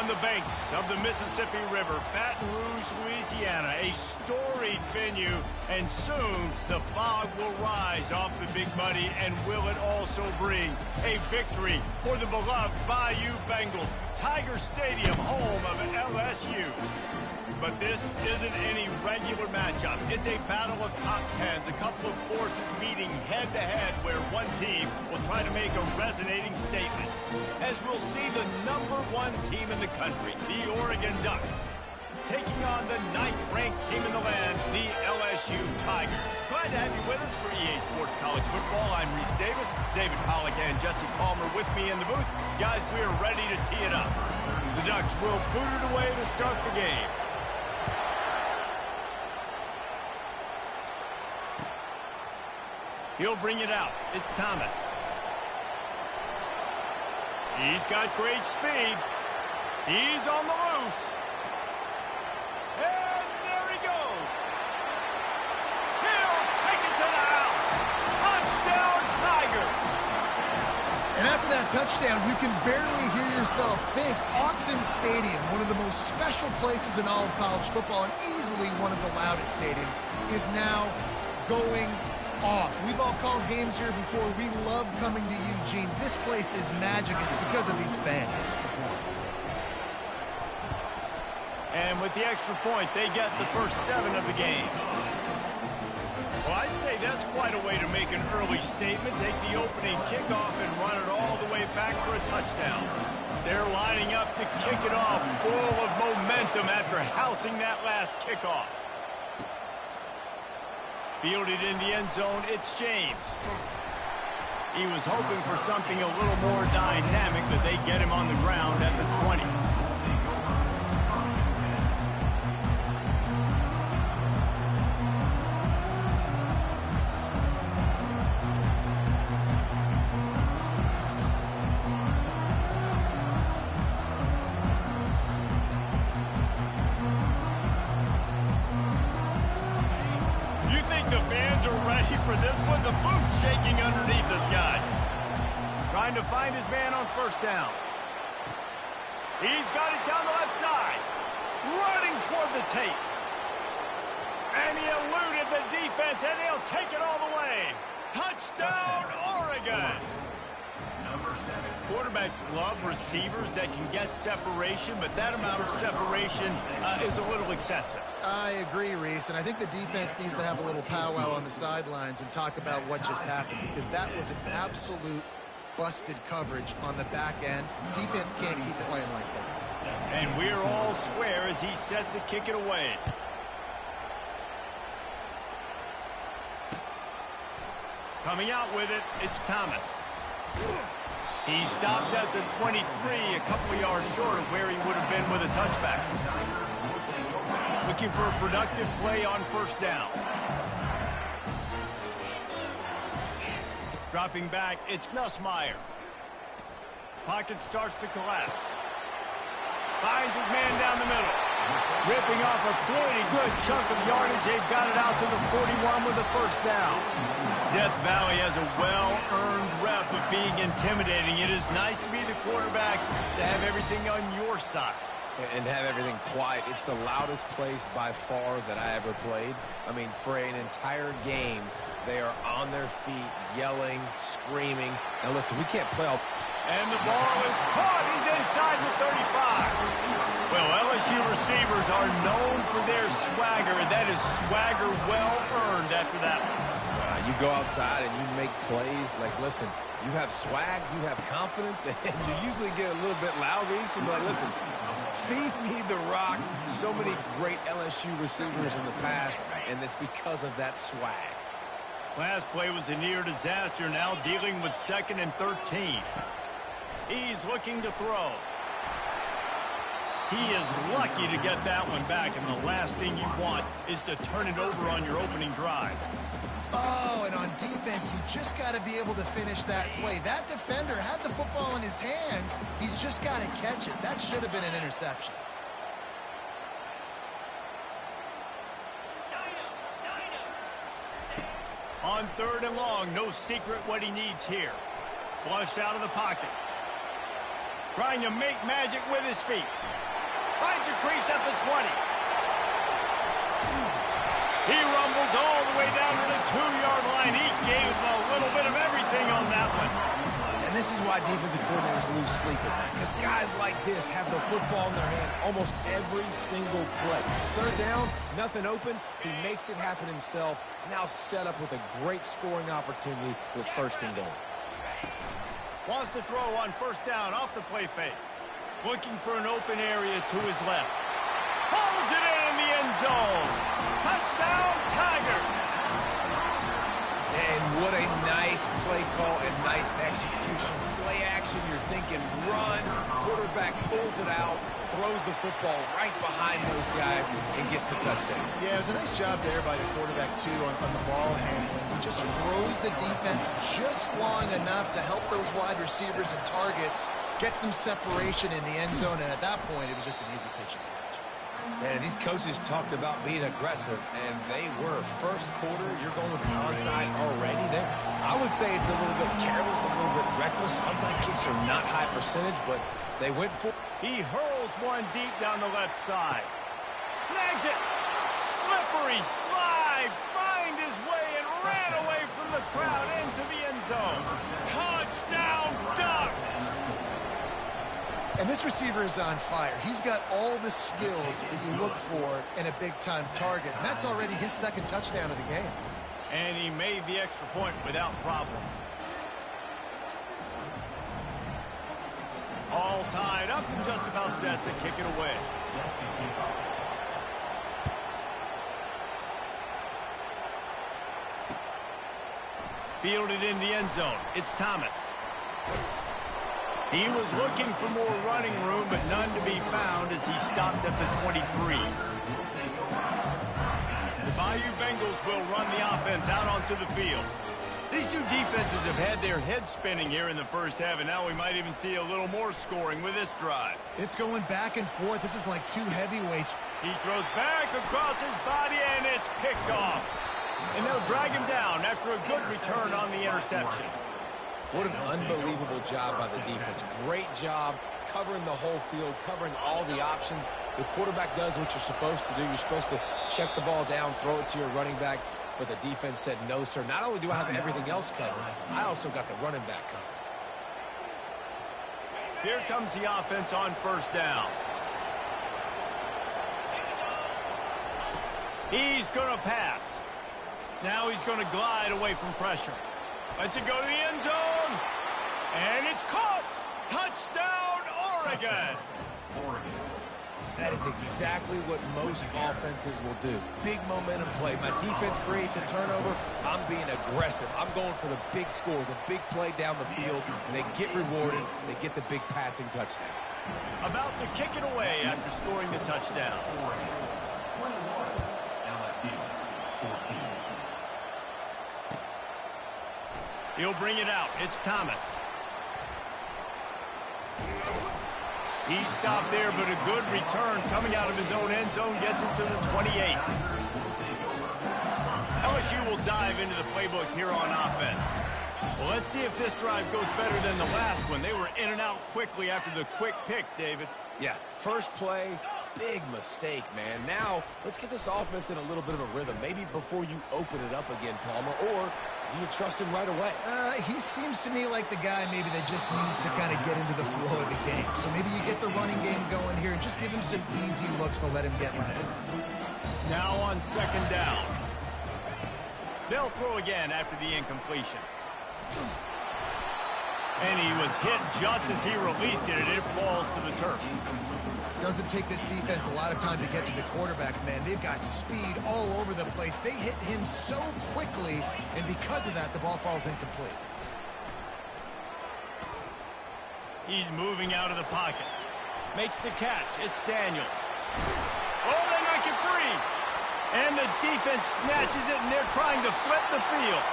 On the banks of the Mississippi River, Baton Rouge, Louisiana, a storied venue, and soon the fog will rise off the Big Muddy, and will it also bring a victory for the beloved Bayou Bengals, Tiger Stadium, home of LSU. But this isn't any regular matchup. It's a battle of top tens, a couple of forces meeting head-to-head where one team will try to make a resonating statement. As we'll see the #1 team in the country, the Oregon Ducks, taking on the 9th-ranked team in the land, the LSU Tigers. Glad to have you with us for EA Sports College Football. I'm Reese Davis, David Pollack and Jesse Palmer with me in the booth. Guys, we are ready to tee it up. The Ducks will boot it away to start the game. He'll bring it out. It's Thomas. He's got great speed. He's on the loose. And there he goes. He'll take it to the house. Touchdown, Tigers. And after that touchdown, you can barely hear yourself think. Autzen Stadium, one of the most special places in all of college football and easily one of the loudest stadiums, is now going off. We've all called games here before. We love coming to Eugene. This place is magic. It's because of these fans. And with the extra point, they get the first 7 of the game. Well, I'd say that's quite a way to make an early statement. Take the opening kickoff and run it all the way back for a touchdown. They're lining up to kick it off, full of momentum after housing that last kickoff. Fielded in the end zone, it's James. He was hoping for something a little more dynamic, but they get him on the ground at the 20. For this one, the booth's shaking underneath us, guys. Trying to find his man on first down. He's got it down the left side. Running toward the tape. And he eluded the defense, and he'll take it all the way. Touchdown, Oregon. Quarterbacks love receivers that can get separation, but that amount of separation is a little excessive. I agree, Reese, and I think the defense needs to have a little powwow on the sidelines and talk about what just happened, because that was an absolute busted coverage on the back end. Defense can't keep playing like that. And we're all square as he's set to kick it away. Coming out with it, it's Thomas. He stopped at the 23, a couple of yards short of where he would have been with a touchback. Looking for a productive play on first down. Dropping back, it's Nussmeier. Pocket starts to collapse. Finds his man down the middle. Ripping off a pretty good chunk of yardage. They've got it out to the 41 with a first down. Death Valley has a well-earned rep of being intimidating. It is nice to be the quarterback, to have everything on your side. And have everything quiet. It's the loudest place by far that I ever played. I mean, for an entire game, they are on their feet, yelling, screaming. Now listen, we can't play all... And the ball is caught. He's inside the 35. Well, LSU receivers are known for their swagger, and that is swagger well-earned after that one. You go outside and you make plays. Like, listen, you have swag, you have confidence, and you usually get a little bit loud, Reese. But listen, feed me the rock. So many great LSU receivers in the past, and it's because of that swag. Last play was a near disaster, now dealing with 2nd and 13. He's looking to throw. He is lucky to get that one back, and the last thing you want is to turn it over on your opening drive. Oh, and on defense, you just got to be able to finish that play. That defender had the football in his hands. He's just got to catch it. That should have been an interception. On 3rd and long, no secret what he needs here. Flushed out of the pocket. trying to make magic with his feet. Finds a crease at the 20. He rumbles all the way down to the 2-yard line. He gave a little bit of everything on that one. And this is why defensive coordinators lose sleep at night, because guys like this have the football in their hand almost every single play. Third down, nothing open. He makes it happen himself. Now set up with a great scoring opportunity with 1st and goal. Wants to throw on 1st down off the play fake. Looking for an open area to his left. Pulls it in the end zone. Touchdown, Tigers. And what a nice play call and nice execution. Play action, you're thinking run. Quarterback pulls it out, throws the football right behind those guys, and gets the touchdown. Yeah, it was a nice job there by the quarterback, too, on the ball handling. He just froze the defense just long enough to help those wide receivers and targets get some separation in the end zone, and at that point, it was just an easy pitch and catch. Man, these coaches talked about being aggressive, and they were. First quarter, you're going with the onside already there. I would say it's a little bit careless, a little bit reckless. Onside kicks are not high percentage, but they went for it. He hurls one deep down the left side. Snags it. Slippery slide. Find his way and ran away from the crowd into the end zone. Touchdown, Ducks! And this receiver is on fire. He's got all the skills that you look for in a big-time target. And that's already his 2nd touchdown of the game. And he made the extra point without problem. All tied up and just about set to kick it away. Fielded in the end zone. It's Thomas. He was looking for more running room, but none to be found as he stopped at the 23. The Bayou Bengals will run the offense out onto the field. These two defenses have had their heads spinning here in the first half, and now we might even see a little more scoring with this drive. It's going back and forth. This is like two heavyweights. He throws back across his body, and it's picked off. And they'll drag him down after a good return on the interception. What an unbelievable job by the defense. Great job covering the whole field, covering all the options. The quarterback does what you're supposed to do. You're supposed to check the ball down, throw it to your running back. But the defense said, no, sir. Not only do I have everything else covered, I also got the running back covered. Here comes the offense on 1st down. He's going to pass. Now he's going to glide away from pressure. Lets it go to the end zone. And it's caught. Touchdown, Oregon. That is exactly what most offenses will do. Big momentum play. My defense creates a turnover. I'm being aggressive. I'm going for the big score, the big play down the field. They get rewarded. They get the big passing touchdown. About to kick it away after scoring the touchdown. He'll bring it out. It's Thomas. He stopped there, but a good return coming out of his own end zone gets him to the 28. LSU will dive into the playbook here on offense. Well, let's see if this drive goes better than the last one. They were in and out quickly after the quick pick, David. Yeah, first play, big mistake, man. Now, let's get this offense in a little bit of a rhythm. Maybe before you open it up again, Palmer, or do you trust him right away? He seems to me like the guy maybe that just needs to kind of get into the flow of the game. So maybe you get the running game going here and just give him some easy looks to let him get right. Now on 2nd down. They'll throw again after the incompletion. And he was hit just as he released it, and it falls to the turf. Doesn't take this defense a lot of time to get to the quarterback, man. They've got speed all over the place. They hit him so quickly, and because of that, the ball falls incomplete. He's moving out of the pocket. Makes the catch. It's Daniels. Oh, they knock it free. And the defense snatches it, and they're trying to flip the field.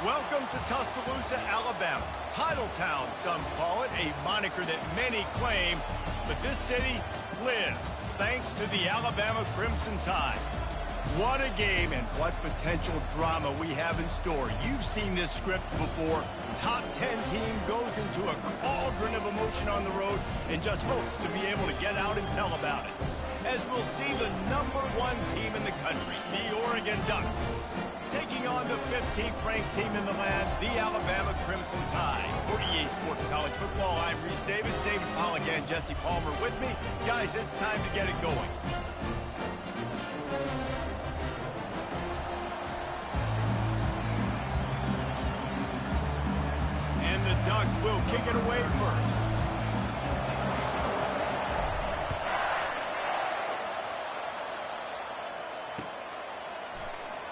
Welcome to Tuscaloosa, Alabama. Title Town, some call it, a moniker that many claim, but this city lives thanks to the Alabama Crimson Tide. What a game and what potential drama we have in store. You've seen this script before. Top 10 team goes into a cauldron of emotion on the road and just hopes to be able to get out and tell about it. As we'll see the #1 team in the country, the Oregon Ducks, taking on the 15th ranked team in the land, the Alabama Crimson Tide. For EA Sports College Football, I'm Reese Davis, David Pollack and Jesse Palmer with me. Guys, it's time to get it going. And the Ducks will kick it away first.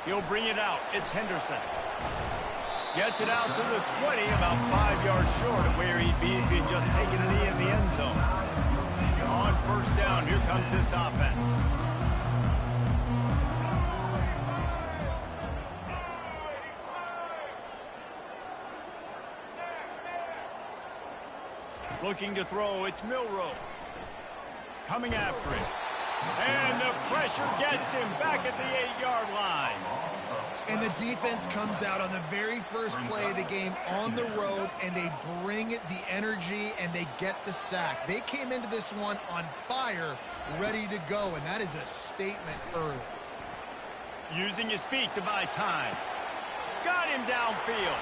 He'll bring it out. It's Henderson. Gets it out to the 20, about 5 yards short of where he'd be if he'd just taken a knee in the end zone. On first down, here comes this offense. Looking to throw, it's Milroe. Coming after it. And the pressure gets him back at the 8-yard line. And the defense comes out on the very first play of the game on the road, and they bring the energy, and they get the sack. They came into this one on fire, ready to go, and that is a statement early. Using his feet to buy time. Got him downfield.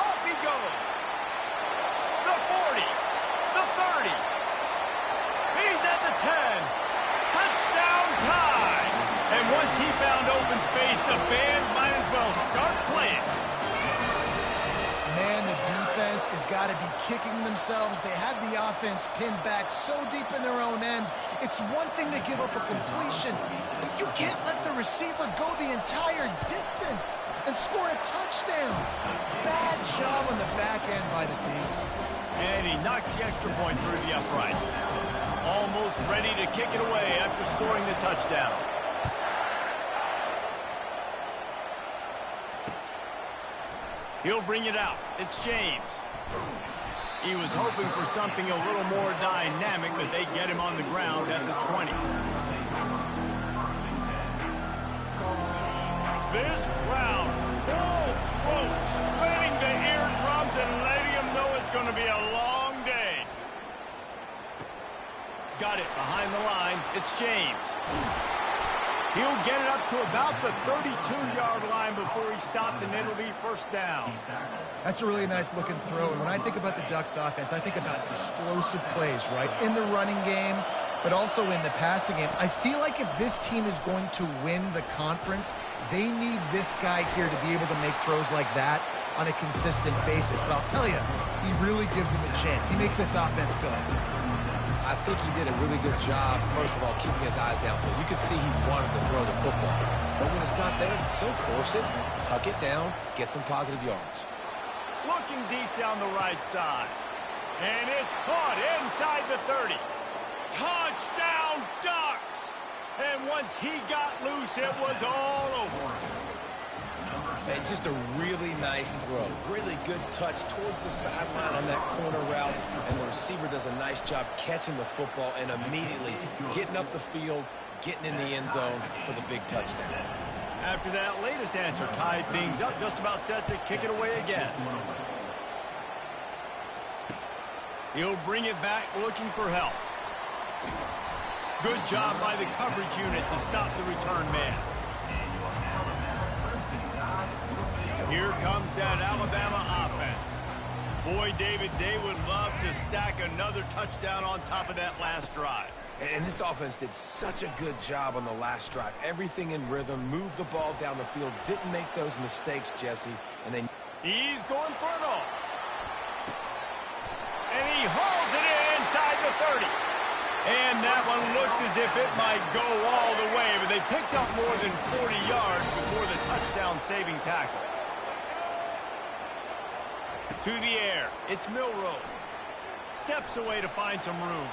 Off he goes. The 40. The 30. He's at the 10. Touchdown time! And once he found open space, the band might as well start playing. Man, the defense has got to be kicking themselves. They had the offense pinned back so deep in their own end. It's one thing to give up a completion, but you can't let the receiver go the entire distance and score a touchdown. Bad job on the back end by the D. And he knocks the extra point through the uprights. Almost ready to kick it away after scoring the touchdown. He'll bring it out. It's James. He was hoping for something a little more dynamic, but they get him on the ground at the 20. This crowd, full throat, splitting the eardrums and letting them know it's going to be a long day. Got it behind the line. It's James. He'll get it up to about the 32-yard line before he stopped, and it'll be first down. That's a really nice looking throw. And when I think about the Ducks offense, I think about explosive plays, right? In the running game, but also in the passing game. I feel like if this team is going to win the conference, they need this guy here to be able to make throws like that on a consistent basis. But I'll tell you, he really gives him a chance. He makes this offense go. I think he did a really good job, first of all, keeping his eyes downfield. You could see he wanted to throw the football. But when it's not there, don't force it. Tuck it down, get some positive yards. Looking deep down the right side. And it's caught inside the 30. Touchdown, Ducks! And once he got loose, it was all over. And just a really nice throw. Really good touch towards the sideline on that corner route. And the receiver does a nice job catching the football and immediately getting up the field, getting in the end zone for the big touchdown. After that latest answer tied things up, just about set to kick it away again. He'll bring it back looking for help. Good job by the coverage unit to stop the return man. Here comes that Alabama offense. Boy, David, they would love to stack another touchdown on top of that last drive. And this offense did such a good job on the last drive. Everything in rhythm, moved the ball down the field, didn't make those mistakes, Jesse. And then he's going for it all. And he hauls it in inside the 30. And that one looked as if it might go all the way, but they picked up more than 40 yards before the touchdown-saving tackle. To the air, it's Milroe. Steps away to find some room.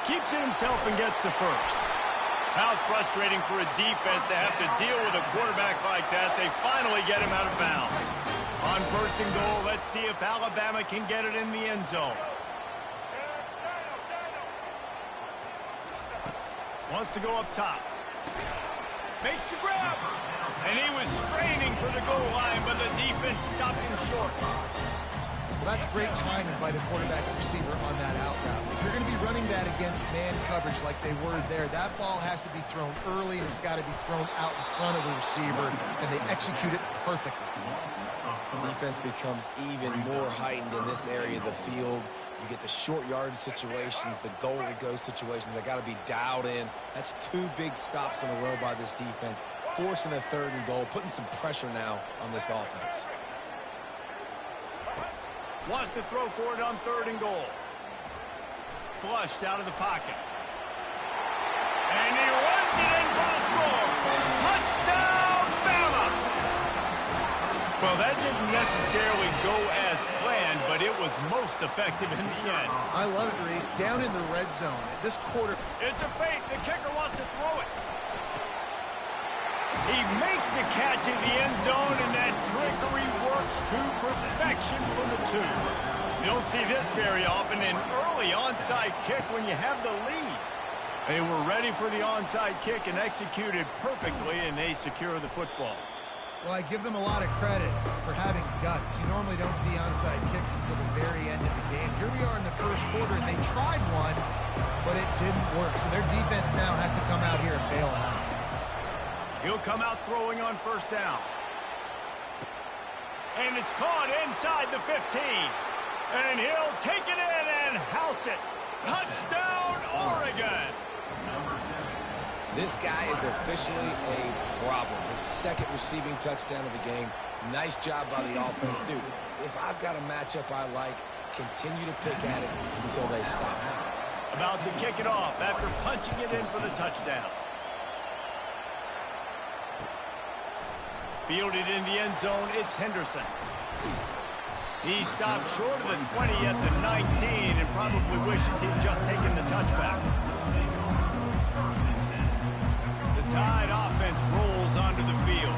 Keeps it himself and gets the first. How frustrating for a defense to have to deal with a quarterback like that. They finally get him out of bounds. On 1st and goal, let's see if Alabama can get it in the end zone. Wants to go up top. Makes the grab. And he was straining for the goal line, but the defense stopped him short. Well, that's great timing by the quarterback and receiver on that out route. If you're going to be running that against man coverage like they were there, that ball has to be thrown early, and it's got to be thrown out in front of the receiver, and they execute it perfectly. Defense becomes even more heightened in this area of the field. You get the short yardage situations, the goal-to-go situations. They got to be dialed in. That's 2 big stops in a row by this defense, forcing a 3rd and goal, putting some pressure now on this offense. Wants to throw for it on 3rd and goal. Flushed out of the pocket. And he runs it in for the score. Touchdown, Bama! Well, that didn't necessarily go as planned, but it was most effective in the end. I love it, Reese. Down in the red zone. This quarter. It's a fake. The kicker wants to throw it. He makes the catch in the end zone, and that trickery works to perfection for the 2. You don't see this very often, an early onside kick when you have the lead. They were ready for the onside kick and executed perfectly, and they secure the football. Well, I give them a lot of credit for having guts. You normally don't see onside kicks until the very end of the game. Here we are in the 1st quarter, and they tried one, but it didn't work. So their defense now has to come out here and bail them out. He'll come out throwing on 1st down. And it's caught inside the 15. And he'll take it in and house it. Touchdown, Oregon! This guy is officially a problem. His 2nd receiving touchdown of the game. Nice job by the offense. Dude, if I've got a matchup I like, continue to pick at it until they stop. About to kick it off after punching it in for the touchdown. Fielded in the end zone, it's Henderson. He stopped short of the 20 at the 19 and probably wishes he'd just taken the touchback. The Tide offense rolls onto the field.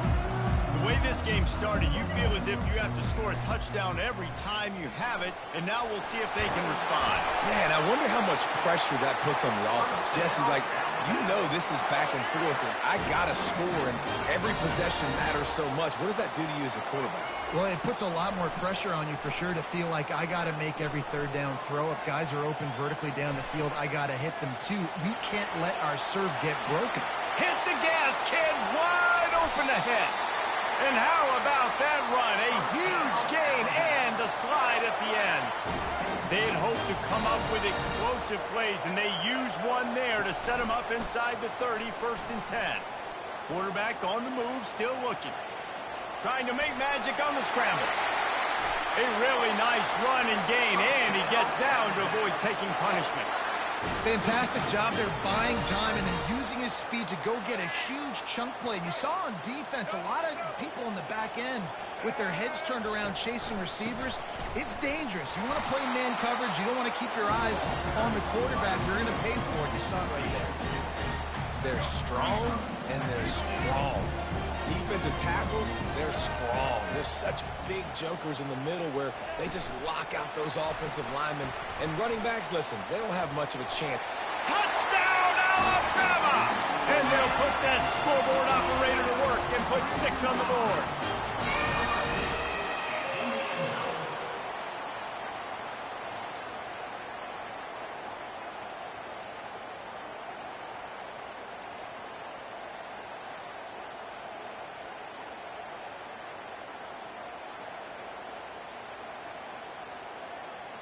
The way this game started, you feel as if you have to score a touchdown every time you have it, and now we'll see if they can respond. Yeah, and I wonder how much pressure that puts on the offense. Jesse, like, you know this is back and forth, and I got to score, and every possession matters so much. What does that do to you as a quarterback? Well, it puts a lot more pressure on you for sure to feel like I got to make every 3rd down throw. If guys are open vertically down the field, I got to hit them too. We can't let our serve get broken. Hit the gas, kid, wide open ahead. And how about that run? A huge gain and a slide at the end. They had hoped to come up with explosive plays, and they used one there to set them up inside the 30, 1st and 10. Quarterback on the move, still looking. Trying to make magic on the scramble. A really nice run and gain, and he gets down to avoid taking punishment. Fantastic job there buying time and then using his speed to go get a huge chunk play. And you saw on defense a lot of people in the back end with their heads turned around chasing receivers. It's dangerous. You want to play man coverage. You don't want to keep your eyes on the quarterback. You're going to pay for it. You saw it right there. They're strong and they're strong. Defensive tackles, they're strong. There's such big jokers in the middle where they just lock out those offensive linemen. And running backs, listen, they don't have much of a chance. Touchdown, Alabama! And they'll put that scoreboard operator to work and put 6 on the board.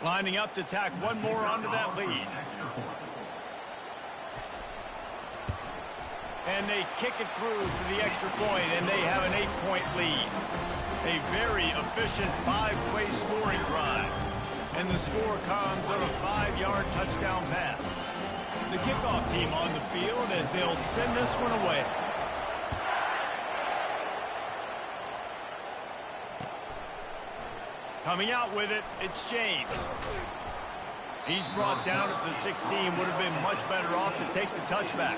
Lining up to tack one more onto that lead. And they kick it through for the extra point, and they have an 8-point lead. A very efficient 5-play scoring drive. And the score comes on a 5-yard touchdown pass. The kickoff team on the field as they'll send this one away. Coming out with it, it's James. He's brought down at the 16. Would have been much better off to take the touchback.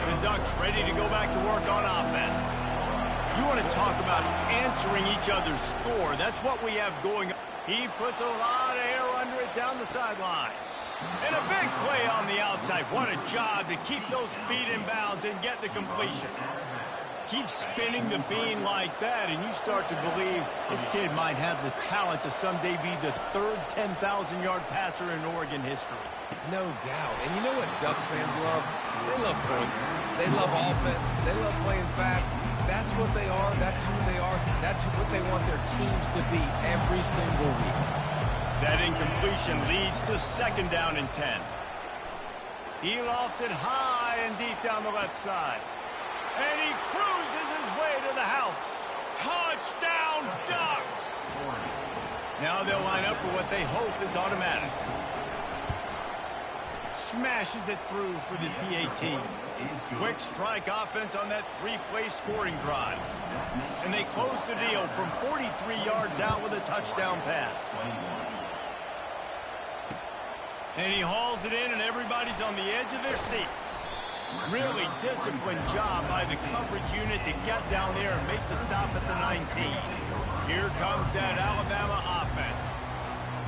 The Ducks ready to go back to work on offense. You want to talk about answering each other's score. That's what we have going on. He puts a lot of air under it down the sideline. And a big play on the outside. What a job to keep those feet in bounds and get the completion. Keep spinning the bean like that, and you start to believe this kid might have the talent to someday be the third 10,000-yard passer in Oregon history. No doubt. And you know what Ducks fans love? They love points. They love offense. They love playing fast. That's what they are. That's who they are. That's what they want their teams to be every single week. That incompletion leads to second down and 10. He lofts it high and deep down the left side. And he cruises his way to the house. Touchdown, Ducks! Now they'll line up for what they hope is automatic. Smashes it through for the PAT. Quick strike offense on that three-play scoring drive. And they close the deal from 43 yards out with a touchdown pass. And he hauls it in, and everybody's on the edge of their seats. Really disciplined job by the coverage unit to get down there and make the stop at the 19. Here comes that Alabama offense.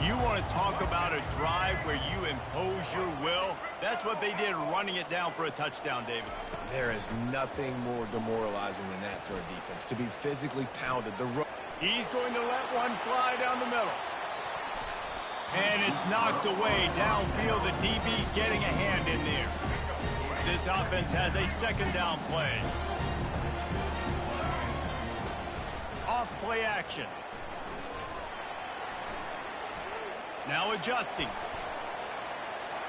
You want to talk about a drive where you impose your will? That's what they did, running it down for a touchdown, David. There is nothing more demoralizing than that for a defense, to be physically pounded. He's going to let one fly down the middle. And it's knocked away downfield. The DB getting a hand in there. This offense has a second down play. Off play action. Now adjusting.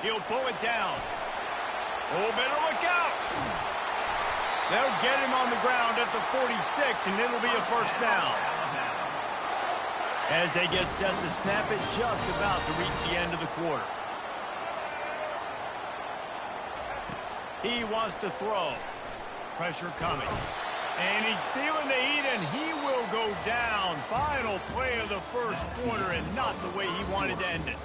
He'll pull it down. Oh, better look out. They'll get him on the ground at the 46, and it'll be a first down. As they get set to snap it, just about to reach the end of the quarter. He wants to throw. Pressure coming. And he's feeling the heat, and he will go down. Final play of the first quarter, and not the way he wanted to end it.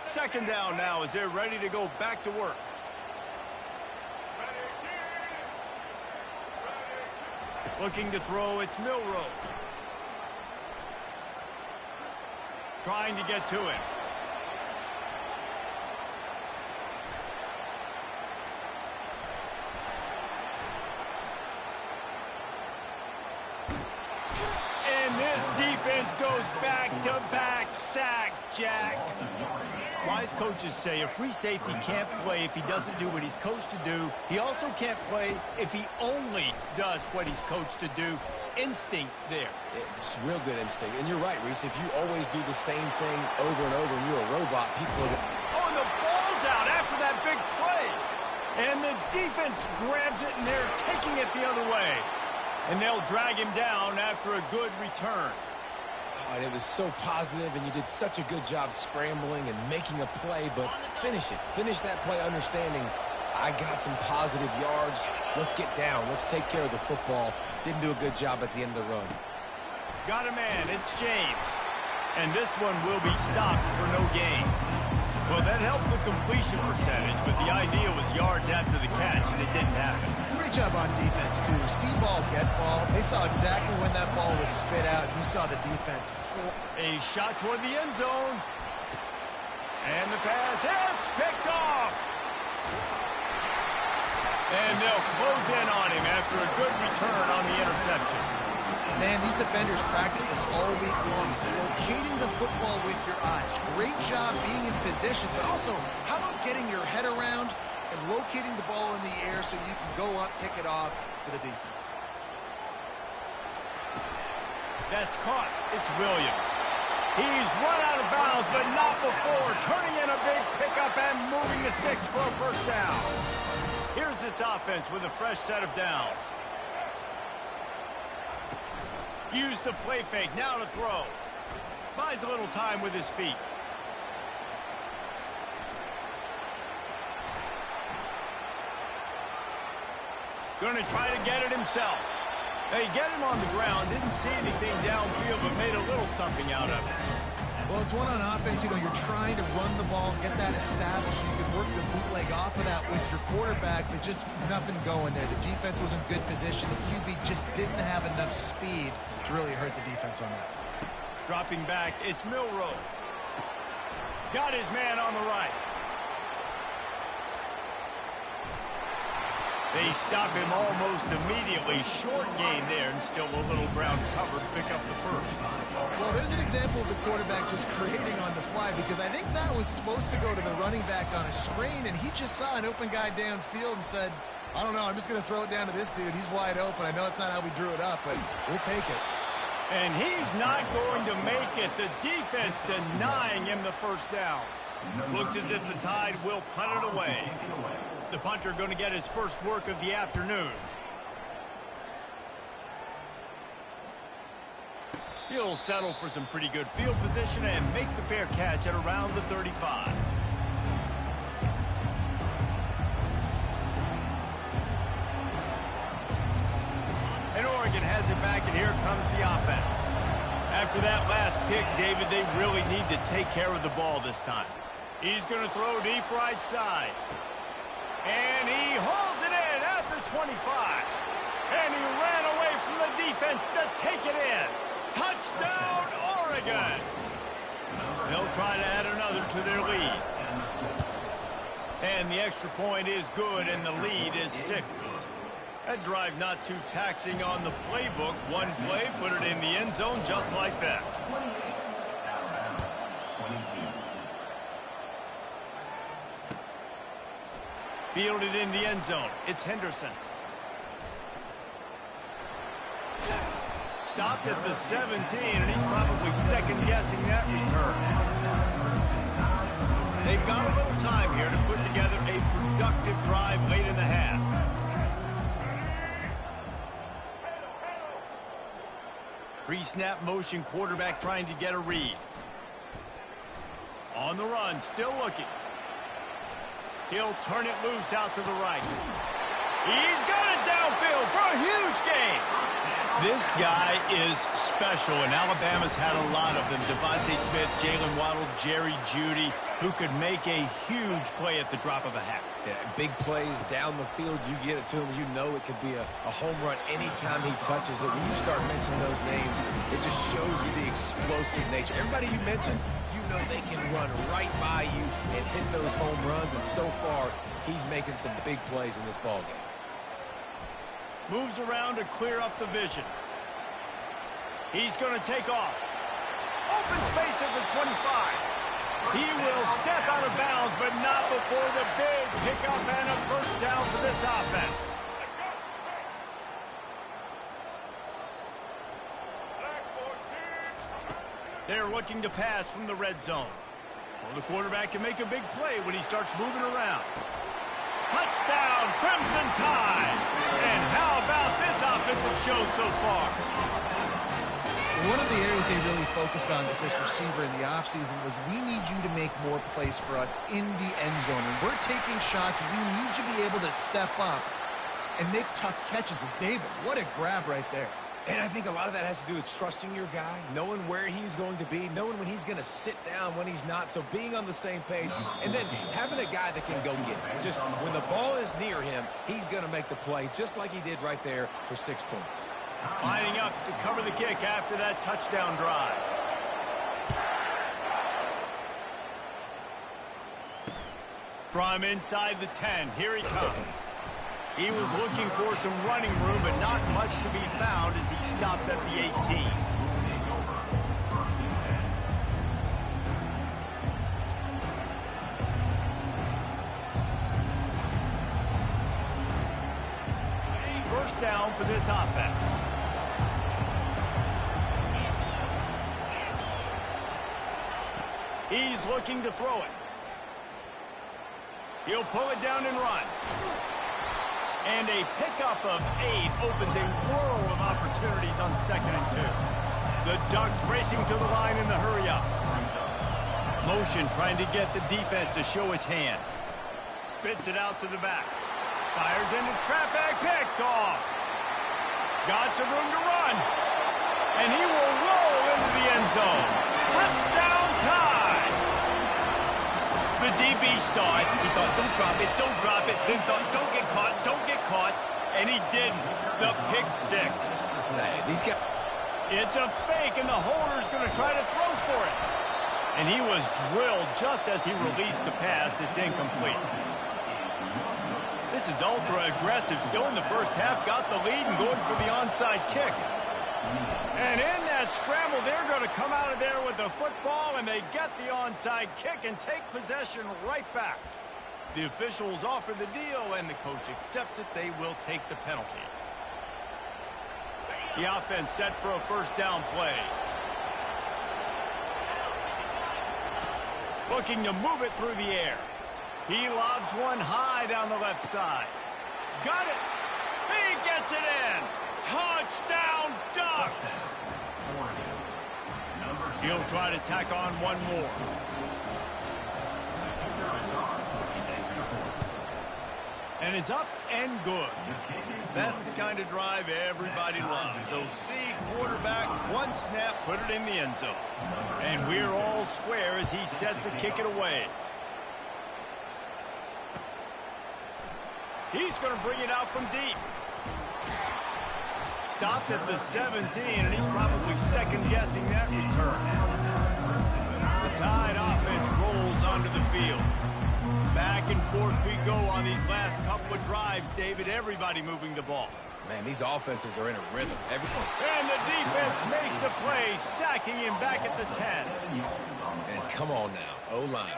Second down now as they're ready to go back to work. Looking to throw, it's Milroe. Trying to get to it. And this defense goes back-to-back sack, Jack. Wise coaches say a free safety can't play if he doesn't do what he's coached to do. He also can't play if he only does what he's coached to do. Instincts there. It's real good instinct. And you're right, Reese. If you always do the same thing over and over and you're a robot, people are... Oh, and the ball's out after that big play. And the defense grabs it, and they're taking it the other way. And they'll drag him down after a good return. Oh, and it was so positive, and you did such a good job scrambling and making a play, but finish it. Finish that play understanding I got some positive yards. Let's get down. Let's take care of the football. Didn't do a good job at the end of the run. Got a man. It's James. And this one will be stopped for no gain. Well, that helped the completion percentage, but the idea was yards after the catch, and it didn't happen. Great job on defense, too. See ball, get ball. They saw exactly when that ball was spit out. You saw the defense full. A shot toward the end zone. And the pass hits. Picked off. And they'll close in on him after a good return on the interception. Man, these defenders practice this all week long. It's locating the football with your eyes. Great job being in position, but also, how about getting your head around and locating the ball in the air so you can go up, pick it off for the defense. That's caught. It's Williams. He's run out of bounds, but not before. Turning in a big pickup and moving the sticks for a first down. Here's this offense with a fresh set of downs. Use the play fake, now to throw. Buys a little time with his feet. Going to try to get it himself. They get him on the ground. Didn't see anything downfield, but made a little something out of it. Well, it's one on offense. You know, you're trying to run the ball and get that established. You can work the bootleg off of that with your quarterback, but just nothing going there. The defense was in good position. The QB just didn't have enough speed to really hurt the defense on that. Dropping back, it's Milroe. Got his man on the right. They stop him almost immediately. Short gain there, and still a little ground cover to pick up the first. Well, there's an example of the quarterback just creating on the fly, because I think that was supposed to go to the running back on a screen, and he just saw an open guy downfield and said, I don't know, I'm just going to throw it down to this dude. He's wide open. I know it's not how we drew it up, but we'll take it. And he's not going to make it. The defense denying him the first down. Looks as if the Tide will punt it away. The punter going to get his first work of the afternoon. He'll settle for some pretty good field position and make the fair catch at around the 35. And Oregon has it back, and here comes the offense. After that last pick, David, they really need to take care of the ball this time. He's going to throw deep right side. And he holds it in at the 25. And he ran away from the defense to take it in. Touchdown, Oregon. They'll try to add another to their lead. And the extra point is good, and the lead is 6. That drive not too taxing on the playbook. One play, put it in the end zone just like that. Fielded in the end zone. It's Henderson. Stopped at the 17, and he's probably second-guessing that return. They've got a little time here to put together a productive drive late in the half. Pre-snap motion, quarterback trying to get a read. On the run, still looking. He'll turn it loose out to the right. He's got it downfield for a huge gain. This guy is special, and Alabama's had a lot of them. Devontae Smith, Jalen Waddle, Jerry Jeudy, who could make a huge play at the drop of a hat. Yeah, big plays down the field, you get it to him, you know it could be a home run anytime he touches it. When you start mentioning those names, it just shows you the explosive nature. Everybody you mentioned, you know they can run right by you and hit those home runs, and so far, he's making some big plays in this ballgame. Moves around to clear up the vision. He's going to take off. Open space at the 25. He will step out of bounds, but not before the big pickup and a first down for this offense. They're looking to pass from the red zone. Well, the quarterback can make a big play when he starts moving around. Touchdown, Crimson Tide! And how about this offensive show so far? One of the areas they really focused on with this receiver in the offseason was, we need you to make more plays for us in the end zone. When we're taking shots, we need you to be able to step up and make tough catches. And David, what a grab right there. And I think a lot of that has to do with trusting your guy, knowing where he's going to be, knowing when he's going to sit down, when he's not. So being on the same page, and then having a guy that can go get it. Just when the ball is near him, he's going to make the play, just like he did right there for 6 points. Lining up to cover the kick after that touchdown drive. From inside the 10, here he comes. He was looking for some running room, but not much to be found as he stopped at the 18. First down for this offense. He's looking to throw it. He'll pull it down and run. And a pickup of 8 opens a whirl of opportunities on 2nd and 2. The Ducks racing to the line in the hurry-up. Motion trying to get the defense to show its hand. Spits it out to the back. Fires into traffic, picked off. Got some room to run. And he will roll into the end zone. Touchdown tie. The DB saw it. He thought, don't drop it, don't drop it. Then thought, don't get caught, don't get caught. And he didn't. The pick six. Hey, these guys... It's a fake, and the holder's going to try to throw for it. And he was drilled just as he released the pass. It's incomplete. This is ultra-aggressive. Still in the first half, got the lead and going for the onside kick. And in that scramble, they're going to come out of there with the football, and they get the onside kick and take possession right back. The officials offer the deal, and the coach accepts it. They will take the penalty. The offense set for a first down play. Looking to move it through the air. He lobs one high down the left side. Got it. He gets it in. Touchdown, Ducks. He'll try to tack on one more. And it's up and good. That's the kind of drive everybody loves. So see, quarterback, one snap, put it in the end zone. And we're all square as he's set to kick it away. He's going to bring it out from deep. Stopped at the 17, and he's probably second-guessing that return. The Tide offense rolls onto the field. Back and forth we go on these last couple of drives, David. Everybody moving the ball. Man, these offenses are in a rhythm. And the defense makes a play, sacking him back at the 10. And come on now, O-line.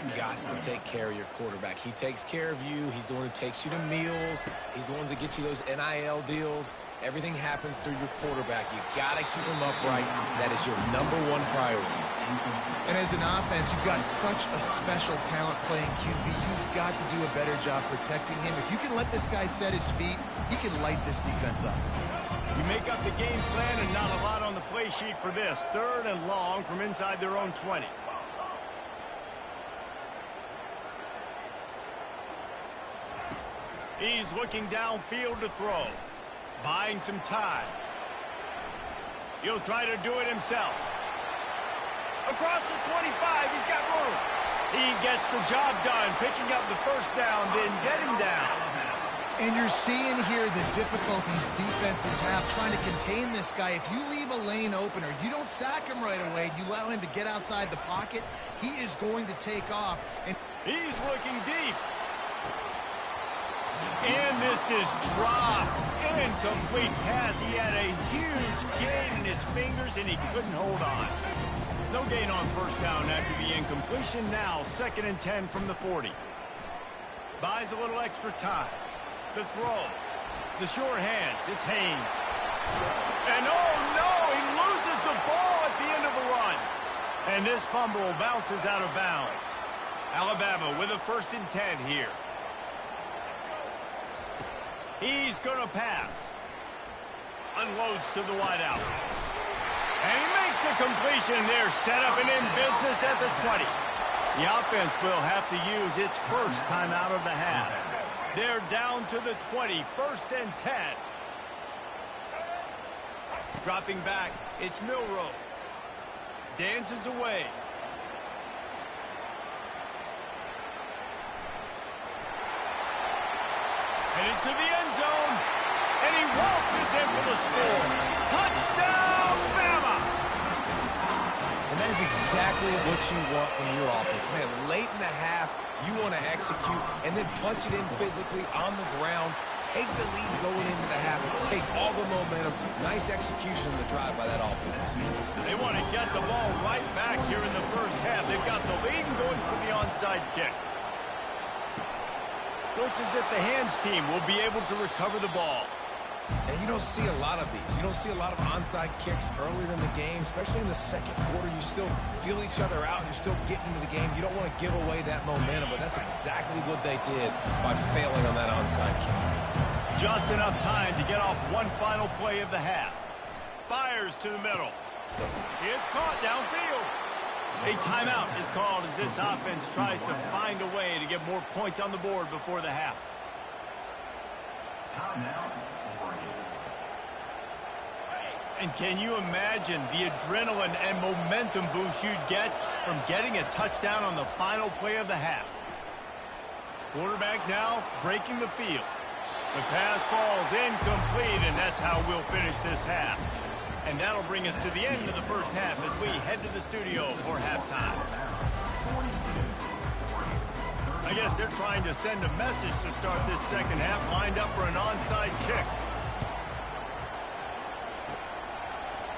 You've got to take care of your quarterback. He takes care of you. He's the one who takes you to meals. He's the one that gets you those NIL deals. Everything happens through your quarterback. You got to keep him upright. That is your #1 priority. And as an offense, you've got such a special talent playing QB. You've got to do a better job protecting him. If you can let this guy set his feet, he can light this defense up. You make up the game plan and not a lot on the play sheet for this. 3rd and long from inside their own 20. He's looking downfield to throw. Buying some time. He'll try to do it himself. Across the 25, he's got room. He gets the job done, picking up the first down, then getting down. And you're seeing here the difficulties defenses have trying to contain this guy. If you leave a lane open or you don't sack him right away, you allow him to get outside the pocket, he is going to take off. And he's looking deep. And this is dropped. Incomplete pass. He had a huge gain in his fingers, and he couldn't hold on. No gain on first down after the incompletion. Now 2nd and 10 from the 40. Buys a little extra time. The throw. The sure hands. It's Haynes. And oh no, he loses the ball at the end of the run. And this fumble bounces out of bounds. Alabama with a 1st and 10 here. He's going to pass. Unloads to the wideout. And he makes a completion there. Set up and in business at the 20. The offense will have to use its first timeout of the half. They're down to the 20. 1st and 10. Dropping back. It's Milroe. Dances away. Headed to the end zone. And he waltzes in for the score. Touchdown, Bama! And that is exactly what you want from your offense. Man, late in the half, you want to execute and then punch it in physically on the ground. Take the lead going into the half. Take all the momentum. Nice execution of the drive by that offense. They want to get the ball right back here in the first half. They've got the lead and going for the onside kick. Looks as if the hands team will be able to recover the ball. And you don't see a lot of these. You don't see a lot of onside kicks earlier in the game, especially in the second quarter. You still feel each other out. You're still getting into the game. You don't want to give away that momentum, but that's exactly what they did by failing on that onside kick. Just enough time to get off one final play of the half. Fires to the middle. It's caught downfield. A timeout is called as this offense tries to find a way to get more points on the board before the half. And can you imagine the adrenaline and momentum boost you'd get from getting a touchdown on the final play of the half? Quarterback now breaking the field. The pass falls incomplete, and that's how we'll finish this half. And that'll bring us to the end of the first half as we head to the studio for halftime. I guess they're trying to send a message to start this second half, lined up for an onside kick.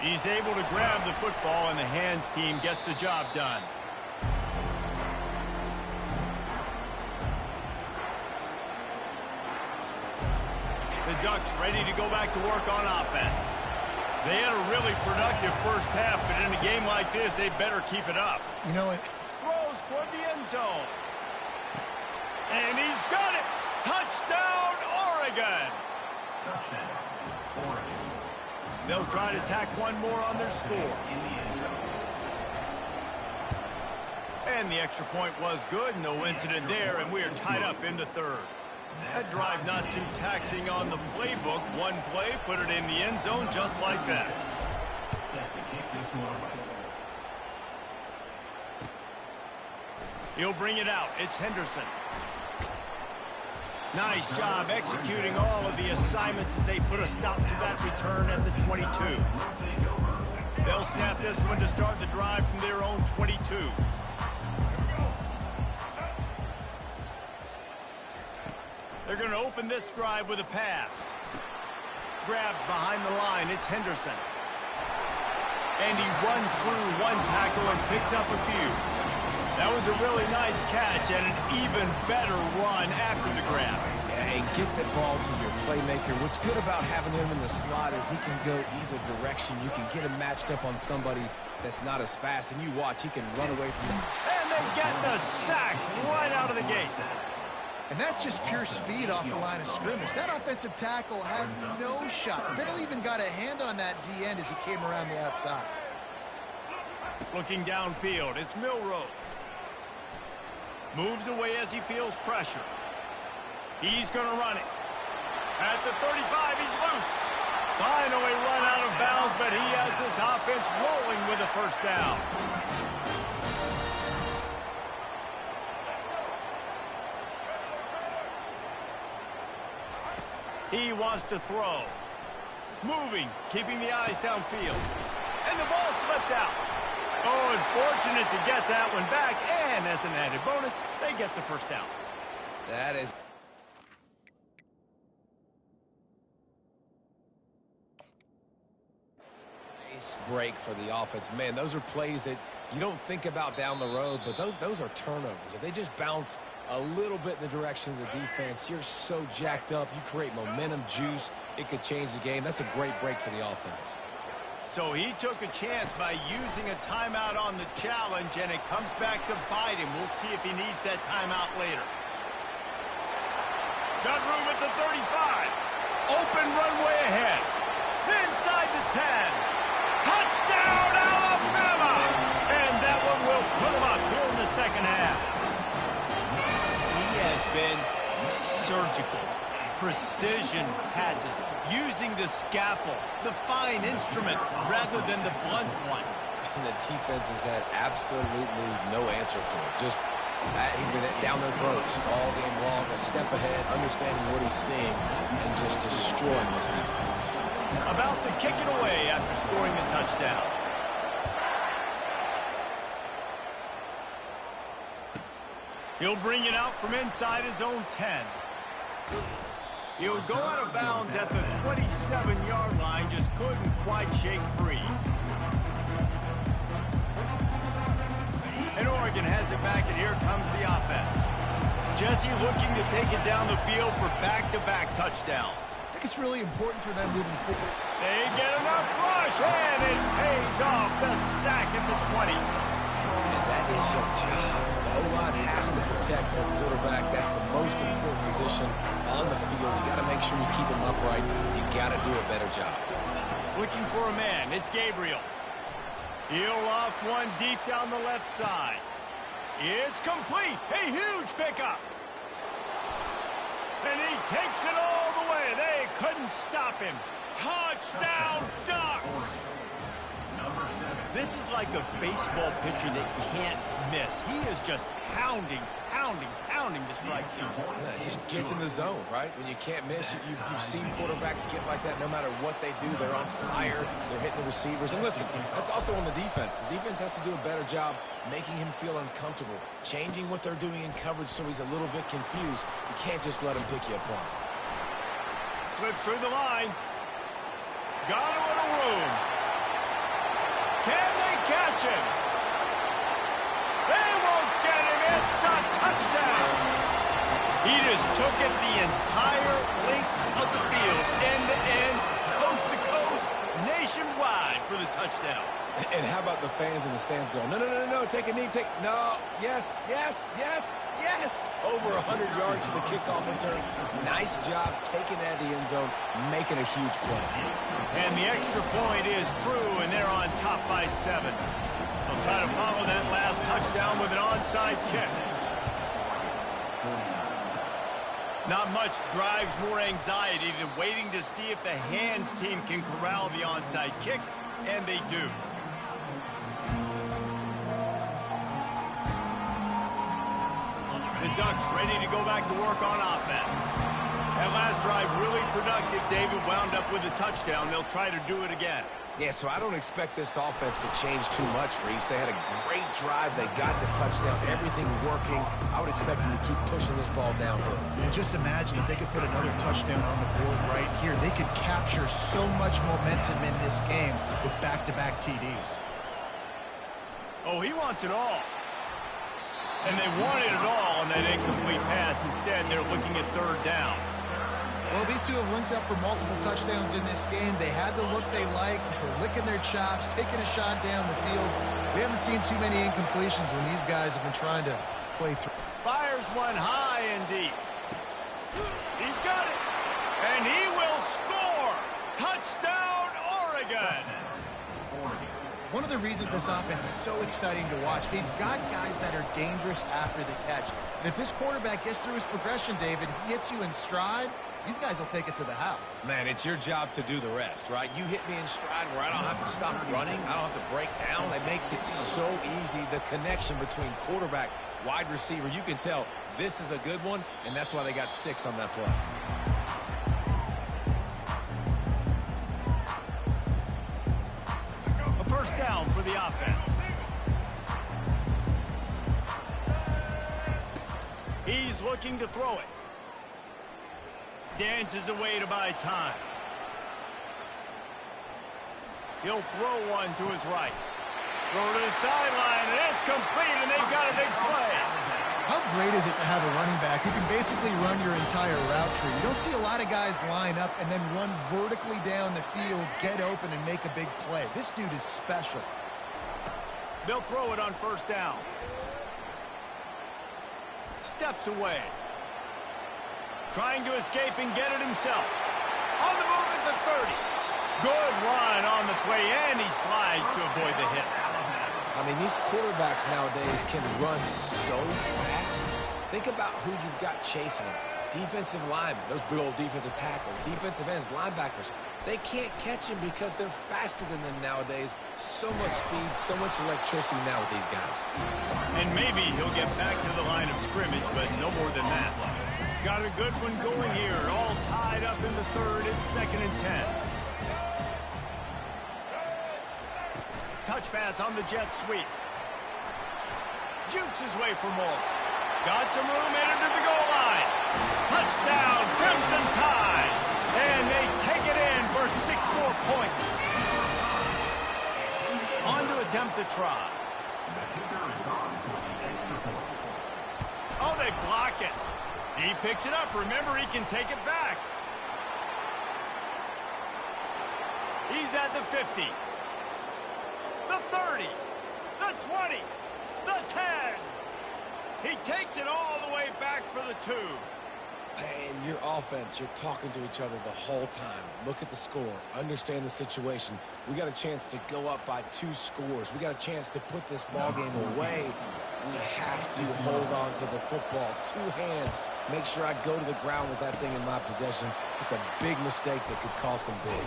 He's able to grab the football, and the hands team gets the job done. The Ducks ready to go back to work on offense. They had a really productive first half, but in a game like this, they better keep it up. You know what? Throws toward the end zone. And he's got it. Touchdown, Oregon. Touchdown, Oregon. They'll try to tack one more on their score. And the extra point was good. No incident there, and we are tied up in the third. That drive not too taxing on the playbook. One play, put it in the end zone just like that. Set to kick this one away. He'll bring it out. It's Henderson. Nice job executing all of the assignments as they put a stop to that return at the 22. They'll snap this one to start the drive from their own 22. They're going to open this drive with a pass. Grabbed behind the line, it's Henderson. And he runs through one tackle and picks up a few. That was a really nice catch and an even better run after the grab. Yeah, and get the ball to your playmaker. What's good about having him in the slot is he can go either direction. You can get him matched up on somebody that's not as fast, and you watch, he can run away from him. And they get the sack right out of the gate. And that's just pure speed off the line of scrimmage. That offensive tackle had no shot. Barely even got a hand on that D-end as he came around the outside. Looking downfield, it's Milroe. Moves away as he feels pressure. He's going to run it. At the 35, he's loose. Finally run out of bounds, but he has this offense rolling with a first down. He wants to throw. Moving, keeping the eyes downfield. And the ball slipped out. Oh, unfortunate to get that one back. And as an added bonus, they get the first down. That is... nice break for the offense. Man, those are plays that you don't think about down the road, but those are turnovers. If they just bounce a little bit in the direction of the defense, you're so jacked up. You create momentum, juice. It could change the game. That's a great break for the offense. So he took a chance by using a timeout on the challenge, and it comes back to bite him. We'll see if he needs that timeout later. Got room at the 35. Open runway ahead. Inside the 10. Touchdown, Alabama! And that one will put him up here in the second half. He has been surgical. Precision passes, using the scalpel, the fine instrument, rather than the blunt one. And the defense has had absolutely no answer for it. Just, he's been down their throats all game long, a step ahead, understanding what he's seeing, and just destroying this defense. About to kick it away after scoring the touchdown. He'll bring it out from inside his own 10. He'll go out of bounds at the 27-yard line, just couldn't quite shake free. And Oregon has it back, and here comes the offense. Jesse looking to take it down the field for back-to-back touchdowns. I think it's really important for them moving forward. They get enough rush, and it pays off. The sack at the 20. And that is your job. The O-line has to protect their quarterback. That's the most important position on the field. You got to make sure you keep him upright. You got to do a better job. Looking for a man. It's Gabriel. He'll loft one deep down the left side. It's complete. A huge pickup. And he takes it all the way. They couldn't stop him. Touchdown, Ducks! This is like a baseball pitcher that can't miss. He is just pounding the strike zone. Yeah, just gets in the zone, right? When you can't miss, you've seen quarterbacks get like that no matter what they do. They're on fire. They're hitting the receivers. And listen, that's also on the defense. The defense has to do a better job making him feel uncomfortable, changing what they're doing in coverage so he's a little bit confused. You can't just let him pick you apart. Slips through the line. Got a little room. Can they catch him? They won't get him. It's a touchdown. He just took it the entire length of the field, end to end, coast to coast, nationwide for the touchdown. And how about the fans in the stands going, no, take a knee, no, yes. Over 100 yards to the kickoff return. Nice job taking that to the end zone, making a huge play. And the extra point is true, and they're on top by 7. They'll try to follow that last touchdown with an onside kick. Not much drives more anxiety than waiting to see if the hands team can corral the onside kick, and they do. The Ducks ready to go back to work on offense. That last drive really productive. David wound up with a touchdown. They'll try to do it again. Yeah, so I don't expect this offense to change too much, Reese. They had a great drive. They got the touchdown. Everything working. I would expect them to keep pushing this ball downhill. And just imagine if they could put another touchdown on the board right here. They could capture so much momentum in this game with back-to-back TDs. Oh, he wants it all. And they wanted it all on that incomplete pass. Instead, they're looking at 3rd down. Well, these two have linked up for multiple touchdowns in this game. They had the look they liked. They were licking their chops, taking a shot down the field. We haven't seen too many incompletions when these guys have been trying to play through. Fires one high and deep. He's got it. And he will score. Touchdown, Oregon. One of the reasons this offense is so exciting to watch, they've got guys that are dangerous after the catch. And if this quarterback gets through his progression, David, he hits you in stride, these guys will take it to the house. Man, it's your job to do the rest, right? You hit me in stride where I don't have to stop running. I don't have to break down. It makes it so easy. The connection between quarterback, wide receiver, you can tell this is a good one, and that's why they got 6 on that play. First down for the offense. He's looking to throw it. Dances away to buy time. He'll throw one to his right. Throw to the sideline, and it's complete, and they've got a big play. How great is it to have a running back who can basically run your entire route tree? You don't see a lot of guys line up and then run vertically down the field, get open, and make a big play. This dude is special. They'll throw it on 1st down. Steps away. Trying to escape and get it himself. On the move at the 30. Good run on the play, and he slides to avoid the hit. I mean, these quarterbacks nowadays can run so fast. Think about who you've got chasing them. Defensive linemen, those big old defensive tackles, defensive ends, linebackers. They can't catch him because they're faster than them nowadays. So much speed, so much electricity now with these guys. And maybe he'll get back to the line of scrimmage, but no more than that. Got a good one going here. All tied up in the 3rd. It's 2nd and 10. Touch pass on the jet sweep. Jukes his way for more. Got some room, headed to the goal line. Touchdown, Crimson Tide. And they take it in for 6 more points. On to attempt the try. Oh, they block it. He picks it up. Remember, he can take it back. He's at the 50. The 30. The 20. The 10. He takes it all the way back for the 2. And your offense, you're talking to each other the whole time. Look at the score. Understand the situation. We got a chance to go up by 2 scores. We got a chance to put this ball game away. We have to hold on to the football. 2 hands. Make sure I go to the ground with that thing in my possession. It's a big mistake that could cost them big.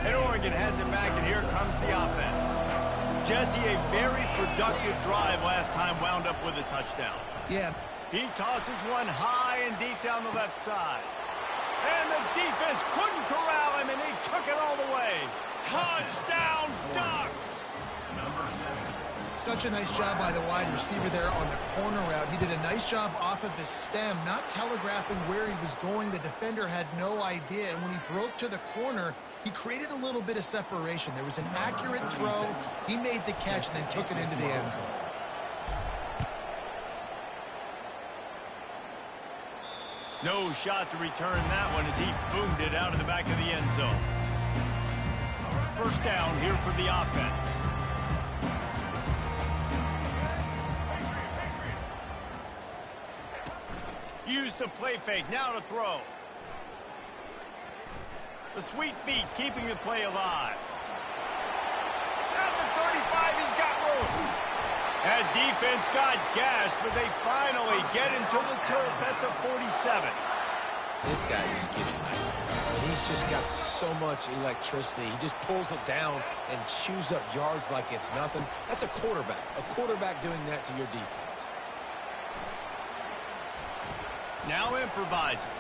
And Oregon has it back, and here comes the offense. Jesse, a very productive drive last time, wound up with a touchdown. Yeah. He tosses one high and deep down the left side. And the defense couldn't corral him, and he took it all the way. Touchdown, Ducks! Such a nice job by the wide receiver there on the corner route. He did a nice job off of the stem, not telegraphing where he was going. The defender had no idea, and when he broke to the corner, he created a little bit of separation. There was an accurate throw. He made the catch and then took it into the end zone. No shot to return that one as he boomed it out of the back of the end zone. First down here for the offense. Use the play fake, now to throw. The sweet feet keeping the play alive. At the 35, he's got room. That defense got gashed, but they finally get him to the turf at the 47. This guy just gives you nightmares. He's just got so much electricity. He just pulls it down and chews up yards like it's nothing. That's a quarterback. A quarterback doing that to your defense. Now improvising.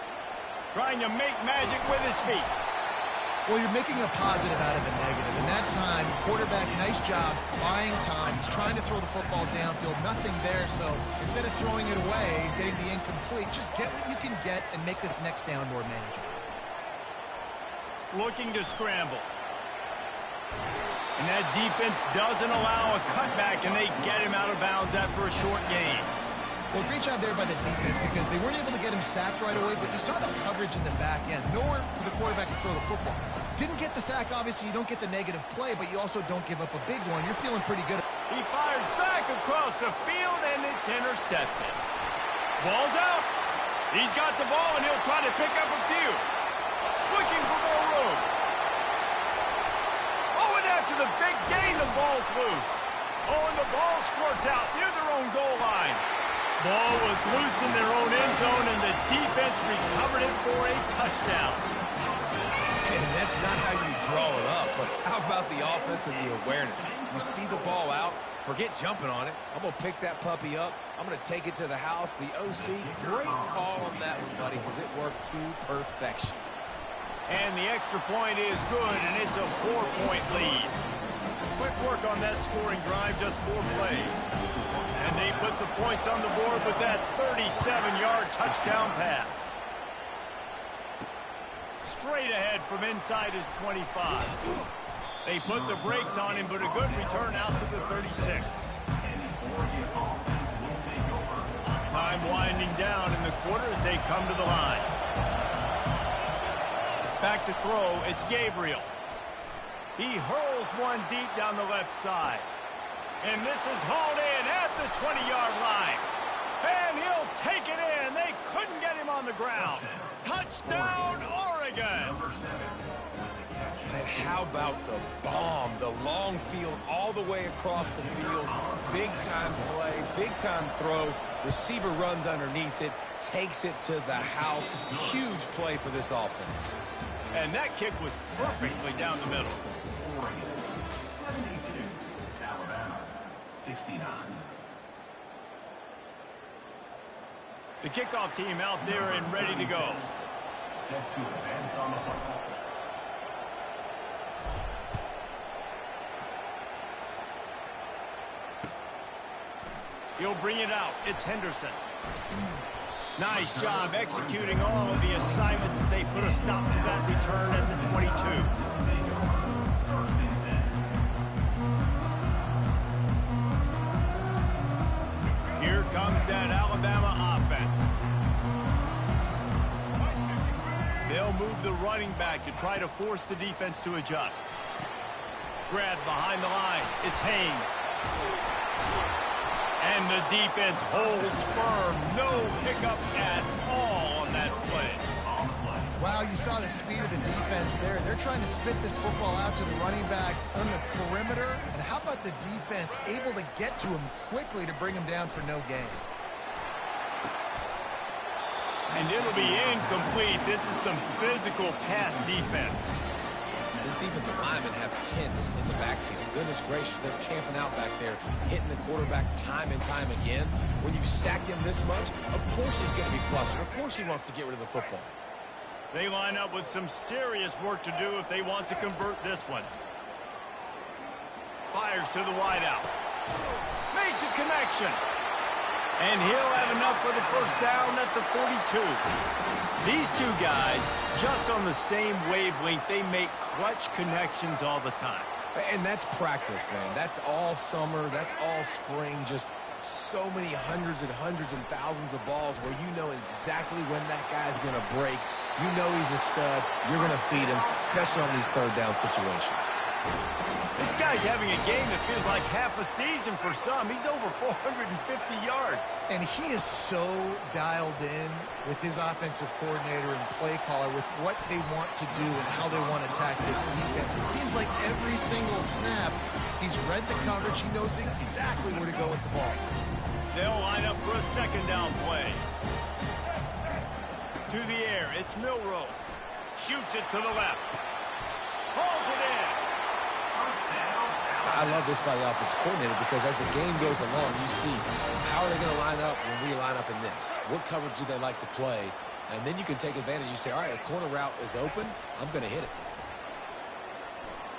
Trying to make magic with his feet. Well, you're making a positive out of a negative. And that time, quarterback, nice job, buying time. He's trying to throw the football downfield. Nothing there, so instead of throwing it away and getting the incomplete, just get what you can get and make this next down more manageable. Looking to scramble. And that defense doesn't allow a cutback, and they get him out of bounds after a short gain. Well, great job there by the defense because they weren't able to get him sacked right away, but you saw the coverage in the back end. Nowhere for the quarterback to throw the football. Didn't get the sack, obviously. You don't get the negative play, but you also don't give up a big one. You're feeling pretty good. He fires back across the field, and it's intercepted. Ball's out. He's got the ball, and he'll try to pick up a few. Looking for more room. Oh, and after the big gain, the ball's loose. Oh, and the ball squirts out near their own goal line. Ball was loose in their own end zone, and the defense recovered it for a touchdown. And that's not how you draw it up, but how about the offense and the awareness? You see the ball out, forget jumping on it. I'm going to pick that puppy up. I'm going to take it to the house. The OC, great call on that one, buddy, because it worked to perfection. And the extra point is good, and it's a 4-point lead. Quick work on that scoring drive, just 4 plays. And they put the points on the board with that 37-yard touchdown pass. Straight ahead from inside his 25. They put the brakes on him, but a good return out to the 36. Time winding down in the quarter as they come to the line. Back to throw, it's Gabriel. He hurls one deep down the left side. And this is hauled in at the 20-yard line. And he'll take it in. They couldn't get him on the ground. Touchdown, Oregon. And how about the bomb, the long field all the way across the field. Big-time play, big-time throw. Receiver runs underneath it, takes it to the house. Huge play for this offense. And that kick was perfectly down the middle. Oregon 72, Alabama 69. The kickoff team out there and ready to go. Set to advance on the football. He'll bring it out. It's Henderson. Nice job executing all of the assignments as they put a stop to that return at the 22. Here comes that Alabama offense. They'll move the running back to try to force the defense to adjust. Grab behind the line. It's Haynes. And the defense holds firm. No pickup at all on that play. Wow, you saw the speed of the defense there. They're trying to spit this football out to the running back on the perimeter. And how about the defense able to get to him quickly to bring him down for no gain? And it'll be incomplete. This is some physical pass defense. This defensive linemen have tents in the backfield. Goodness gracious, they're camping out back there, hitting the quarterback time and time again. When you sack him this much, of course he's going to be flustered. Of course he wants to get rid of the football. They line up with some serious work to do if they want to convert this one. Fires to the wideout. Makes a connection. And he'll have enough for the first down at the 42. These two guys, just on the same wavelength, they make clutch connections all the time. And that's practice, man. That's all summer. That's all spring. Just so many hundreds and thousands of balls where you know exactly when that guy's going to break. You know he's a stud. You're going to feed him, especially on these third down situations. This guy's having a game that feels like half a season for some. He's over 450 yards. And he is so dialed in with his offensive coordinator and play caller with what they want to do and how they want to attack this defense. It seems like every single snap, he's read the coverage. He knows exactly where to go with the ball. They'll line up for a second down play. To the air, it's Milroe. Shoots it to the left. Hauls it in. I love this by the offensive coordinator because as the game goes along, you see how are they going to line up when we line up in this? What coverage do they like to play? And then you can take advantage. You say, all right, the corner route is open. I'm going to hit it.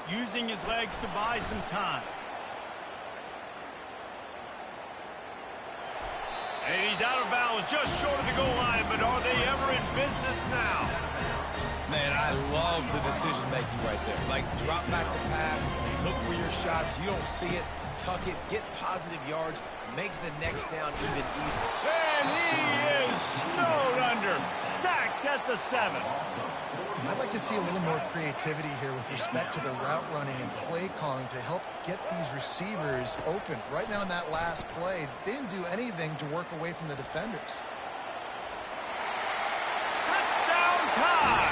Using his legs to buy some time. And he's out of bounds just short of the goal line, but are they ever in business now? Man, I love the decision-making right there. Like, drop back the pass, look for your shots. You don't see it, tuck it, get positive yards, makes the next down even easier. And he is snowed under, sacked at the 7. I'd like to see a little more creativity here with respect to the route running and play calling to help get these receivers open. Right now in that last play, they didn't do anything to work away from the defenders. Touchdown time!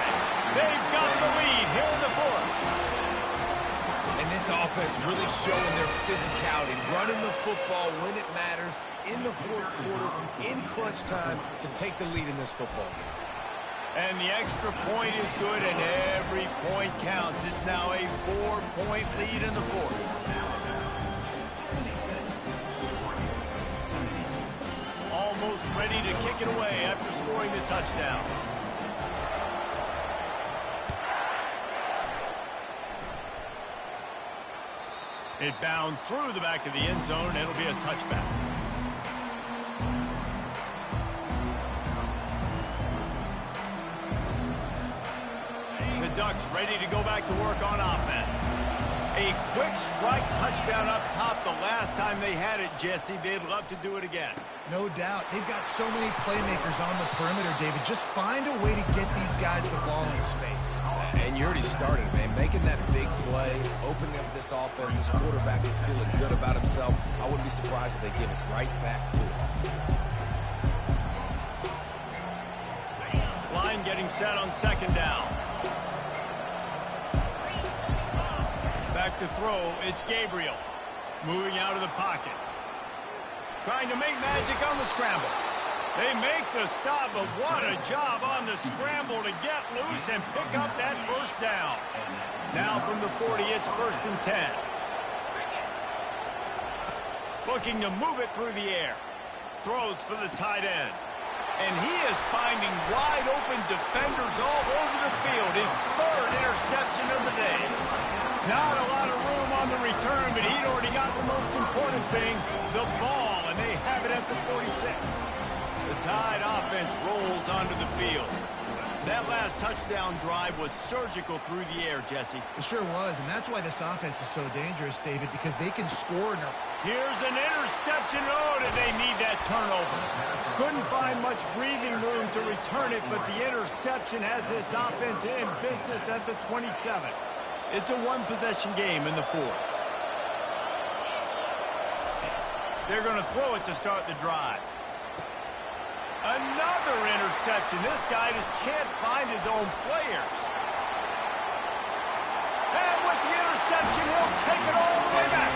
They've got the lead here in the 4th. And this offense really showing their physicality, running the football when it matters, in the 4th quarter, in crunch time, to take the lead in this football game. And the extra point is good, and every point counts. It's now a 4-point lead in the 4th. Almost ready to kick it away after scoring the touchdown. It bounds through the back of the end zone, and it'll be a touchback. The Ducks ready to go back to work on offense. A quick strike touchdown up top the last time they had it, Jesse. They'd love to do it again. No doubt. They've got so many playmakers on the perimeter, David. Just find a way to get these guys the ball in space. And you already started, man. Making that big play, opening up this offense. This quarterback is feeling good about himself. I wouldn't be surprised if they give it right back to him. Line getting set on second down. Back to throw, it's Gabriel. Moving out of the pocket. Trying to make magic on the scramble. They make the stop, but what a job on the scramble to get loose and pick up that first down. Now from the 40, it's 1st and 10. Looking to move it through the air. Throws for the tight end. And he is finding wide open defenders all over the field. His 3rd interception of the day. Not a lot of room on the return, but he'd already got the most important thing, the ball, and they have it at the 46. The Tide offense rolls onto the field. That last touchdown drive was surgical through the air, Jesse. It sure was, and that's why this offense is so dangerous, David, because they can score. Here's an interception. Oh, did they need that turnover? Couldn't find much breathing room to return it, but the interception has this offense in business at the 27. It's a one-possession game in the fourth. They're going to throw it to start the drive. Another interception. This guy just can't find his own players. And with the interception, he'll take it all the way back.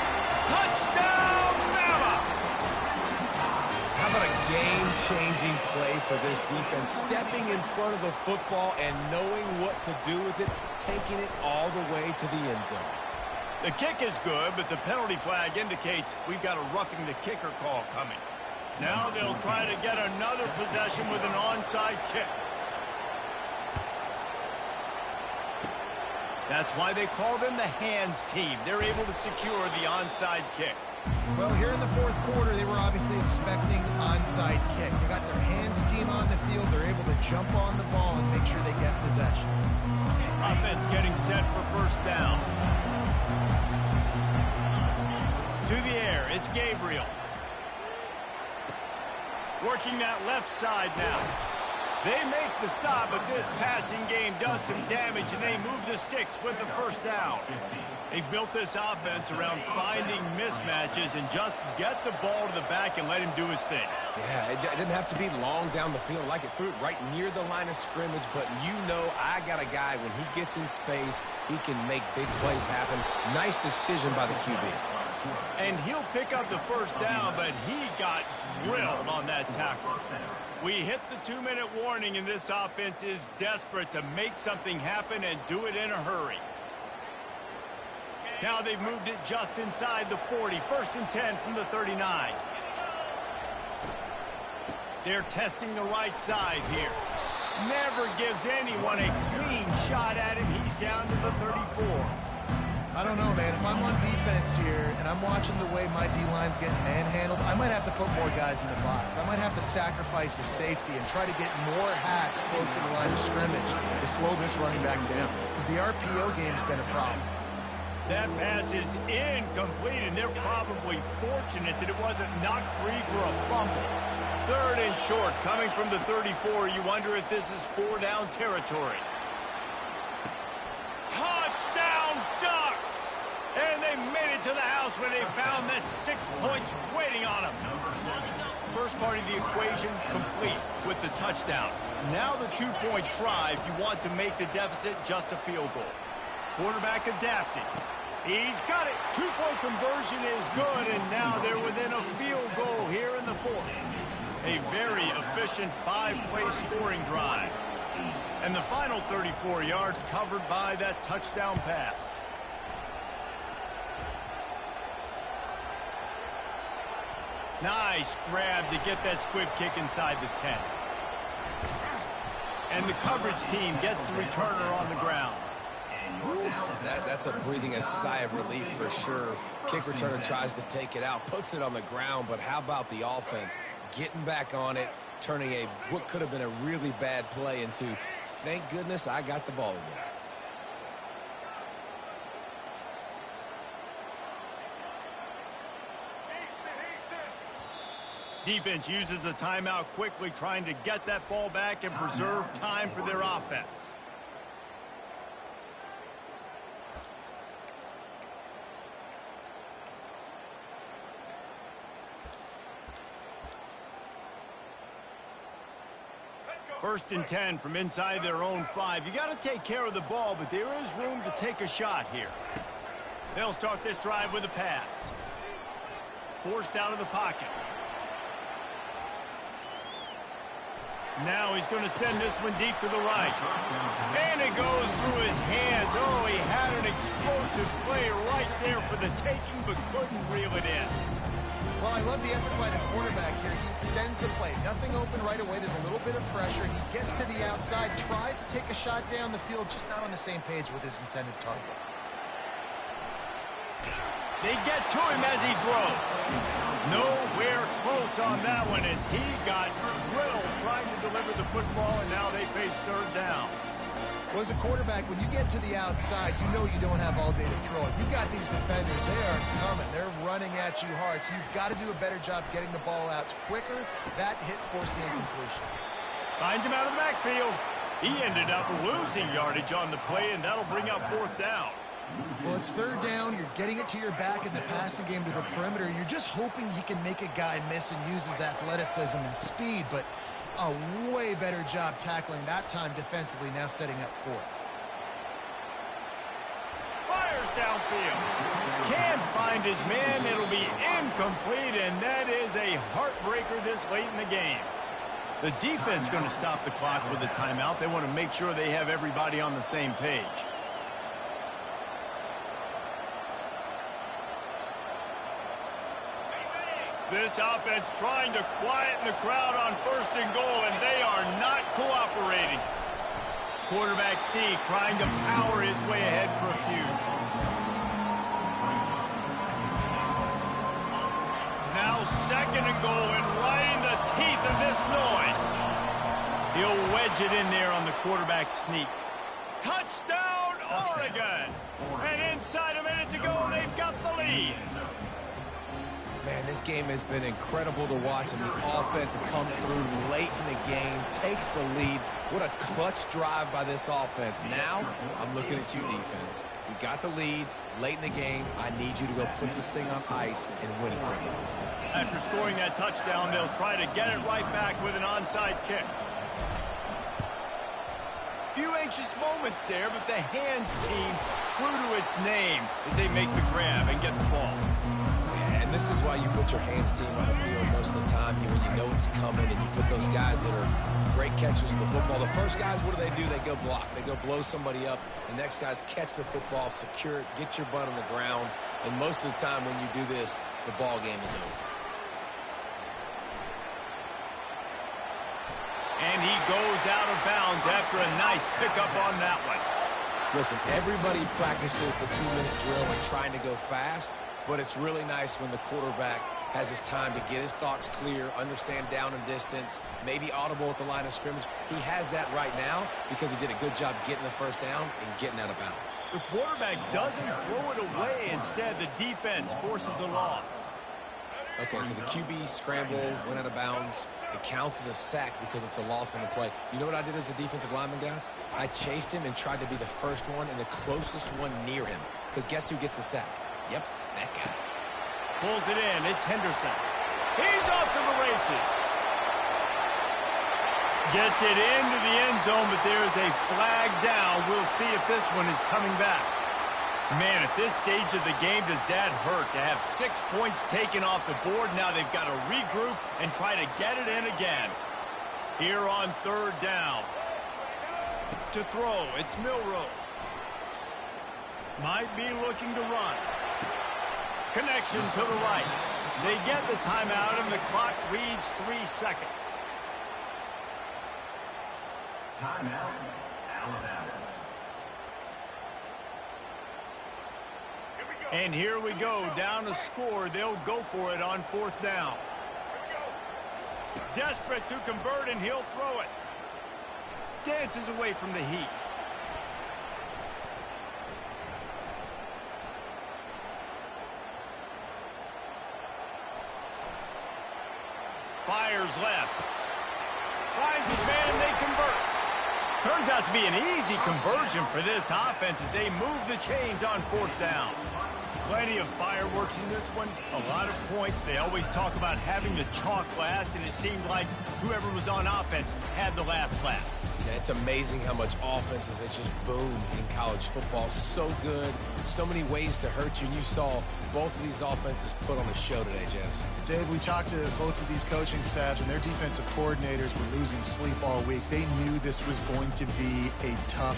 Touchdown, Bama! How about a game-changing play for this defense? Stepping in front of the football and knowing what to do with it, taking it all the way to the end zone. The kick is good, but the penalty flag indicates we've got a roughing the kicker call coming. Now they'll try to get another possession with an onside kick. That's why they call them the hands team. They're able to secure the onside kick. Well, here in the fourth quarter, they were obviously expecting onside kick. They got their hands team on the field. They're able to jump on the ball and make sure they get possession. Offense getting set for first down. To the air, it's Gabriel. Working that left side now. They make the stop, but this passing game does some damage, and they move the sticks with the first down. They've built this offense around finding mismatches and just get the ball to the back and let him do his thing. Yeah, it didn't have to be long down the field. Like it threw it right near the line of scrimmage, but you know I got a guy, when he gets in space, he can make big plays happen. Nice decision by the QB. And he'll pick up the first down, but he got drilled on that tackle. We hit the 2-minute warning, and this offense is desperate to make something happen and do it in a hurry. Now they've moved it just inside the 40. 1st and 10 from the 39. They're testing the right side here. Never gives anyone a clean shot at him. He's down to the 34. I don't know, man. If I'm on defense here and I'm watching the way my D-line's getting manhandled, I might have to put more guys in the box. I might have to sacrifice his safety and try to get more hats close to the line of scrimmage to slow this running back down, because the RPO game's been a problem. That pass is incomplete, and they're probably fortunate that it wasn't knocked free for a fumble. 3rd and short, coming from the 34. You wonder if this is 4-down territory. Touchdown, Ducks! And they made it to the house when they found that 6 points waiting on them. First part of the equation complete with the touchdown. Now the 2-point try if you want to make the deficit just a field goal. Quarterback adapting. He's got it. 2-point conversion is good, and now they're within a field goal here in the fourth. A very efficient 5-play scoring drive. And the final 34 yards covered by that touchdown pass. Nice grab to get that squib kick inside the 10. And the coverage team gets the returner on the ground. That's a breathing a sigh of relief for sure. Kick returner tries to take it out, puts it on the ground, but how about the offense getting back on it, turning what could have been a really bad play into, thank goodness I got the ball again. Defense uses a timeout quickly, trying to get that ball back and preserve time for their offense. First and 10 from inside their own 5. You got to take care of the ball, but there is room to take a shot here. They'll start this drive with a pass. Forced out of the pocket. Now he's going to send this one deep to the right. And it goes through his hands. Oh, he had an explosive play right there for the taking, but couldn't reel it in. Well, I love the effort by the quarterback here. He extends the play. Nothing open right away. There's a little bit of pressure. He gets to the outside, tries to take a shot down the field, just not on the same page with his intended target. They get to him as he throws. Nowhere close on that one as he got drilled trying to deliver the football, and now they face third down. Well, as a quarterback, when you get to the outside, you know you don't have all day to throw it. You got these defenders, they are coming. They're running at you hard, so you've got to do a better job getting the ball out quicker. That hit forced the incompletion. Finds him out of the backfield. He ended up losing yardage on the play, and that'll bring up fourth down. Well, it's third down. You're getting it to your back in the passing game to the perimeter. You're just hoping he can make a guy miss and use his athleticism and speed, but a way better job tackling that time defensively, now setting up fourth. Fires downfield. Can't find his man. It'll be incomplete, and that is a heartbreaker this late in the game. The defense going to stop the clock with a timeout. They want to make sure they have everybody on the same page. This offense trying to quieten the crowd on first and goal, and they are not cooperating. Quarterback Steve trying to power his way ahead for a few. Now second and goal, and right in the teeth of this noise. He'll wedge it in there on the quarterback sneak. Touchdown, Oregon! And inside a minute to go, they've got the lead. Man, this game has been incredible to watch, and the offense comes through late in the game, takes the lead. What a clutch drive by this offense. Now, I'm looking at you, defense. You got the lead late in the game. I need you to go put this thing on ice and win it for me. After scoring that touchdown, they'll try to get it right back with an onside kick. Few anxious moments there, but the hands team, true to its name, as they make the grab and get the ball. And this is why you put your hands team on the field most of the time when you know it's coming, and you put those guys that are great catchers of the football. The first guys, what do? They go block. They go blow somebody up. The next guys catch the football, secure it, get your butt on the ground. And most of the time when you do this, the ball game is over. And he goes out of bounds after a nice pickup on that one. Listen, everybody practices the 2-minute drill and trying to go fast. But it's really nice when the quarterback has his time to get his thoughts clear, understand down and distance, maybe audible at the line of scrimmage. He has that right now because he did a good job getting the first down and getting out of bounds. The quarterback doesn't throw it away. Instead, the defense forces a loss. Okay, so the QB scramble, went out of bounds. It counts as a sack because it's a loss on the play. You know what I did as a defensive lineman, guys? I chased him and tried to be the first one and the closest one near him. Because guess who gets the sack? Yep, that guy. Pulls it in. It's Henderson. He's off to the races. Gets it into the end zone, but there's a flag down. We'll see if this one is coming back. Man, at this stage of the game, does that hurt to have 6 points taken off the board? Now they've got to regroup and try to get it in again. Here on third down. To throw, it's Milroe. Might be looking to run. Connection to the right. They get the timeout, and the clock reads 3 seconds. Timeout, Alabama. And here we go, down a score. They'll go for it on fourth down. Desperate to convert, and he'll throw it. Dances away from the heat. Fires left. Finds his man, they convert. Turns out to be an easy conversion for this offense as they move the chains on fourth down. Plenty of fireworks in this one. A lot of points. They always talk about having the chalk last, and it seemed like whoever was on offense had the last laugh. Yeah, it's amazing how much offenses that just boom in college football. So good. So many ways to hurt you. And you saw both of these offenses put on a show today, Jess. Dave, we talked to both of these coaching staffs, and their defensive coordinators were losing sleep all week. They knew this was going to be a tough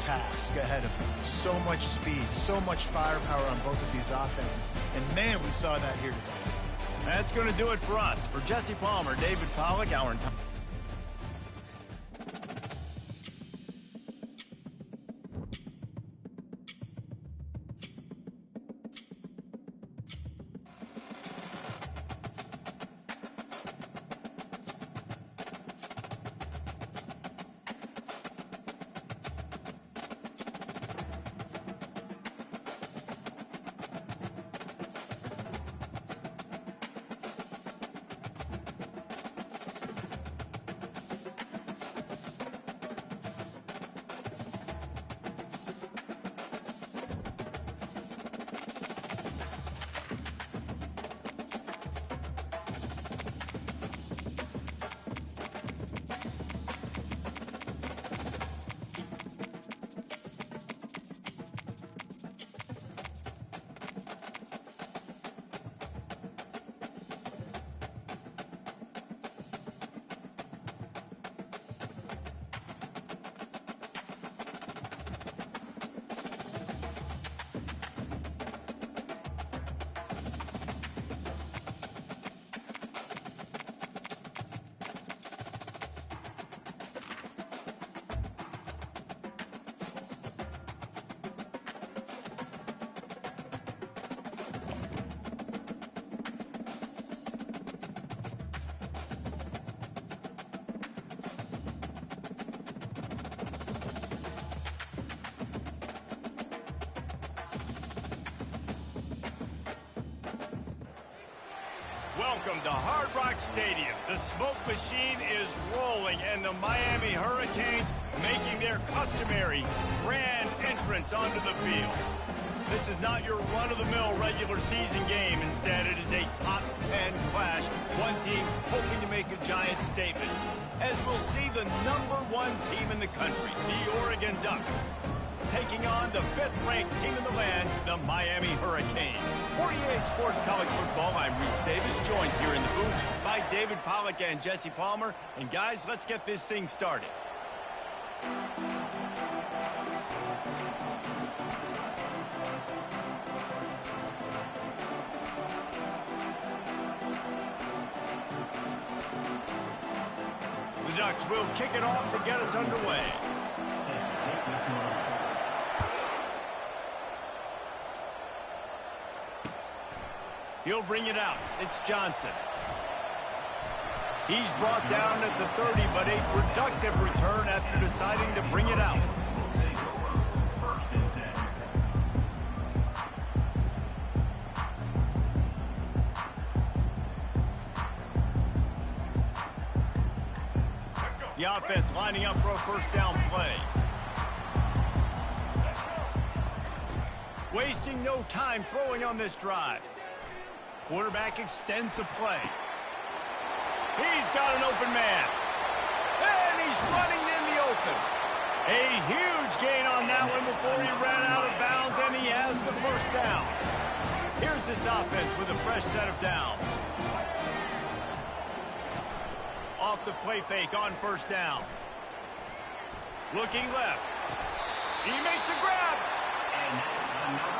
task ahead of them. So much speed, so much firepower on both of these offenses. And, man, we saw that here today. That's going to do it for us. For Jesse Palmer, David Pollack, our entire... Welcome to Hard Rock Stadium. The smoke machine is rolling, and the Miami Hurricanes making their customary grand entrance onto the field. This is not your run-of-the-mill regular season game. Instead, it is a top 10 clash. One team hoping to make a giant statement, as we'll see the #1 team in the country, the Oregon Ducks, taking on the 5th-ranked team in the land, the Miami Hurricanes. 48 Sports College Football, I'm Reese Davis, joined here in the booth by David Pollack and Jesse Palmer. And guys, let's get this thing started. The Ducks will kick it off to get us underway. He'll bring it out. It's Johnson. He's brought down at the 30, but a productive return after deciding to bring it out. The offense lining up for a first down play. Wasting no time throwing on this drive. Quarterback extends the play. He's got an open man. And he's running in the open. A huge gain on that one before he ran out of bounds, and he has the first down. Here's this offense with a fresh set of downs. Off the play fake on first down. Looking left. He makes a grab.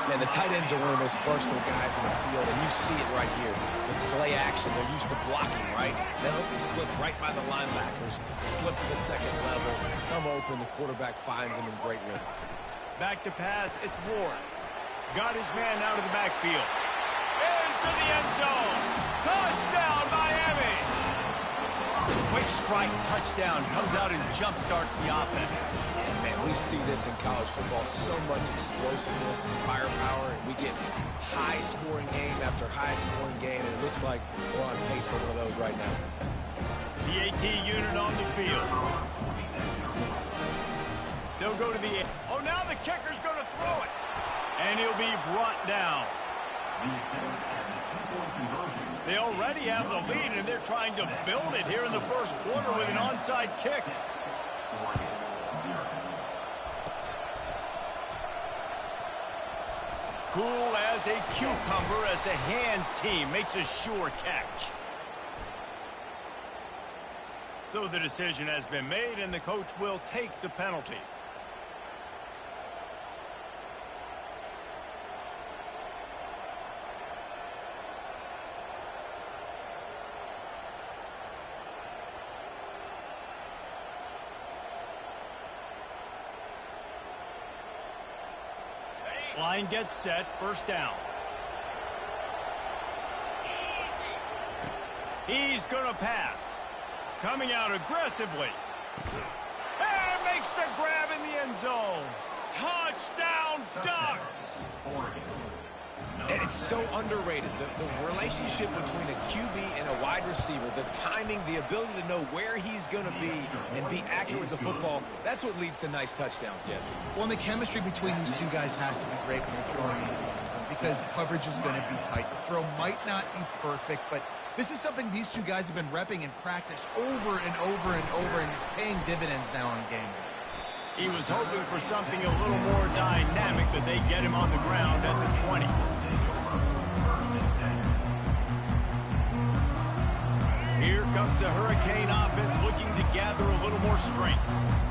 Man, the tight ends are one of the most versatile guys in the field, and you see it right here. The play action, they're used to blocking, right? They'll slip right by the linebackers, slip to the second level, come open, the quarterback finds him in great rhythm. Back to pass, it's Ward. Got his man out of the backfield. Into the end zone. Touchdown, Miami! Quick strike touchdown comes out and jump-starts the offense. And man, we see this in college football, so much explosiveness and firepower, and we get high-scoring game after high-scoring game, and it looks like we're on pace for one of those right now. The AT unit on the field. They'll go to the... Oh, now the kicker's going to throw it. And he'll be brought down. They already have the lead, and they're trying to build it here in the first quarter with an onside kick. Cool as a cucumber as the hands team makes a sure catch. So the decision has been made, and the coach will take the penalty. Line gets set, first down. He's going to pass. Coming out aggressively. And makes the grab in the end zone. Touchdown, Ducks! And it's so underrated. The relationship between a QB and a wide receiver, the timing, the ability to know where he's going to be and be accurate with the football, that's what leads to nice touchdowns, Jesse. Well, and the chemistry between these two guys has to be great when you're throwing into the end zone because coverage is going to be tight. The throw might not be perfect, but this is something these two guys have been repping in practice over and over and over, and it's paying dividends now on game day. He was hoping for something a little more dynamic, but they get him on the ground at the 20. Here comes the Hurricane offense looking to gather a little more strength.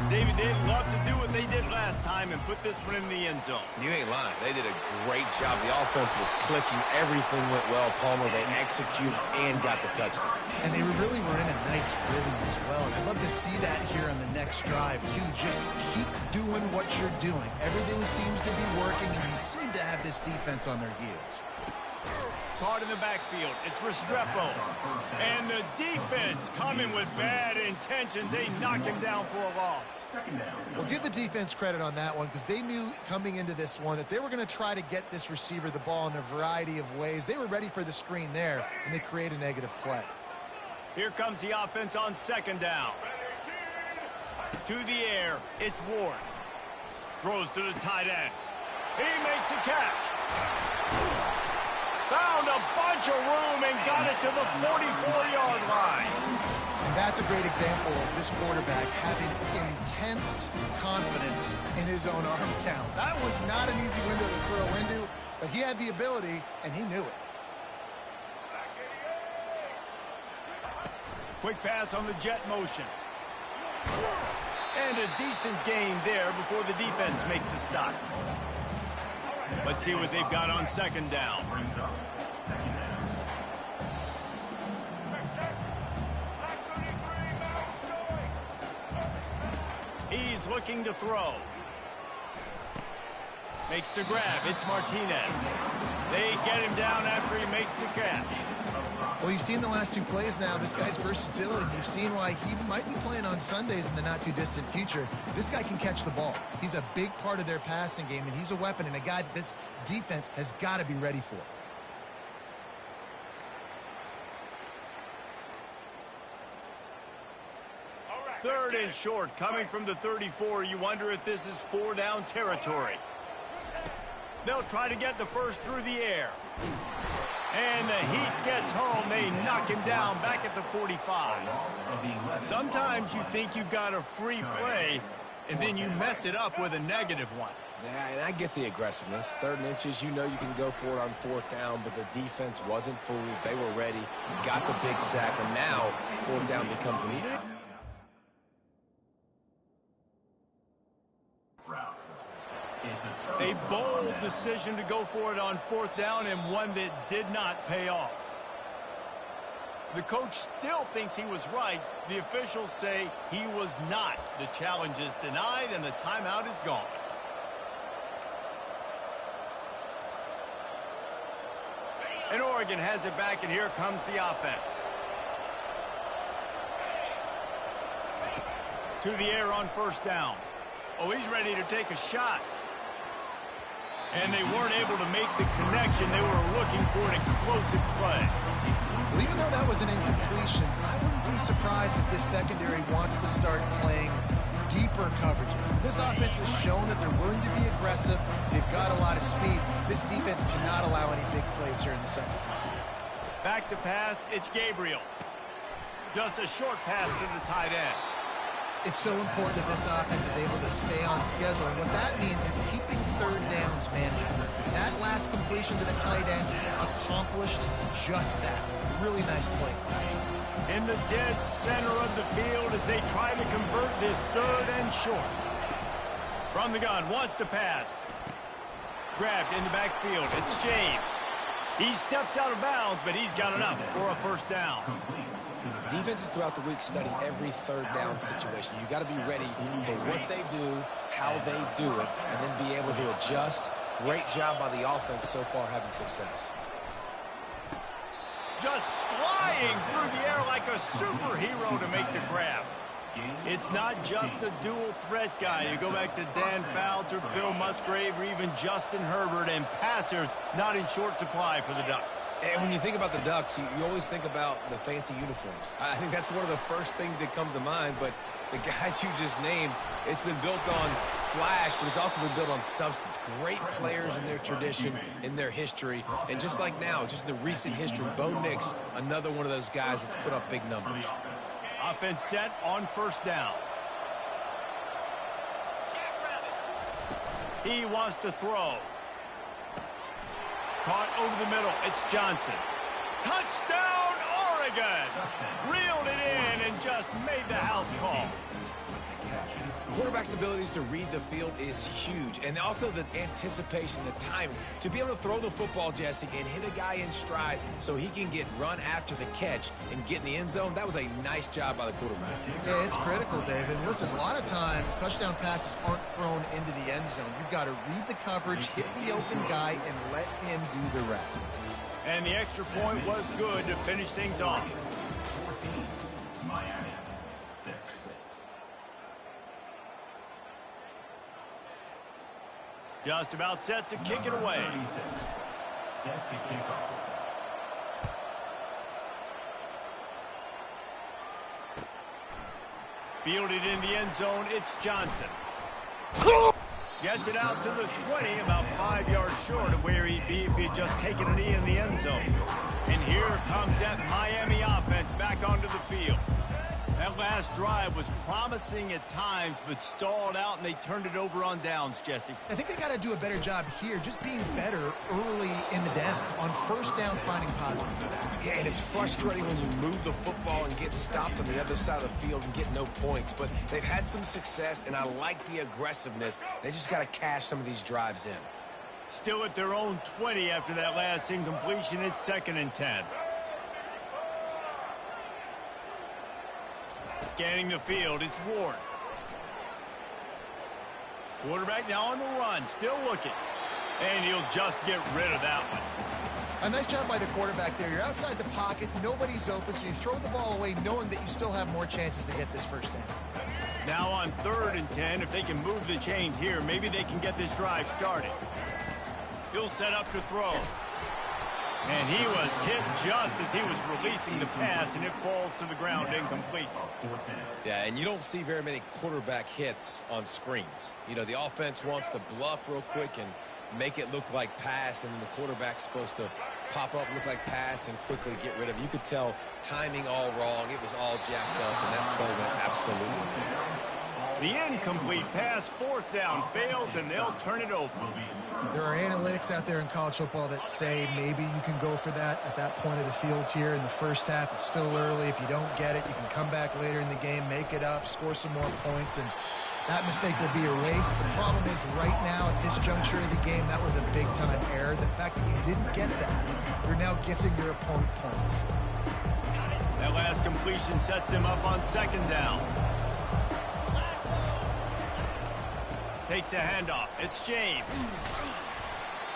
David, they'd love to do what they did last time and put this one in the end zone. You ain't lying. They did a great job. The offense was clicking. Everything went well, Palmer. They executed and got the touchdown. And they really were in a nice rhythm as well. And I'd love to see that here on the next drive, too. Just keep doing what you're doing. Everything seems to be working, and you seem to have this defense on their heels. caught in the backfield. It's Restrepo. And the defense coming with bad intentions. They knock him down for a loss. Well, give the defense credit on that one because they knew coming into this one that they were going to try to get this receiver the ball in a variety of ways. They were ready for the screen there, and they create a negative play. Here comes the offense on second down. To the air, it's Ward. Throws to the tight end. He makes the catch. Found a bunch of room and got it to the 44-yard line. And that's a great example of this quarterback having intense confidence in his own arm talent. That was not an easy window to throw into, but he had the ability, and he knew it. Quick pass on the jet motion. And a decent gain there before the defense makes the stop. Let's see what they've got on second down. He's looking to throw. Makes the grab. It's Martinez. They get him down after he makes the catch. Well, you've seen the last two plays now. This guy's versatility. You've seen why he might be playing on Sundays in the not-too-distant future. This guy can catch the ball. He's a big part of their passing game, and he's a weapon and a guy that this defense has got to be ready for. Third and short, coming from the 34. You wonder if this is four-down territory. They'll try to get the first through the air. And the heat gets home. They knock him down back at the 45. Sometimes you think you've got a free play, and then you mess it up with a negative one. Yeah, and I get the aggressiveness. 3rd and inches, you know you can go for it on 4th down, but the defense wasn't fooled. They were ready, got the big sack, and now 4th down becomes an easy. A bold decision to go for it on 4th down and one that did not pay off. The coach still thinks he was right. The officials say he was not. The challenge is denied and the timeout is gone. And Oregon has it back, and here comes the offense. To the air on 1st down. Oh, he's ready to take a shot. And they weren't able to make the connection. They were looking for an explosive play. Well, even though that was an incompletion, I wouldn't be surprised if this secondary wants to start playing deeper coverages. Because this offense has shown that they're willing to be aggressive. They've got a lot of speed. This defense cannot allow any big plays here in the second half. Back to pass, it's Gabriel. Just a short pass to the tight end. It's so important that this offense is able to stay on schedule, and what that means is keeping 3rd downs manageable. That last completion to the tight end accomplished just that. Really nice play. In the dead center of the field as they try to convert this 3rd and short. From the gun, wants to pass. Grabbed in the backfield, it's James. He steps out of bounds, but he's got enough for a 1st down. Defenses throughout the week study every 3rd down situation. You got to be ready for what they do, how they do it, and then be able to adjust. Great job by the offense so far having success. Just flying through the air like a superhero to make the grab. It's not just a dual threat guy. You go back to Dan Fouts or Bill Musgrave or even Justin Herbert, and passers not in short supply for the Ducks. And when you think about the Ducks, you always think about the fancy uniforms. I think that's one of the first things that come to mind, but the guys you just named, it's been built on flash, but it's also been built on substance. Great players in their tradition, in their history, and just like now, just in the recent history, Bo Nix, another one of those guys that's put up big numbers. Offense set on 1st down. He wants to throw. Caught over the middle. It's Johnson. Touchdown, Oregon! Reeled it in and just made the house call. Quarterback's abilities to read the field is huge, and also the anticipation, the timing. To be able to throw the football, Jesse, and hit a guy in stride so he can get run after the catch and get in the end zone, that was a nice job by the quarterback. Yeah, it's critical, David. Listen, a lot of times touchdown passes aren't thrown into the end zone. You've got to read the coverage, hit the open guy, and let him do the rest. And the extra point was good to finish things off. 14, Miami, 6. Just about set to kick it away. 36, set to kick off. Fielded in the end zone, it's Johnson. Gets it out to the 20, about 5 yards short of where he'd be if he had just taken a knee in the end zone. And here comes that Miami offense back onto the field. That last drive was promising at times, but stalled out, and they turned it over on downs, Jesse. I think they got to do a better job here, just being better early in the downs, on first down, finding positive plays. Yeah, and it's frustrating when you move the football and get stopped on the other side of the field and get no points. But they've had some success, and I like the aggressiveness. They just got to cash some of these drives in. Still at their own 20 after that last incompletion. It's 2nd and 10. Scanning the field, it's Ward. Quarterback now on the run, still looking. And he'll just get rid of that one. A nice job by the quarterback there. You're outside the pocket, nobody's open, so you throw the ball away knowing that you still have more chances to get this first down. Now on 3rd and 10, if they can move the chains here, maybe they can get this drive started. He'll set up to throw. And he was hit just as he was releasing the pass, and it falls to the ground incomplete. Yeah, and you don't see very many quarterback hits on screens. You know, the offense wants to bluff real quick and make it look like pass, and then the quarterback's supposed to pop up, look like pass, and quickly get rid of it. You could tell timing all wrong. It was all jacked up, and that play went absolutely nowhere. The incomplete pass, 4th down, fails, and they'll turn it over. There are analytics out there in college football that say maybe you can go for that at that point of the field here in the first half. It's still early. If you don't get it, you can come back later in the game, make it up, score some more points, and that mistake will be erased. The problem is right now at this juncture of the game, that was a big-time error. The fact that you didn't get that, you're now gifting your opponent points. That last completion sets him up on 2nd down. Takes a handoff. It's James.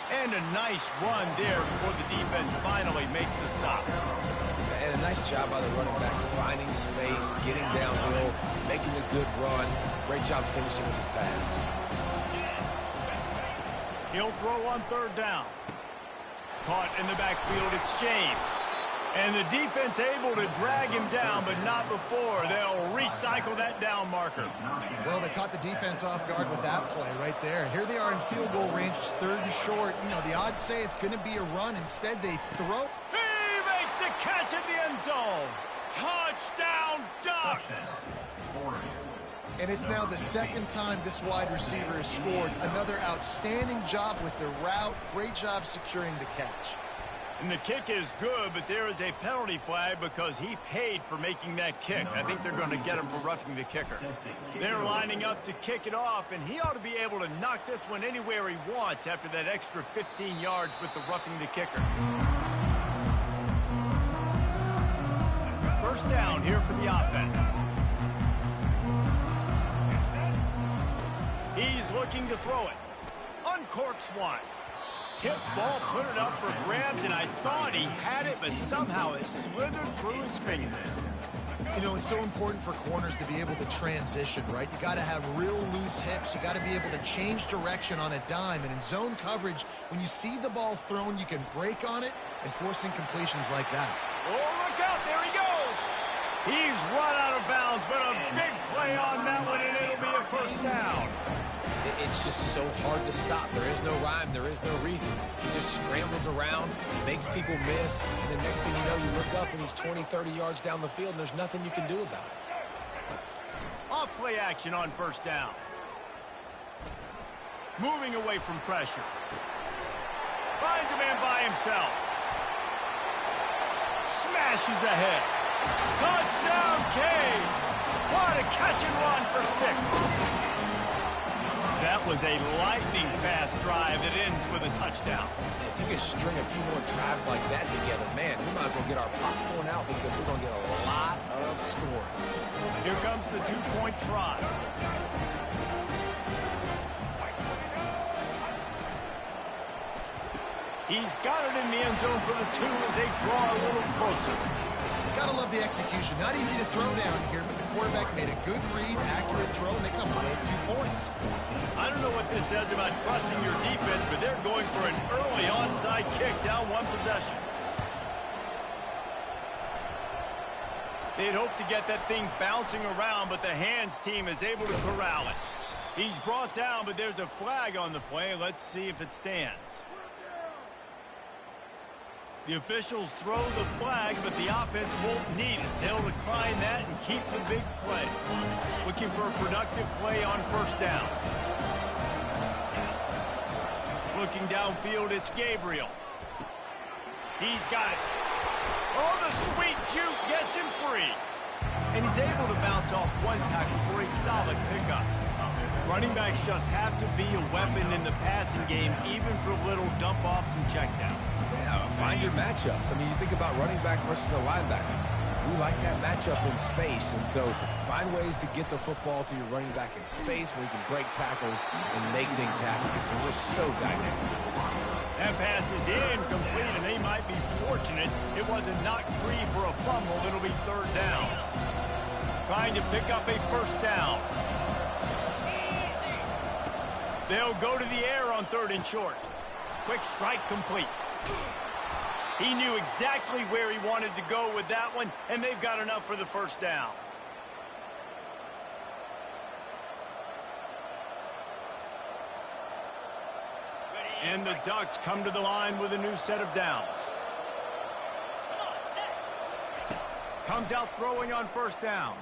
And a nice run there before the defense finally makes the stop. And a nice job by the running back, finding space, getting downhill, making a good run. Great job finishing with his pads. He'll throw on 3rd down. Caught in the backfield, it's James. And the defense able to drag him down, but not before. They'll recycle that down marker. Well, they caught the defense off guard with that play right there. Here they are in field goal range, it's 3rd and short. You know, the odds say it's going to be a run. Instead, they throw. He makes the catch in the end zone. Touchdown, Ducks! And it's now the 2nd time this wide receiver has scored. Another outstanding job with the route. Great job securing the catch. And the kick is good, but there is a penalty flag because he paid for making that kick. I think they're going to get him for roughing the kicker. They're lining up to kick it off, and he ought to be able to knock this one anywhere he wants after that extra 15 yards with the roughing the kicker. 1st down here for the offense. He's looking to throw it. Uncorks one. Tip ball, put it up for grabs, and I thought he had it, but somehow it slithered through his fingers. You know, it's so important for corners to be able to transition, right? You got to have real loose hips. You got to be able to change direction on a dime. And in zone coverage, when you see the ball thrown, you can break on it and force incompletions like that. Oh, look out. There he goes. He's run out of bounds, but a big play on that one, and it'll be a 1st down. It's just so hard to stop. There is no rhyme. There is no reason. He just scrambles around, makes people miss, and the next thing you know, you look up and he's 20, 30 yards down the field, and there's nothing you can do about it. Off-play action on 1st down. Moving away from pressure. Finds a man by himself. Smashes ahead. Touchdown, Cade. What a catch and run for 6. That was a lightning-fast drive that ends with a touchdown. If you can string a few more drives like that together, man, we might as well get our popcorn out because we're going to get a lot of scoring. Here comes the 2-point try. He's got it in the end zone for the 2 as they draw a little closer. Gotta love the execution. Not easy to throw down here, but the quarterback made a good read, accurate throw, and they come away with 2 points. I don't know what this says about trusting your defense, but they're going for an early onside kick down 1 possession. They'd hoped to get that thing bouncing around, but the hands team is able to corral it. He's brought down, but there's a flag on the play. Let's see if it stands. The officials throw the flag, but the offense won't need it. They'll decline that and keep the big play. Looking for a productive play on first down. Looking downfield, it's Gabriel. He's got it. Oh, the sweet juke gets him free. And he's able to bounce off 1 tackle for a solid pickup. Running backs just have to be a weapon in the passing game, even for little dump-offs and checkdowns. Yeah, find your matchups. I mean, you think about running back versus a linebacker. We like that matchup in space, and so find ways to get the football to your running back in space where you can break tackles and make things happen because they're just so dynamic. That pass is incomplete, and they might be fortunate it wasn't knocked free for a fumble. It'll be 3rd down. Trying to pick up a 1st down. They'll go to the air on 3rd and short. Quick strike complete. He knew exactly where he wanted to go with that one, and they've got enough for the 1st down. And the Ducks come to the line with a new set of downs. Comes out throwing on 1st down.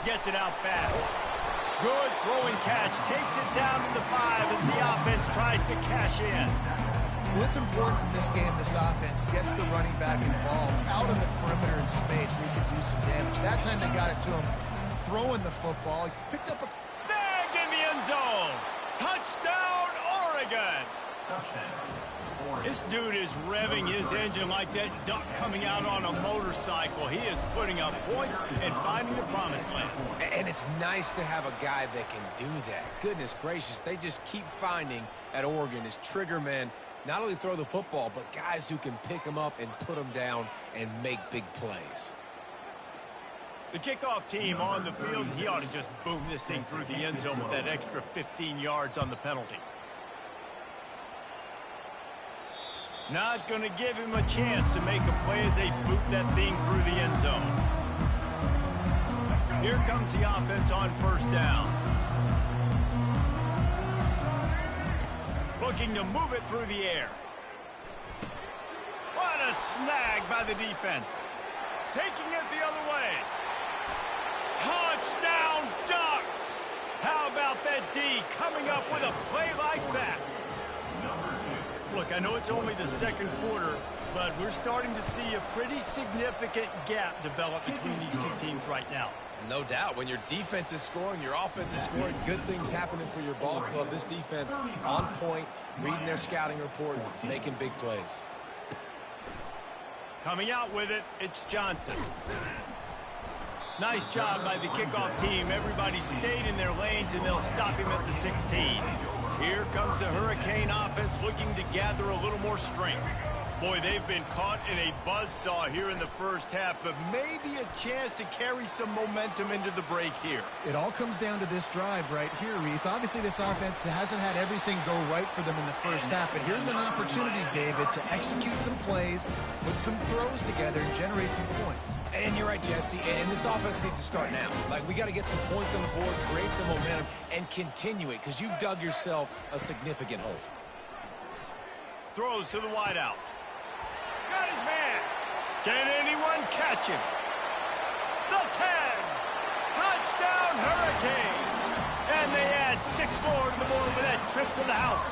Gets it out fast. Good throwing catch. Takes it down to the 5 as the offense tries to cash in. Well, it's important in this game, this offense gets the running back involved out on the perimeter in space where he can do some damage. That time they got it to him throwing the football. He picked up a... Snagged in the end zone. Touchdown, Oregon. This dude is revving his engine like that duck coming out on a motorcycle. He is putting up points and finding the promised land. And it's nice to have a guy that can do that. Goodness gracious, they just keep finding at Oregon is trigger men. Not only throw the football, but guys who can pick them up and put them down and make big plays. The kickoff team on the field, he ought to just boom this thing through the end zone with that extra 15 yards on the penalty. Not going to give him a chance to make a play as they boot that thing through the end zone. Here comes the offense on 1st down. Looking to move it through the air. What a snag by the defense. Taking it the other way. Touchdown, Ducks! How about that D coming up with a play like that? Look, I know it's only the 2nd quarter, but we're starting to see a pretty significant gap develop between these 2 teams right now. No doubt. When your defense is scoring, your offense is scoring, good things happening for your ball club. This defense on point, reading their scouting report, making big plays. Coming out with it, it's Johnson. Nice job by the kickoff team. Everybody stayed in their lanes, and they'll stop him at the 16. Here comes the Hurricane offense looking to gather a little more strength. Boy, they've been caught in a buzzsaw here in the 1st half, but maybe a chance to carry some momentum into the break here. It all comes down to this drive right here, Reese. Obviously, this offense hasn't had everything go right for them in the 1st half, but here's an opportunity, David, to execute some plays, put some throws together, and generate some points. And you're right, Jesse, and this offense needs to start now. Like, we got to get some points on the board, create some momentum, and continue it, because you've dug yourself a significant hole. Throws to the wideout. Got his man. Can anyone catch him? The 10. Touchdown, Hurricane. And they add 6 more to the board with that trip to the house.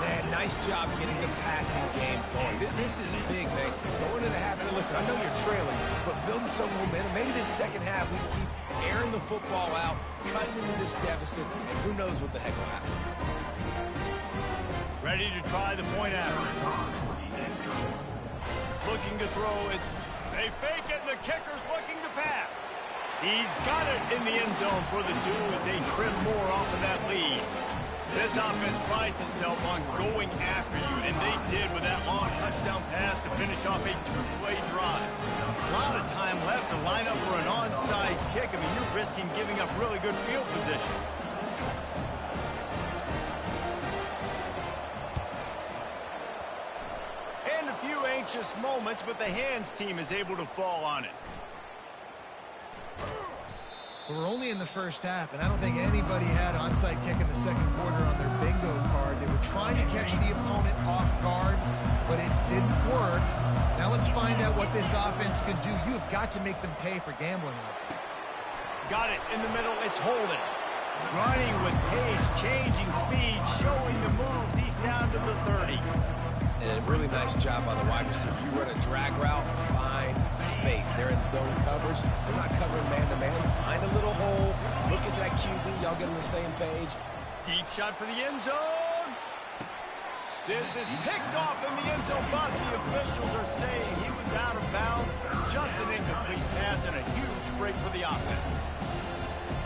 Man, nice job getting the passing game going. This is big, man. Going into the half, and listen, I know you're trailing, but building some momentum. Maybe this 2nd half we can keep airing the football out, cutting into this deficit, and who knows what the heck will happen. Ready to try the point after. Looking to throw. They fake it, and the kicker's looking to pass. He's got it in the end zone for the 2 as they trim more off of that lead. This offense prides itself on going after you, and they did with that long touchdown pass to finish off a two-play drive. A lot of time left to line up for an onside kick. I mean, you're risking giving up really good field position. And a few anxious moments, but the hands team is able to fall on it. We're only in the first half, and I don't think anybody had onside kick in the second quarter on their bingo card. They were trying to catch the opponent off guard, but it didn't work. Now let's find out what this offense could do. You have got to make them pay for gambling on it. Got it in the middle. It's holding. Running with pace, changing speed, showing the moves. He's down to the 30. And a really nice job by the wide receiver. You run a drag route, find space. They're in zone coverage. They're not covering man-to-man. Find a little hole. Look at that QB. Y'all get on the same page. Deep shot for the end zone. This is picked off in the end zone, but the officials are saying he was out of bounds. Just an incomplete pass and a huge break for the offense.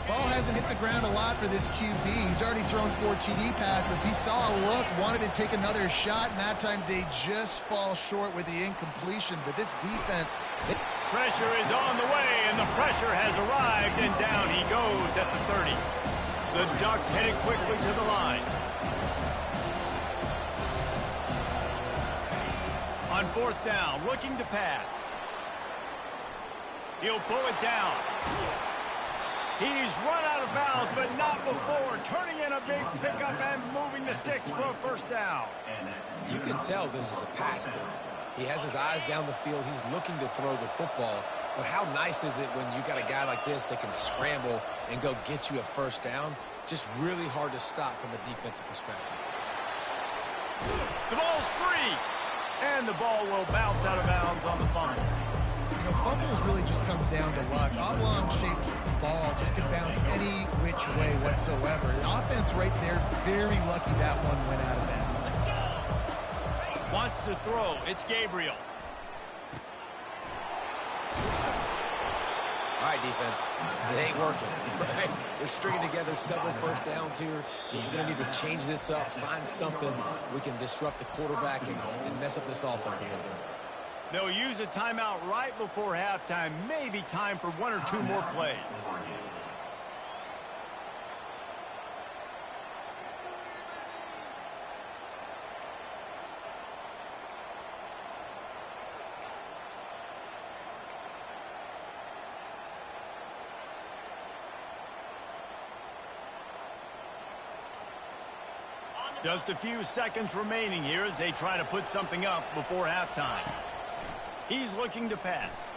Ball hasn't hit the ground a lot for this QB. He's already thrown 4 TD passes. He saw a look, wanted to take another shot, and that time they just fall short with the incompletion. But this defense... Pressure is on the way, and the pressure has arrived, and down he goes at the 30. The Ducks headed quickly to the line. On fourth down, looking to pass. He'll pull it down. He's run out of bounds, but not before. Turning in a big pickup and moving the sticks for a first down. You can tell this is a pass play. He has his eyes down the field. He's looking to throw the football. But how nice is it when you got a guy like this that can scramble and go get you a first down? Just really hard to stop from a defensive perspective. The ball's free. And the ball will bounce out of bounds on the fumble. You know, fumbles really just comes down to luck. Oblong-shaped ball just can bounce any which way whatsoever. The offense right there, very lucky that one went out of bounds. Wants to throw. It's Gabriel. All right, defense. It ain't working, right? They're stringing together several first downs here. We're going to need to change this up, find something we can disrupt the quarterback and mess up this offense a little bit. They'll use a timeout right before halftime. Maybe time for 1 or 2 more plays. Just a few seconds remaining here as they try to put something up before halftime. He's looking to pass.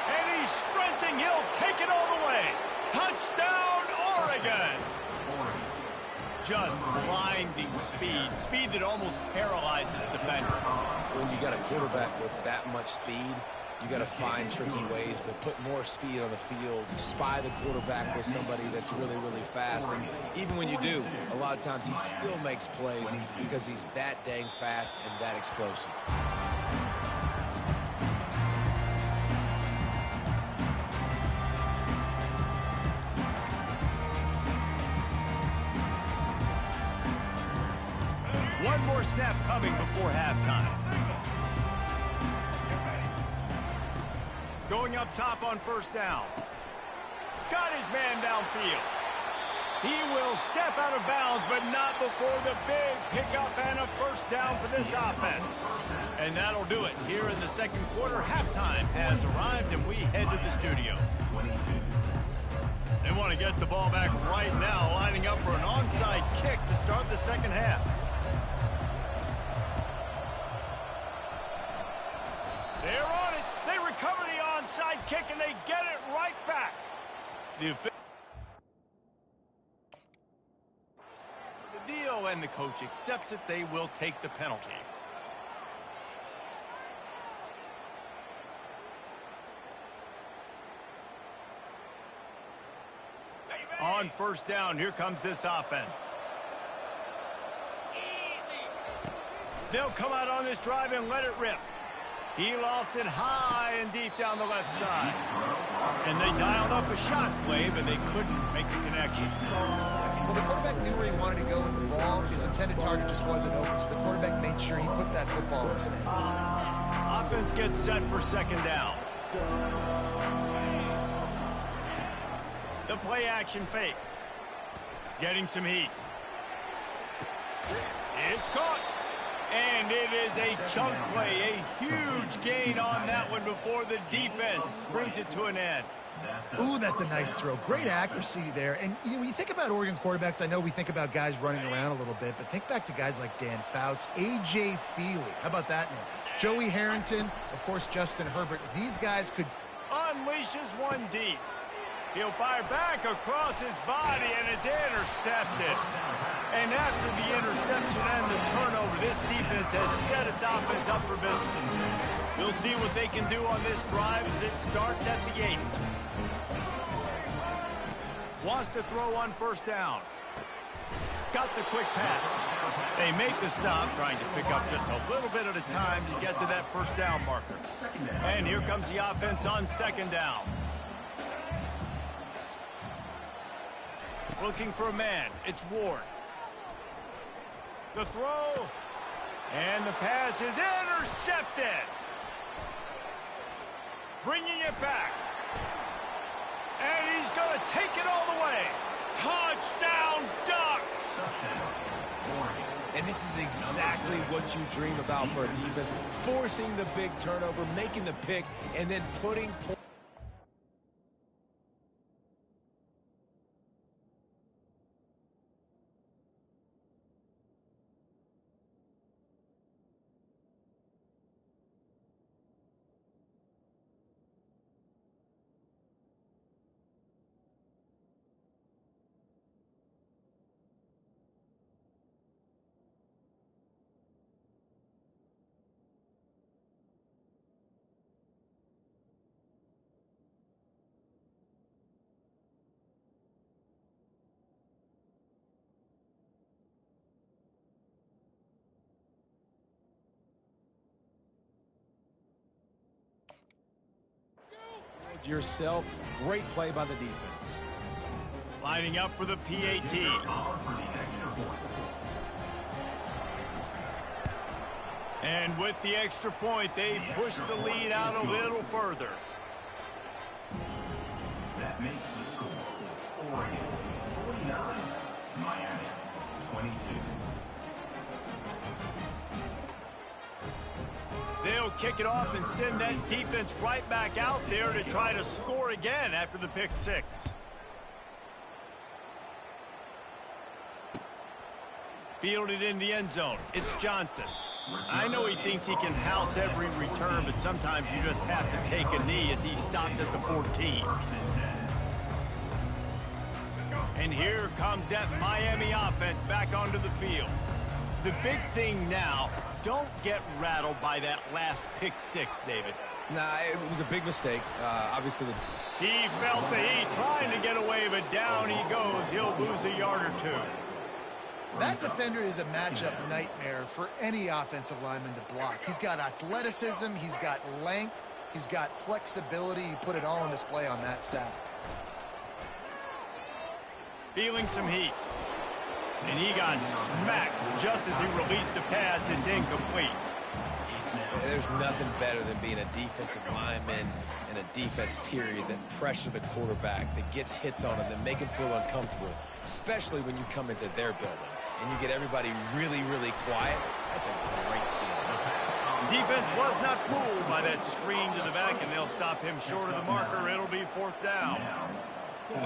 And he's sprinting. He'll take it all the way. Touchdown, Oregon. Just blinding speed. Speed that almost paralyzes defenders. When you got a quarterback with that much speed, you got to find tricky ways to put more speed on the field, spy the quarterback with somebody that's really, really fast. And even when you do, a lot of times he still makes plays because he's that dang fast and that explosive. One more snap coming before halftime. Going up top on first down. Got his man downfield. He will step out of bounds, but not before the big pickup and a first down for this offense. And that'll do it here in the second quarter. Halftime has arrived, and we head to the studio. They want to get the ball back right now, lining up for an onside kick to start the second half. They're on it. They recover the onside kick, and they get it right back. The deal, and the coach accepts it. They will take the penalty. On first down, here comes this offense. They'll come out on this drive and let it rip. He lofts it high and deep down the left side. And they dialed up a shot play, but they couldn't make the connection. Well, the quarterback knew where he wanted to go with the ball. His intended target just wasn't open, so the quarterback made sure he put that football in the stands. Offense gets set for second down. The play action fake. Getting some heat. It's caught. And it is a chunk play, a huge gain on that one before the defense brings it to an end. Ooh, that's a nice throw. Great accuracy there. And when you think about Oregon quarterbacks, I know we think about guys running around a little bit, but think back to guys like Dan Fouts, A.J. Feely. How about that name? Joey Harrington, of course, Justin Herbert. These guys could... Unleashes one deep. He'll fire back across his body, and it's intercepted. And after the interception and the turnover, this defense has set its offense up for business. We'll see what they can do on this drive as it starts at the 8. Wants to throw on first down. Got the quick pass. They make the stop, trying to pick up just a little bit at a time to get to that first down marker. And here comes the offense on second down. Looking for a man. It's Ward. The throw. And the pass is intercepted. Bringing it back. And he's going to take it all the way. Touchdown, Ducks! And this is exactly what you dream about for a defense. Forcing the big turnover, making the pick, and then putting points. Yourself, great play by the defense. Lining up for the PAT. And with the extra point, they push the lead out a little further. That makes the score Oregon 49, Miami 22. They'll kick it off and send that defense right back out there to try to score again after the pick six. Fielded in the end zone. It's Johnson. I know he thinks he can house every return, but sometimes you just have to take a knee as he stopped at the 14. And here comes that Miami offense back onto the field. The big thing now, don't get rattled by that last pick six, David. Nah, it was a big mistake. Obviously, he felt the heat trying to get away, but down he goes. He'll lose a yard or two. That defender is a matchup nightmare for any offensive lineman to block. He's got athleticism, he's got length, he's got flexibility. He put it all on display on that sack. Feeling some heat. And he got smacked just as he released the pass. It's incomplete. There's nothing better than being a defensive lineman and a defense period that pressure the quarterback, that gets hits on him, that make him feel uncomfortable, especially when you come into their building and you get everybody really, really quiet. That's a great feeling. Defense was not fooled by that screen to the back, and they'll stop him short of the marker. It'll be fourth down.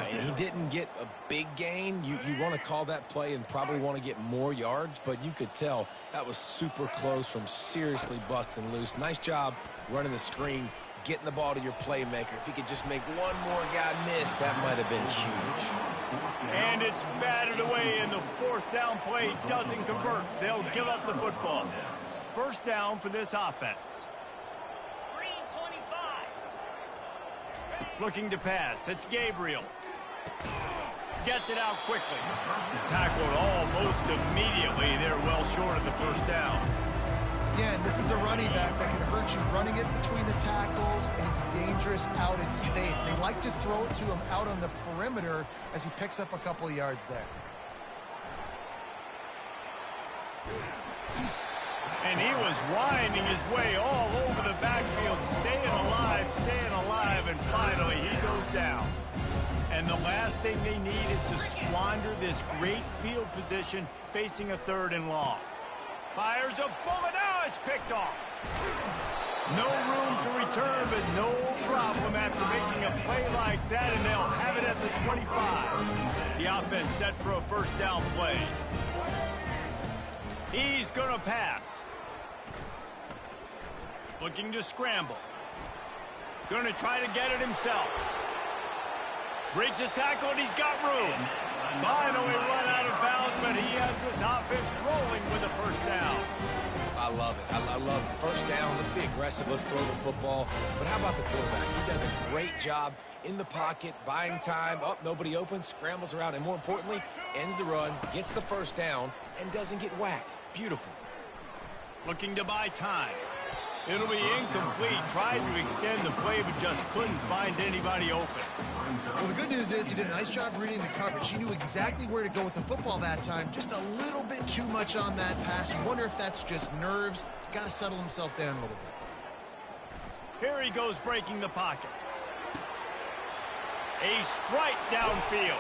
He didn't get a big gain. You want to call that play and probably want to get more yards, but you could tell that was super close from seriously busting loose. Nice job running the screen, getting the ball to your playmaker. If he could just make one more guy miss, that might have been huge. And it's batted away, and the fourth down play doesn't convert. They'll give up the football. First down for this offense. Looking to pass. It's Gabriel. Gets it out quickly. Tackled almost immediately. They're well short of the first down. Again, this is a running back that can hurt you running it between the tackles, and he's dangerous out in space. They like to throw it to him out on the perimeter as he picks up a couple of yards there. And he was winding his way all over the backfield, staying alive, and finally he goes down. And the last thing they need is to squander this great field position facing a 3rd and long. Fires a bullet. Now it's picked off. No room to return, but no problem after making a play like that, and they'll have it at the 25. The offense set for a 1st down play. He's going to pass. Looking to scramble. Going to try to get it himself. Breaks the tackle, and he's got room. Finally run out of bounds, but he has this offense rolling with a 1st down. I love it. I love it. 1st down. Let's be aggressive. Let's throw the football. But how about the quarterback? He does a great job in the pocket, buying time. Oh, nobody open, scrambles around, and more importantly, ends the run, gets the 1st down, and doesn't get whacked. Beautiful. Looking to buy time. It'll be incomplete. Tried to extend the play, but just couldn't find anybody open. Well, the good news is he did a nice job reading the coverage. He knew exactly where to go with the football that time. Just a little bit too much on that pass. You wonder if that's just nerves. He's got to settle himself down a little bit. Here he goes, breaking the pocket. A strike downfield.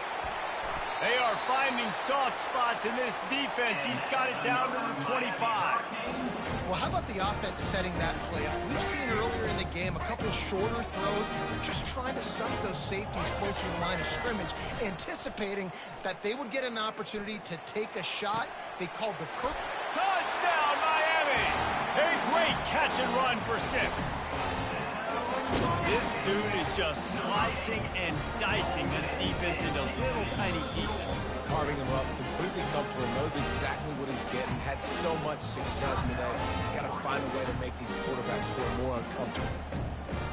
They are finding soft spots in this defense. He's got it down to the 25. Well, how about the offense setting that play up? We've seen earlier in the game a couple of shorter throws. They're just trying to suck those safeties closer to the line of scrimmage, anticipating that they would get an opportunity to take a shot. They called the touchdown, Miami! A great catch and run for 6. This dude is just slicing and dicing this defense into little tiny pieces. Carving him up, completely comfortable, knows exactly what he's getting, had so much success today. You got to find a way to make these quarterbacks feel more uncomfortable.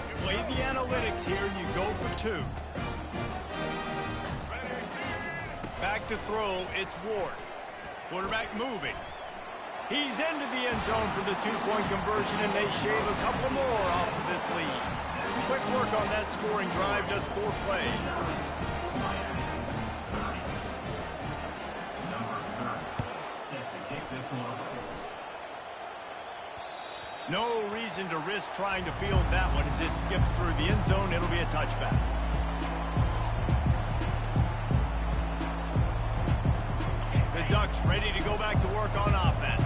You play the analytics here, you go for 2. Back to throw, it's Ward. Quarterback moving. He's into the end zone for the 2-point conversion, and they shave a couple more off of this lead. Quick work on that scoring drive, just 4 plays. No reason to risk trying to field that one as it skips through the end zone. It'll be a touchback. The Ducks ready to go back to work on offense.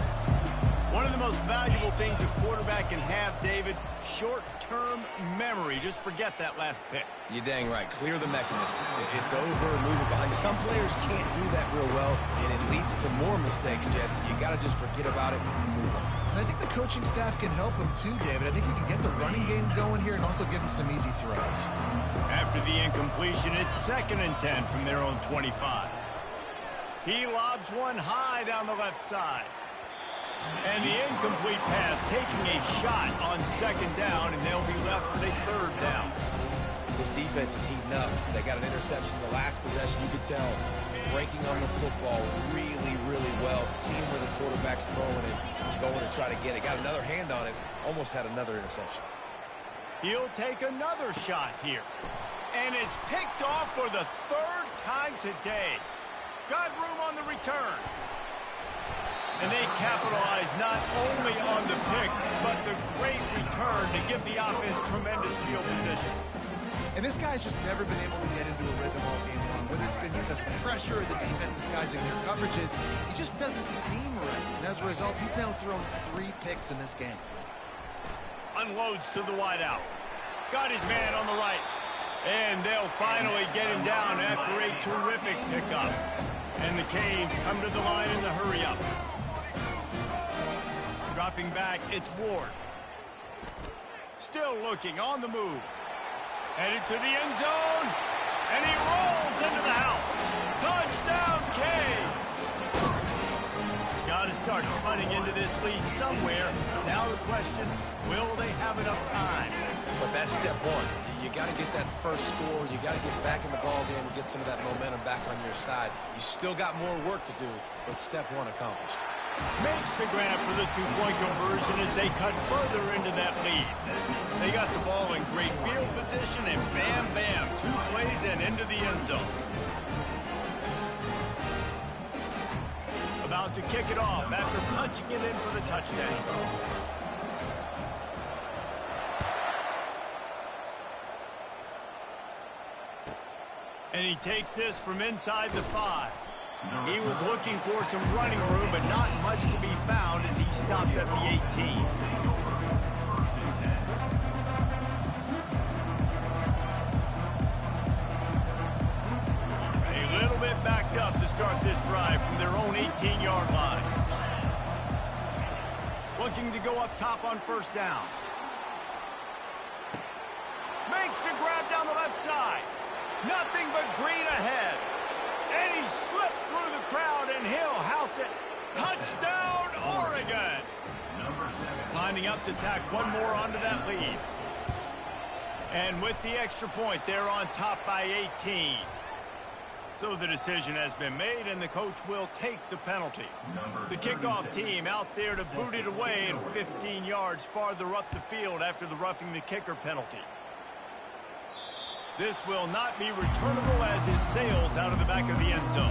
One of the most valuable things a quarterback can have, David, short-term memory. Just forget that last pick. You're dang right. Clear the mechanism. It's over, move it behind you. Some players can't do that real well, and it leads to more mistakes, Jesse. You got to just forget about it and move on. And I think the coaching staff can help him too, David. I think you can get the running game going here and also give him some easy throws. After the incompletion, it's 2nd and 10 from their own 25. He lobs one high down the left side. And the incomplete pass taking a shot on 2nd down, and they'll be left with a 3rd down. This defense is heating up. They got an interception the last possession. You could tell breaking on the football really, really well, seeing where the quarterback's throwing it, going to try to get it. Got another hand on it, almost had another interception. He'll take another shot here. And it's picked off for the 3rd time today. Got room on the return. And they capitalize not only on the pick, but the great return to give the offense tremendous field position. And this guy's just never been able to get into a rhythm all game long, whether it's been because of pressure or the defense disguising their coverages. He just doesn't seem right. And as a result, he's now thrown 3 picks in this game. Unloads to the wideout. Got his man on the right. And they'll finally get him down after a terrific pickup. And the Canes come to the line in the hurry-up. Dropping back, it's Ward. Still looking, on the move. Headed to the end zone. And he rolls into the house. Touchdown, Canes! Got to start cutting into this lead somewhere. Now the question, will they have enough time? But that's step 1. You got to get that first score. You got to get back in the ball game and get some of that momentum back on your side. You still got more work to do, but step 1 accomplished. Makes the grab for the two-point conversion as they cut further into that lead. They got the ball in great field position, and bam, bam, 2 plays and into the end zone. About to kick it off after punching it in for the touchdown. And he takes this from inside the 5. He was looking for some running room, but not much to be found as he stopped at the 18. A little bit backed up to start this drive from their own 18-yard line. Looking to go up top on first down. Makes the grab down the left side. Nothing but green ahead. And he slipped through the crowd, and he'll house it. Touchdown, Oregon! Lining up to tack one more onto that lead. And with the extra point, they're on top by 18. So the decision has been made, and the coach will take the penalty. The kickoff team out there to boot it away and 15 yards farther up the field after the roughing the kicker penalty. This will not be returnable as it sails out of the back of the end zone.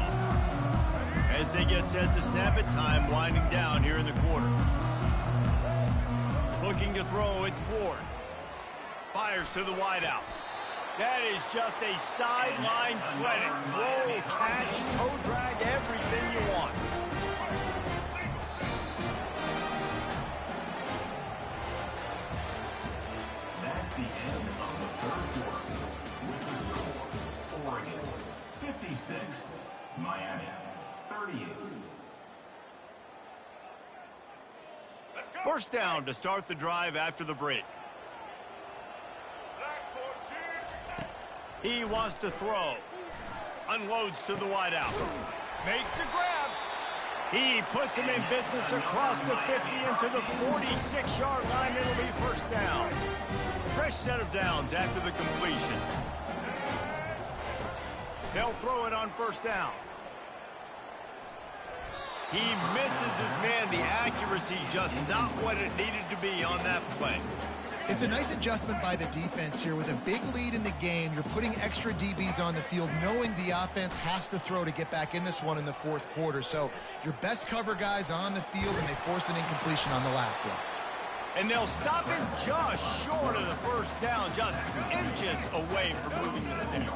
As they get set to snap it, time winding down here in the quarter. Looking to throw, it's Ward. Fires to the wideout. That is just a sideline credit. Throw, catch, toe drag, everything you want. That's the end of the third quarter. With the score, Oregon 56, Miami 38. First down to start the drive after the break. He wants to throw. Unloads to the wideout. Makes the grab. He puts him in business across the 50 into the 46-yard line. It'll be first down. Fresh set of downs after the completion. They'll throw it on first down. He misses his man. The accuracy just not what it needed to be on that play. It's a nice adjustment by the defense here. With a big lead in the game, you're putting extra DBs on the field, knowing the offense has to throw to get back in this one in the fourth quarter. So your best cover guys on the field, and they force an incompletion on the last one. And they'll stop him just short of the first down, just inches away from moving the sticks.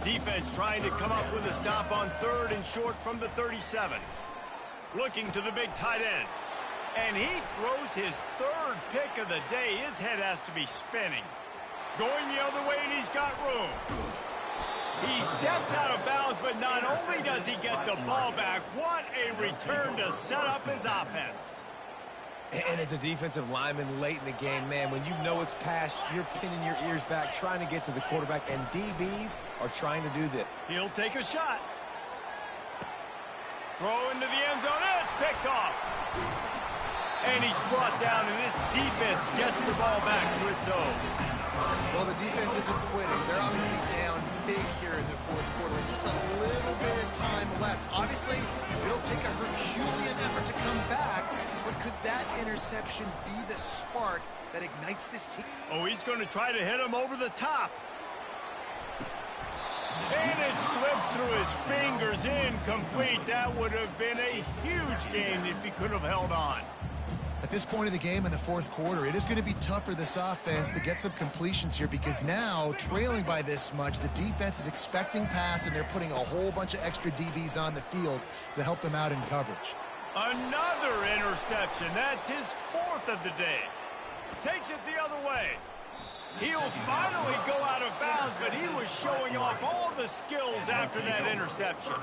Defense trying to come up with a stop on third and short from the 37. Looking to the big tight end. And he throws his third pick of the day. His head has to be spinning. Going the other way, and he's got room. He steps out of bounds, but not only does he get the ball back, what a return to set up his offense. And as a defensive lineman late in the game, man, when you know it's past, you're pinning your ears back, trying to get to the quarterback, and DBs are trying to do that. He'll take a shot. Throw into the end zone, and it's picked off. And he's brought down, and this defense gets the ball back to its own. Well, the defense isn't quitting. They're obviously down big here in the fourth quarter. Just a little bit of time left. Obviously, it'll take a Herculean effort to come back, but could that interception be the spark that ignites this team? Oh, he's going to try to hit him over the top. And it slips through his fingers, incomplete. That would have been a huge game if he could have held on. At this point in the game in the fourth quarter, it is going to be tough for this offense to get some completions here, because now, trailing by this much, the defense is expecting pass, and they're putting a whole bunch of extra DBs on the field to help them out in coverage. Another interception. That's his fourth of the day. Takes it the other way. He'll finally go out of bounds, but he was showing off all the skills after that interception.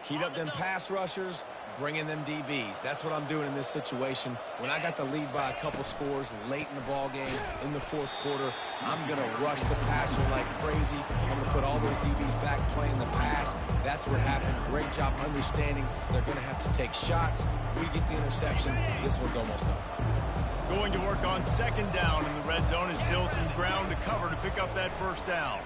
Heat up them pass rushers, bring in them DBs. That's what I'm doing in this situation. When I got the lead by a couple scores late in the ball game, in the fourth quarter, I'm going to rush the passer like crazy. I'm going to put all those DBs back playing the pass. That's what happened. Great job understanding they're going to have to take shots. We get the interception. This one's almost over. Going to work on second down in the red zone, and still some ground to cover to pick up that first down.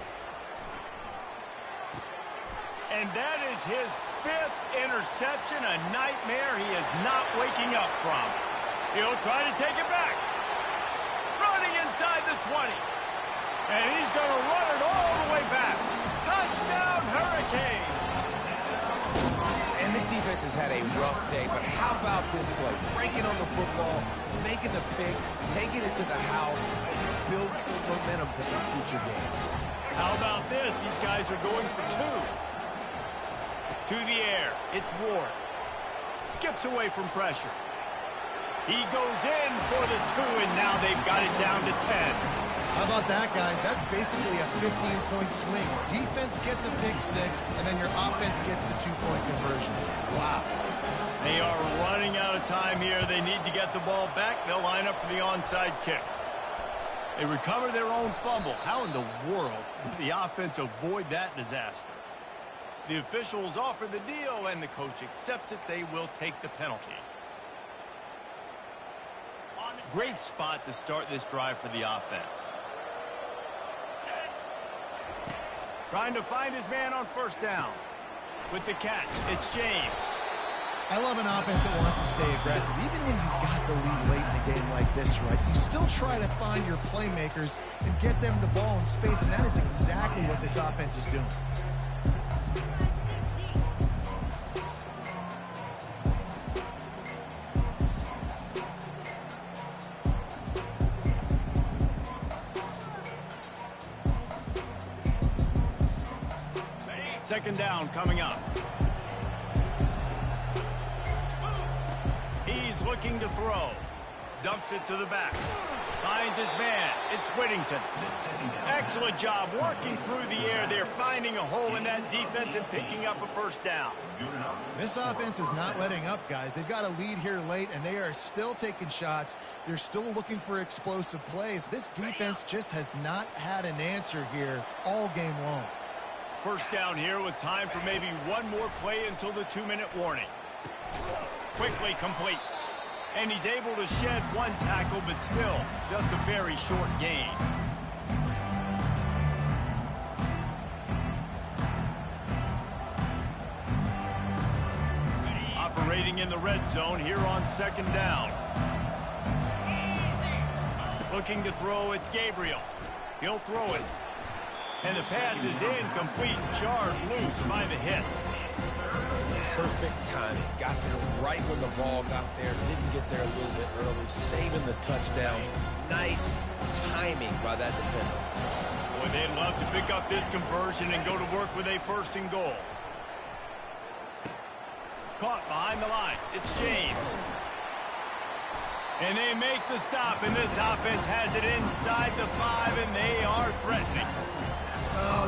And that is his 5th interception, a nightmare he is not waking up from. He'll try to take it back. Running inside the 20. And he's going to run it all the way back. Touchdown, Hurricanes! And this defense has had a rough day, but how about this play? Breaking on the football, making the pick, taking it to the house, and build some momentum for some future games. How about this? These guys are going for 2. To the air, it's Ward. Skips away from pressure. He goes in for the 2, and now they've got it down to 10. How about that, guys? That's basically a 15-point swing. Defense gets a pick 6, and then your offense gets the 2-point conversion. Wow. They are running out of time here. They need to get the ball back. They'll line up for the onside kick. They recover their own fumble. How in the world did the offense avoid that disaster? The officials offer the deal, and the coach accepts it. They will take the penalty. Great spot to start this drive for the offense. Trying to find his man on first down. With the catch, it's James. I love an offense that wants to stay aggressive. Even when you've got the lead late in the game like this, right, you still try to find your playmakers and get them the ball in space, and that is exactly what this offense is doing. Second down coming up. He's looking to throw. Dumps it to the back. Finds his man. It's Whittington. Excellent job working through the air. They're finding a hole in that defense and picking up a first down. This offense is not letting up, guys. They've got a lead here late, and they are still taking shots. They're still looking for explosive plays. This defense just has not had an answer here all game long. First down here with time for maybe one more play until the 2-minute warning. Quickly complete. And he's able to shed one tackle, but still just a very short gain. Operating in the red zone here on second down. Looking to throw, it's Gabriel. He'll throw it. And the pass is incomplete, jarred loose by the hit. Perfect timing. Got there right when the ball got there. Didn't get there a little bit early. Saving the touchdown. Nice timing by that defender. Boy, they'd love to pick up this conversion and go to work with a 1st and goal. Caught behind the line. It's James. And they make the stop, and this offense has it inside the 5, and they are threatening.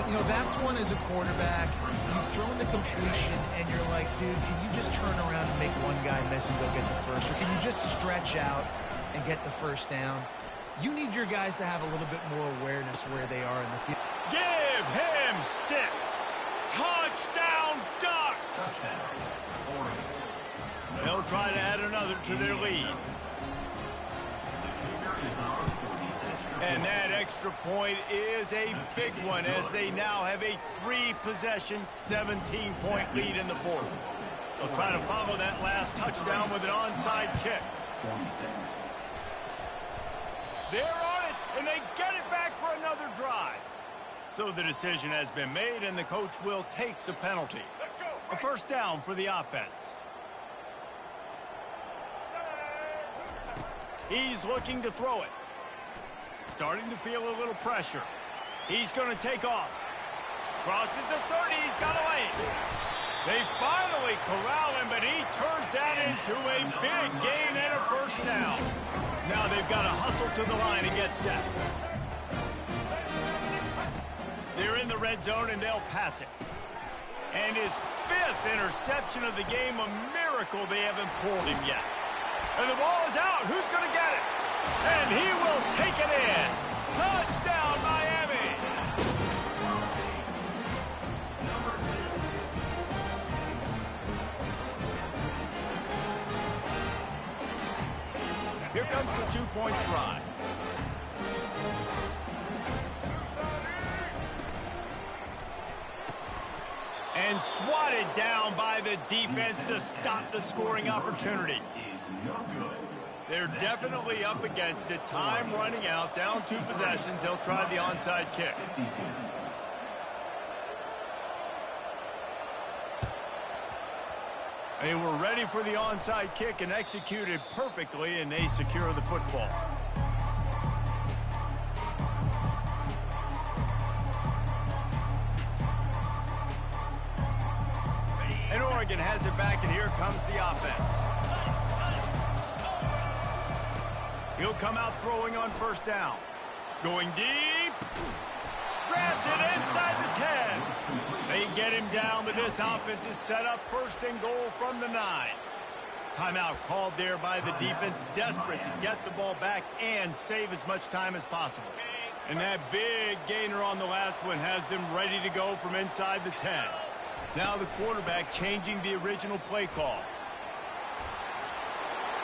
You know, that's one as a quarterback. You've thrown the completion, and you're like, dude, can you just turn around and make one guy miss and go get the first? Or can you just stretch out and get the first down? You need your guys to have a little bit more awareness where they are in the field. Give him 6. Touchdown, Ducks! They'll try to add another to their lead. And that extra point is a big one as they now have a 3-possession, 17-point lead in the 4th. They'll try to follow that last touchdown with an onside kick. They're on it, and they get it back for another drive. So the decision has been made, and the coach will take the penalty. A first down for the offense. He's looking to throw it. Starting to feel a little pressure. He's going to take off. Crosses the 30. He's got a lane. They finally corral him, but he turns that into a big gain and a first down. Now they've got to hustle to the line and get set. They're in the red zone, and they'll pass it. And his 5th interception of the game, a miracle they haven't pulled him yet. And the ball is out. Who's going to get it? And he will take it in. Touchdown, Miami. Here comes the 2-point try. And swatted down by the defense to stop the scoring opportunity. They're definitely up against it. Time running out, down 2 possessions. They'll try the onside kick. They were ready for the onside kick and executed perfectly, and they secure the football. And Oregon has it back, and here comes the offense. He'll come out throwing on first down. Going deep. Grabs it inside the 10. They get him down, but this offense is set up 1st and goal from the 9. Timeout called there by the defense, desperate to get the ball back and save as much time as possible. And that big gainer on the last one has them ready to go from inside the 10. Now the quarterback changing the original play call.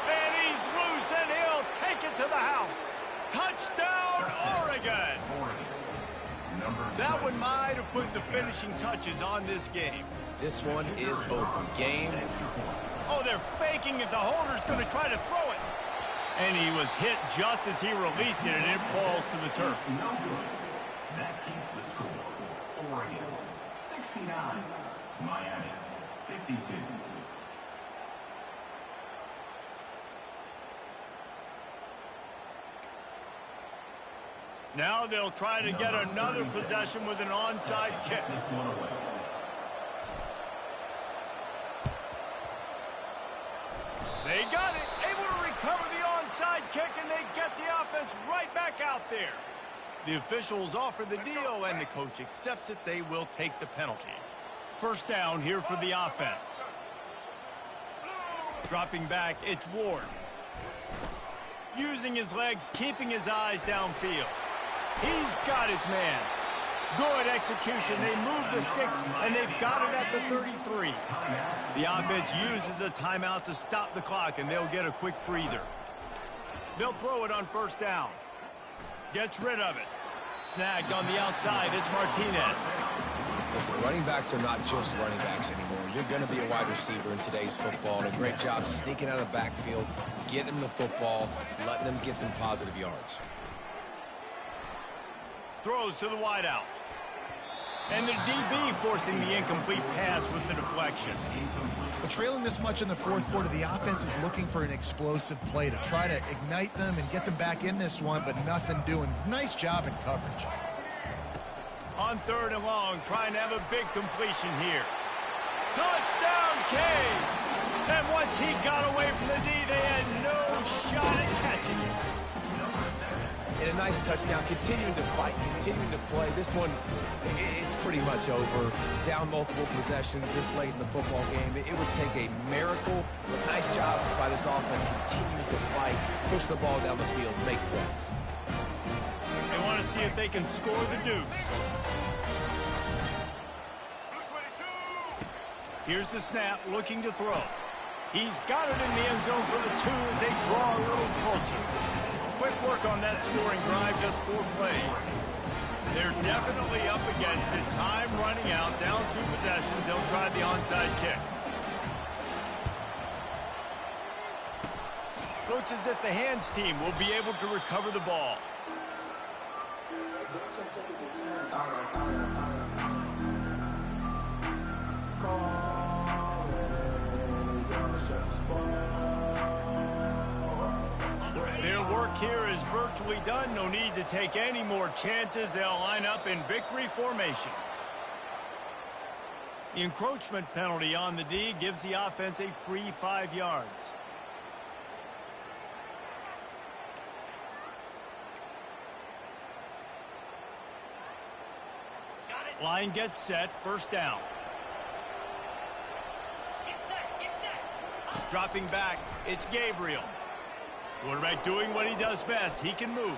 And he's loose, and he'll take it to the house. Touchdown, Oregon! That one might have put the finishing touches on this game. This one is over. Game. Oh, they're faking it. The holder's going to try to throw it. And he was hit just as he released it, and it falls to the turf. No good. That keeps the score. Oregon, 69. Miami, 52. Now they'll try to get another possession with an onside kick. They got it, able to recover the onside kick, and they get the offense right back out there. The officials offer the deal, and the coach accepts it. They will take the penalty. First down here for the offense. Dropping back, it's Ward. Using his legs, keeping his eyes downfield. He's got his man. Good execution. They move the sticks, and they've got it at the 33. The offense uses a timeout to stop the clock, and they'll get a quick breather. They'll throw it on first down. Gets rid of it. Snagged on the outside. It's Martinez. Listen, running backs are not just running backs anymore. You're going to be a wide receiver in today's football. And a great job sneaking out of the backfield, getting them the football, letting them get some positive yards. Throws to the wideout. And the DB forcing the incomplete pass with the deflection. But trailing this much in the 4th quarter, the offense is looking for an explosive play to try to ignite them and get them back in this one, but nothing doing. Nice job in coverage. On 3rd and long, trying to have a big completion here. Touchdown, Kane! And once he got away from the knee, they had no shot at catching it. And a nice touchdown, continuing to fight, continuing to play. This one, it's pretty much over. Down multiple possessions this late in the football game. It would take a miracle, but nice job by this offense continuing to fight, push the ball down the field, make plays. They want to see if they can score the deuce. Here's the snap, looking to throw. He's got it in the end zone for the 2 as they draw a little closer. Quick work on that scoring drive, just 4 plays. They're definitely up against it. Time running out, down 2 possessions. They'll try the onside kick. Looks as if the hands team will be able to recover the ball. Their work here is virtually done. No need to take any more chances. They'll line up in victory formation. The encroachment penalty on the D gives the offense a free 5 yards. Line gets set, first down. Get set. Dropping back, it's Gabriel. Quarterback doing what he does best. He can move.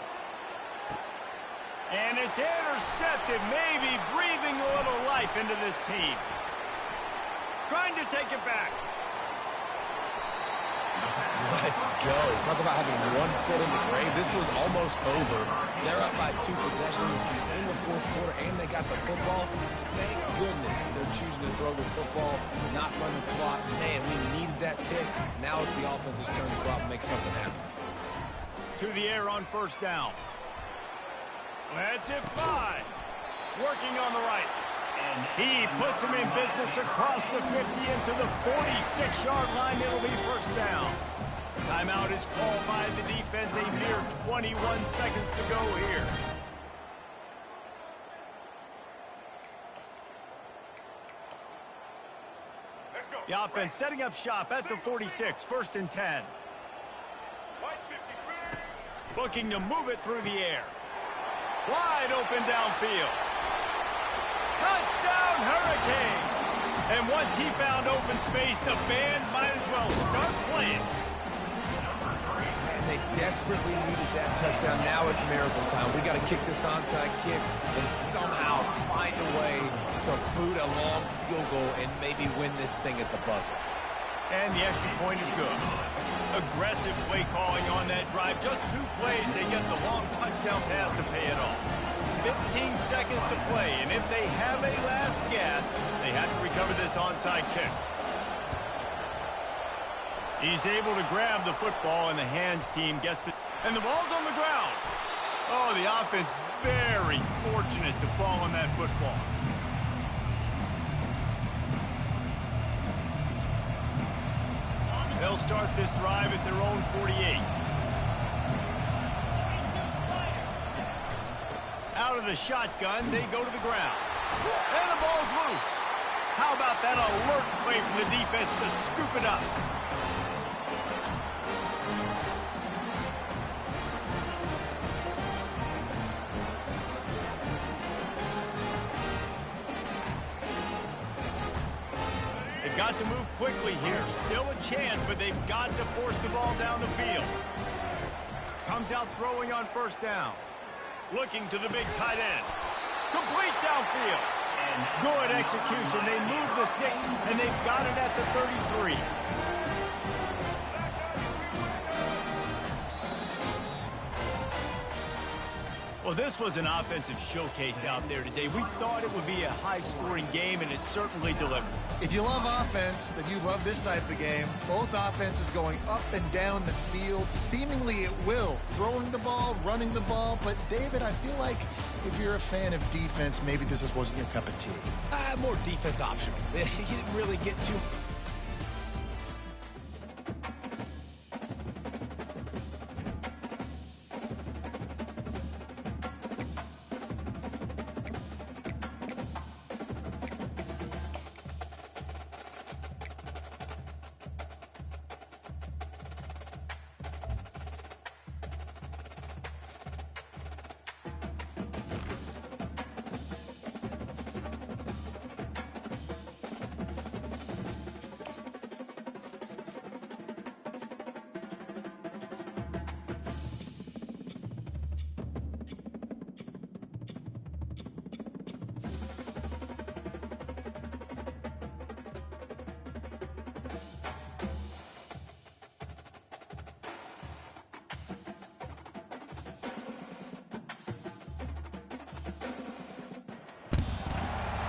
And it's intercepted, maybe breathing a little life into this team. Trying to take it back. Let's go. Talk about having 1 foot in the grave. This was almost over. They're up by 2 possessions in the 4th quarter, and they got the football. Thank goodness They're choosing to throw the football, not run the clock. Man, we needed that pick. Now it's the offense's turn to go out and make something happen. To the air on first down. Let's it fly. Working on the right. He puts him in business across the 50 into the 46-yard line. It'll be first down. Timeout is called by the defense. A mere 21 seconds to go here. The offense setting up shop at the 46, 1st and 10. Looking to move it through the air. Wide open downfield. Touchdown, Hurricane! And once he found open space, the band might as well start playing. And they desperately needed that touchdown. Now it's miracle time. We got to kick this onside kick and somehow find a way to boot a long field goal and maybe win this thing at the buzzer. And the extra point is good. Aggressive play calling on that drive. Just 2 plays, they get the long touchdown pass to pay it off. 15 seconds to play, and if they have a last gasp, they have to recover this onside kick. He's able to grab the football, and the hands team gets it. And the ball's on the ground. Oh, the offense very fortunate to fall on that football. They'll start this drive at their own 48. Out of the shotgun, they go to the ground. And the ball's loose. How about that alert play from the defense to scoop it up? They've got to move quickly here. Still a chance, but they've got to force the ball down the field. Comes out throwing on first down. Looking to the big tight end. Complete downfield. Good execution. They move the sticks, and they've got it at the 33. Well, this was an offensive showcase out there today. We thought it would be a high-scoring game, and it certainly delivered. If you love offense, then you love this type of game. Both offenses going up and down the field, seemingly at will. Throwing the ball, running the ball. But, David, I feel like if you're a fan of defense, maybe this wasn't your cup of tea. More defense optional. You didn't really get too...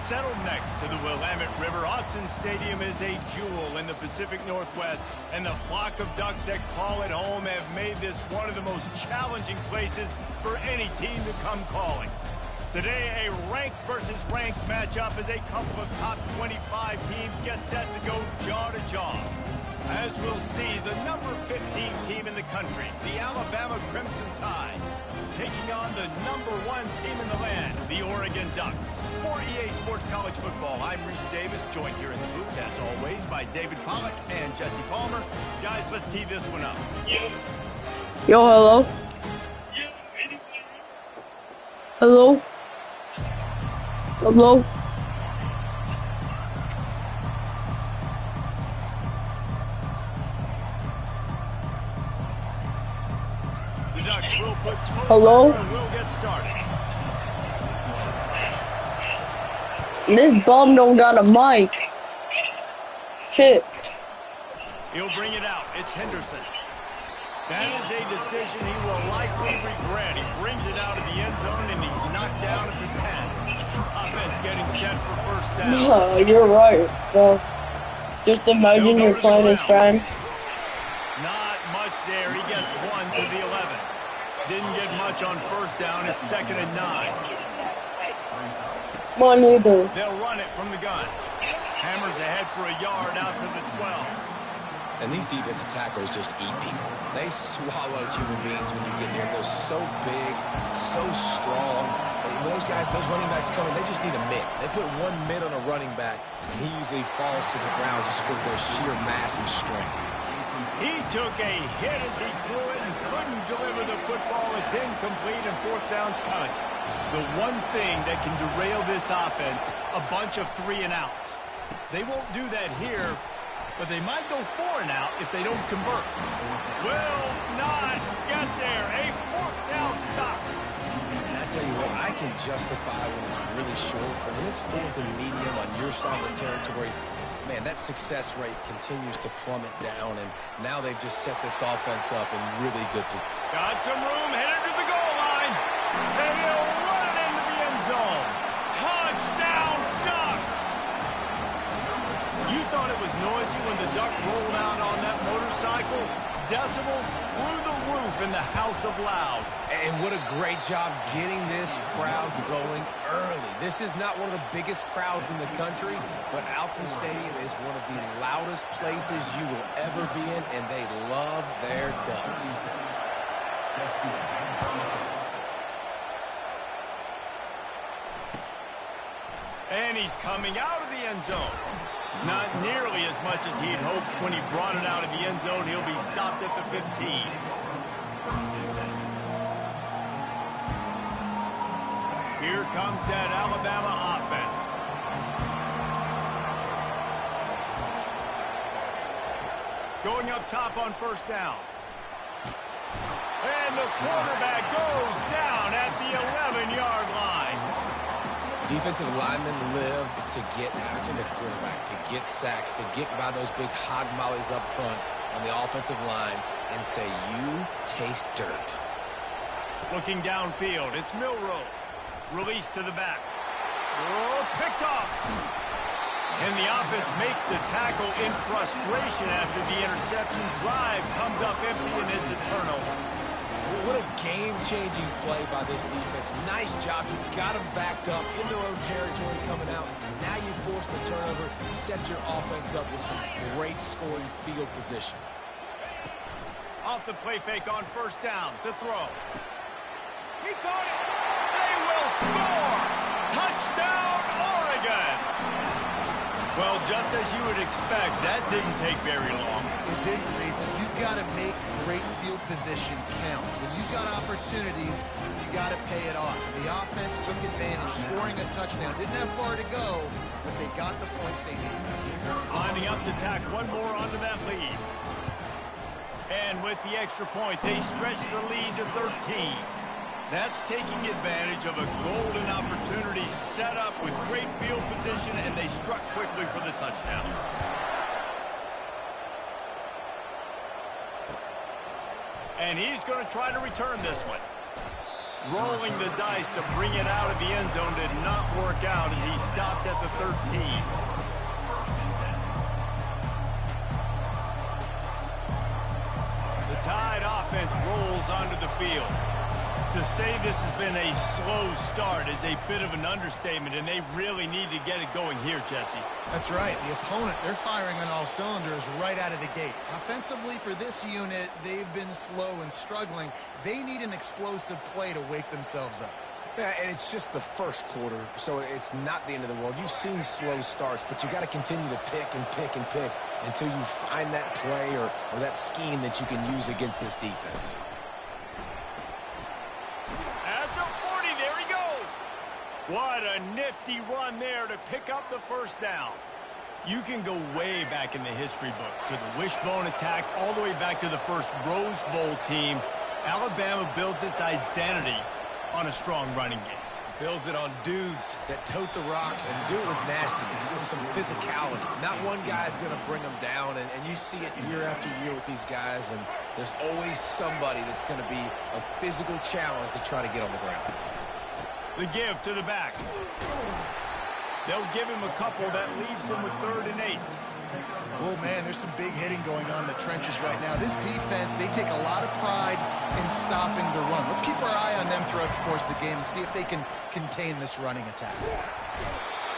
Settled next to the Willamette River, Autzen Stadium is a jewel in the Pacific Northwest, and the flock of Ducks that call it home have made this one of the most challenging places for any team to come calling. Today, a ranked versus ranked matchup as a couple of top 25 teams get set to go jaw to jaw. As we'll see, the number 15 team in the country, the Alabama Crimson Tide, taking on the number 1 team in the land, the Oregon Ducks. For EA Sports College Football, I'm Reese Davis, joined here in the booth, as always, by David Pollack and Jesse Palmer. Guys, let's tee this one up. Yo, hello? Hello? Hello? The Ducks will put total Hello? and we'll get started. This bum don't got a mic. Shit. He'll bring it out. It's Henderson. That is a decision he will likely regret. He brings it out of the end zone, and he's knocked down at the 10. Offense getting set for first down. No, you're right. Well, just imagine you're playing his friend. Not much there. He gets 1 to the 11. Didn't get much on first down. It's 2nd and 9. Come on, either. They'll run it from the gun. Hammers ahead for a yard out to the 12. And these defensive tackles just eat people. They swallow human beings when you get near them. They're so big, so strong. When those guys, those running backs come in, they just need a mitt. They put one mitt on a running back, and he usually falls to the ground just because of their sheer mass and strength. He took a hit as he threw it and couldn't deliver the football. It's incomplete and 4th down's coming. The one thing that can derail this offense, a bunch of 3 and outs. They won't do that here, but they might go 4 and out if they don't convert. Will not get there. A 4th down stop. And I tell you what, I can justify when it's really short, but when it's 4th and medium on your side of the territory, man, that success rate continues to plummet down, and now they've just set this offense up in really good position. Got some room, headed to the goal line. And he'll run it into the end zone. Touchdown, Ducks! You thought it was noisy when the Duck rolled out on that motorcycle? Decibels through the roof in the House of Loud. And what a great job getting this crowd going early. This is not one of the biggest crowds in the country, but Alson Stadium is one of the loudest places you will ever be in, and they love their Ducks. And he's coming out of the end zone. Not nearly as much as he'd hoped when he brought it out of the end zone. He'll be stopped at the 15. Here comes that Alabama offense. Going up top on first down. And the quarterback goes down at the 11-yard line. Defensive linemen live to get after the quarterback, to get sacks, to get by those big hog mollies up front on the offensive line and say, you taste dirt. Looking downfield, it's Milroe. Release to the back. Oh, picked off. And the offense makes the tackle in frustration after the interception. Drive comes up empty, and it's a turnover. What a game-changing play by this defense. Nice job. You got them backed up in their own territory coming out. Now you force the turnover, set your offense up with some great scoring field position. Off the play fake on first down to throw. He caught it. They will score. Touchdown, Oregon. Well, just as you would expect, that didn't take very long. It didn't, Reese. You've got to make great field position count. When you've got opportunities, you got to pay it off. The offense took advantage, scoring a touchdown. Didn't have far to go, but they got the points they needed. Lining up to tack one more onto that lead. And with the extra point, they stretch the lead to 13. That's taking advantage of a golden opportunity set up with great field position, and they struck quickly for the touchdown. And he's going to try to return this one. Rolling the dice to bring it out of the end zone did not work out as he stopped at the 13. The Tide offense rolls onto the field. To say this has been a slow start is a bit of an understatement, and they really need to get it going here, Jesse. That's right. The opponent, they're firing on all cylinders right out of the gate. Offensively, for this unit, they've been slow and struggling. They need an explosive play to wake themselves up. Yeah, and it's just the first quarter, so it's not the end of the world. You've seen slow starts, but you got to continue to pick and pick and pick until you find that play or that scheme that you can use against this defense. What a nifty run there to pick up the first down. You can go way back in the history books to the wishbone attack all the way back to the first Rose Bowl team. Alabama builds its identity on a strong running game. Builds it on dudes that tote the rock and do it with nastiness, with some physicality. Not one guy's going to bring them down, and you see it year after year with these guys, and there's always somebody that's going to be a physical challenge to try to get on the ground. The give to the back. They'll give him a couple. That leaves him with 3rd and 8. Oh, man, there's some big hitting going on in the trenches right now. This defense, they take a lot of pride in stopping the run. Let's keep our eye on them throughout the course of the game and see if they can contain this running attack.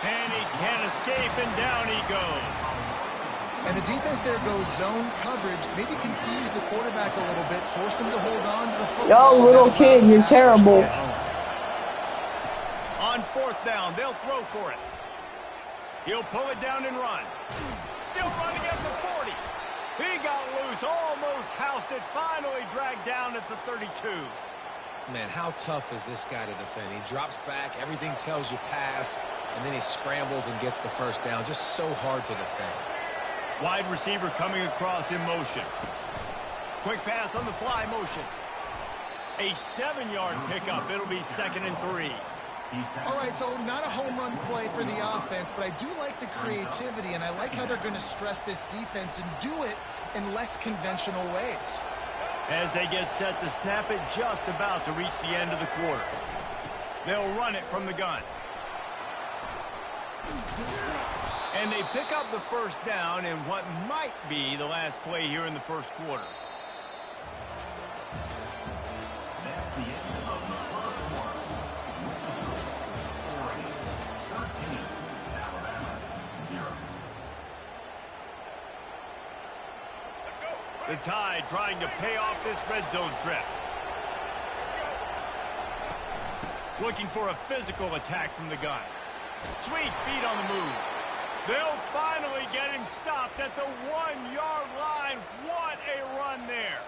And he can't escape, and down he goes. And the defense there goes zone coverage, maybe confuse the quarterback a little bit, force him to hold on to the football. Yo, little kid, you're terrible. On 4th down, they'll throw for it. He'll pull it down and run. Still running at the 40. He got loose, almost housed it, finally dragged down at the 32. Man, how tough is this guy to defend? He drops back, everything tells you pass, and then he scrambles and gets the 1st down. Just so hard to defend. Wide receiver coming across in motion. Quick pass on the fly motion. A 7-yard pickup. It'll be 2nd and 3. All right, so not a home run play for the offense, but I do like the creativity, and I like how they're going to stress this defense and do it in less conventional ways. As they get set to snap it, just about to reach the end of the quarter. They'll run it from the gun. And they pick up the 1st down in what might be the last play here in the 1st quarter. That's the end of the 1st quarter. Oregon 13, Alabama 0. The Tide trying to pay off this red zone trip. Looking for a physical attack from the gun. Sweet feet on the move. They'll finally get him stopped at the 1-yard line. What a run there.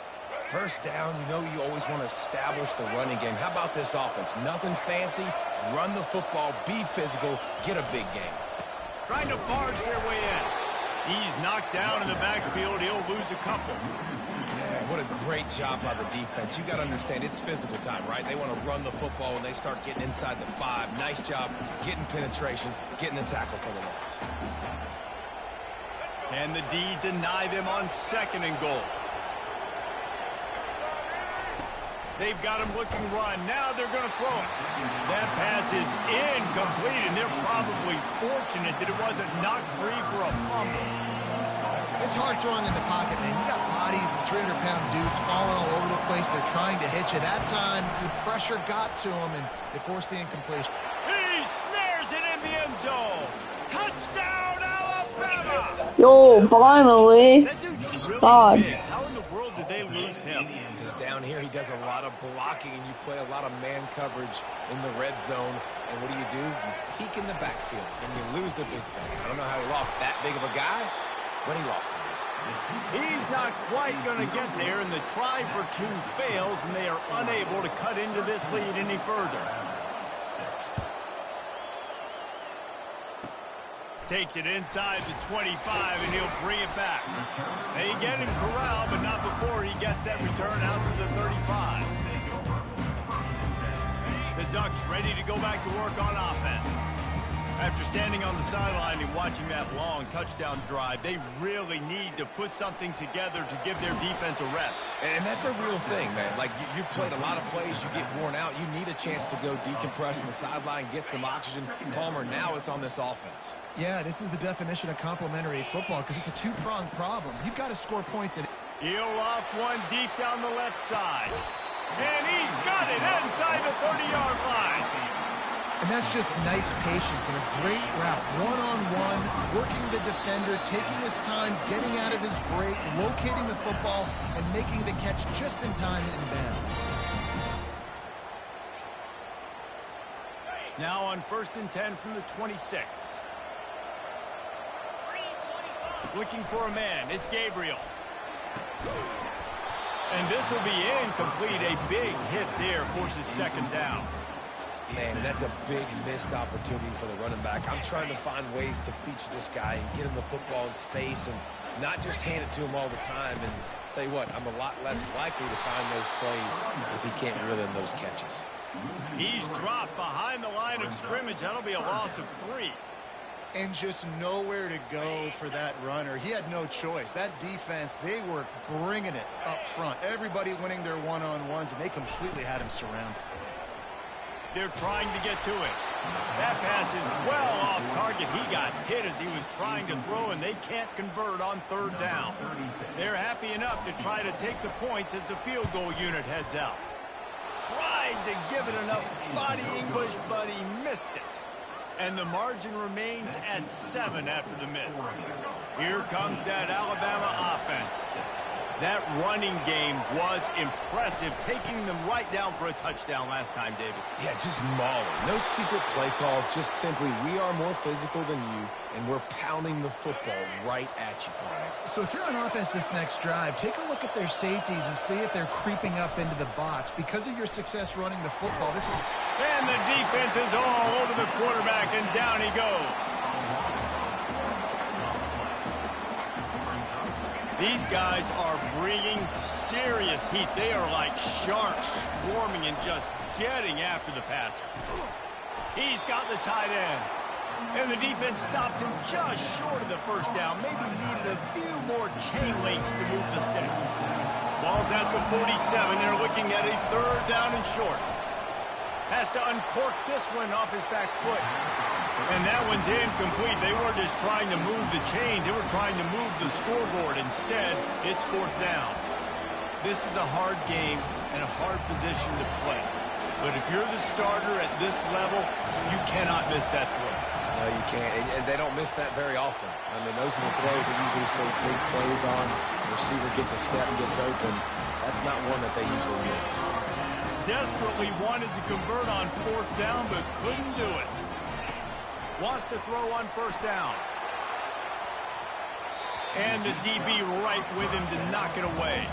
1st down, you know you always want to establish the running game. How about this offense? Nothing fancy. Run the football, be physical, get a big game. Trying to barge their way in. He's knocked down in the backfield. He'll lose a couple. Yeah, what a great job by the defense. You got to understand, it's physical time, right? They want to run the football when they start getting inside the 5. Nice job getting penetration, getting the tackle for the loss. Can the D deny them on 2nd and goal? They've got him looking run. Now they're going to throw it. That pass is incomplete, and they're probably fortunate that it wasn't knocked free for a fumble. It's hard throwing in the pocket, man. You got bodies and 300-pound dudes falling all over the place. They're trying to hit you. That time, the pressure got to him, and it forced the incompletion. He snares it in the end zone. Touchdown, Alabama! Yo, finally. That dude's really God. big. How in the world did they lose him? Because down here, he does a lot of blocking, and you play a lot of man coverage in the red zone. And what do? You peek in the backfield, and you lose the big thing. I don't know how he lost that big of a guy, but he lost him. He's not quite going to get there, and the try for 2 fails, and they are unable to cut into this lead any further. Takes it inside the 25, and he'll bring it back. They get him corralled, but not before he gets that return out to the 35. The Ducks ready to go back to work on offense. After standing on the sideline and watching that long touchdown drive, they really need to put something together to give their defense a rest. And that's a real thing, man. Like, you played a lot of plays, you get worn out. You need a chance to go decompress on the sideline, get some oxygen. Palmer, now it's on this offense. Yeah, this is the definition of complementary football because it's a 2-pronged problem. You've got to score points. He'll off one deep down the left side. And he's got it inside the 30-yard line. And that's just nice patience and a great route. One-on-one, working the defender, taking his time, getting out of his break, locating the football, and making the catch just in time in bounds. Now on 1st and 10 from the 26. Looking for a man. It's Gabriel. And this will be incomplete. A big hit there forces 2nd down. Man, that's a big missed opportunity for the running back. I'm trying to find ways to feature this guy and get him the football in space and not just hand it to him all the time. And tell you what, I'm a lot less likely to find those plays if he can't reel in those catches. He's dropped behind the line of scrimmage. That'll be a loss of 3. And just nowhere to go for that runner. He had no choice. That defense, they were bringing it up front. Everybody winning their one-on-ones, and they completely had him surrounded. They're trying to get to it. That pass is well off target. He got hit as he was trying to throw, and they can't convert on third down. They're happy enough to try to take the points as the field goal unit heads out. Tried to give it enough body English, but he missed it. And the margin remains at 7 after the miss. Here comes that Alabama offense. That running game was impressive, taking them right down for a touchdown last time, David. Yeah, just mauling. No secret play calls, just simply we are more physical than you, and we're pounding the football right at you, Carl. So if you're on offense this next drive, take a look at their safeties and see if they're creeping up into the box. Because of your success running the football, this one... And the defense is all over the quarterback, and down he goes. These guys are bringing serious heat. They are like sharks swarming and just getting after the passer. He's got the tight end. And the defense stops him just short of the first down. Maybe needed a few more chain links to move the sticks. Ball's at the 47. They're looking at a third down and short. Has to uncork this one off his back foot. And that one's incomplete. They weren't just trying to move the chains. They were trying to move the scoreboard. Instead, it's fourth down. This is a hard game and a hard position to play. But if you're the starter at this level, you cannot miss that throw. No, you can't. And they don't miss that very often. I mean, those are the throws that usually see big plays on. The receiver gets a step and gets open. That's not one that they usually miss. Desperately wanted to convert on fourth down, but couldn't do it. Wants to throw on first down. And the DB right with him to knock it away.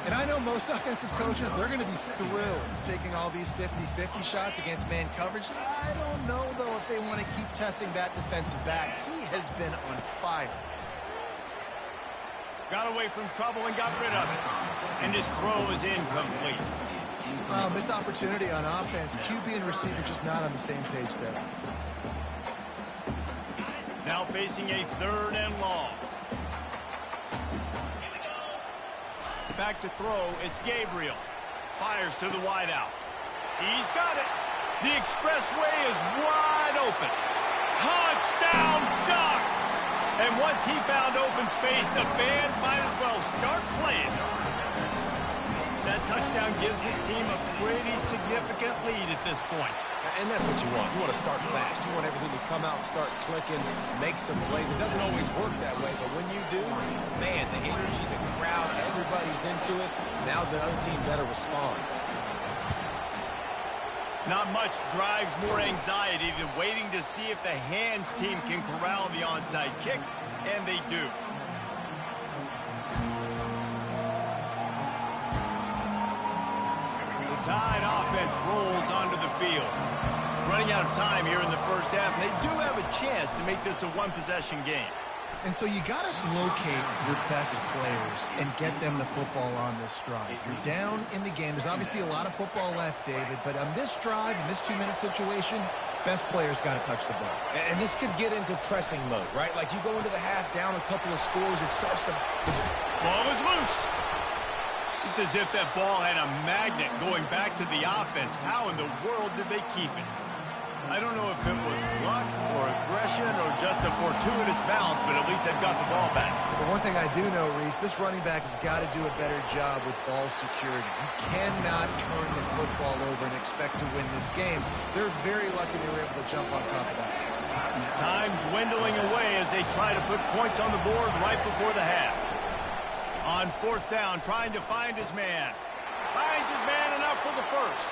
And I know most offensive coaches, they're going to be thrilled taking all these 50-50 shots against man coverage. I don't know, though, if they want to keep testing that defensive back. He has been on fire. Got away from trouble and got rid of it. And his throw is incomplete. Missed opportunity on offense. QB and receiver just not on the same page there. Now facing a third and long. Back to throw, it's Gabriel. Fires to the wideout. He's got it. The expressway is wide open. Touchdown Ducks! And once he found open space, the band might as well start playing. That touchdown gives his team a pretty significant lead at this point. And that's what you want. You want to start fast. You want everything to come out, start clicking, make some plays. It doesn't always work that way, but when you do, man, the energy, the crowd, everybody's into it. Now the other team better respond. Not much drives more anxiety than waiting to see if the hands team can corral the onside kick, and they do. The Tide offense rolls onto the field. Running out of time here in the first half, and they do have a chance to make this a one-possession game. And so you got to locate your best players and get them the football on this drive. You're down in the game. There's obviously a lot of football left, David, but on this drive, in this 2-minute situation, best players got to touch the ball. And this could get into pressing mode, right? Like you go into the half down a couple of scores, it starts to... Ball is loose. It's as if that ball had a magnet going back to the offense. How in the world did they keep it? I don't know if it was luck or aggression or just a fortuitous bounce, but at least they've got the ball back. The one thing I do know, Reese, this running back has got to do a better job with ball security. You cannot turn the football over and expect to win this game. They're very lucky they were able to jump on top of that. Time dwindling away as they try to put points on the board right before the half. On fourth down, trying to find his man. Finds his man enough for the first.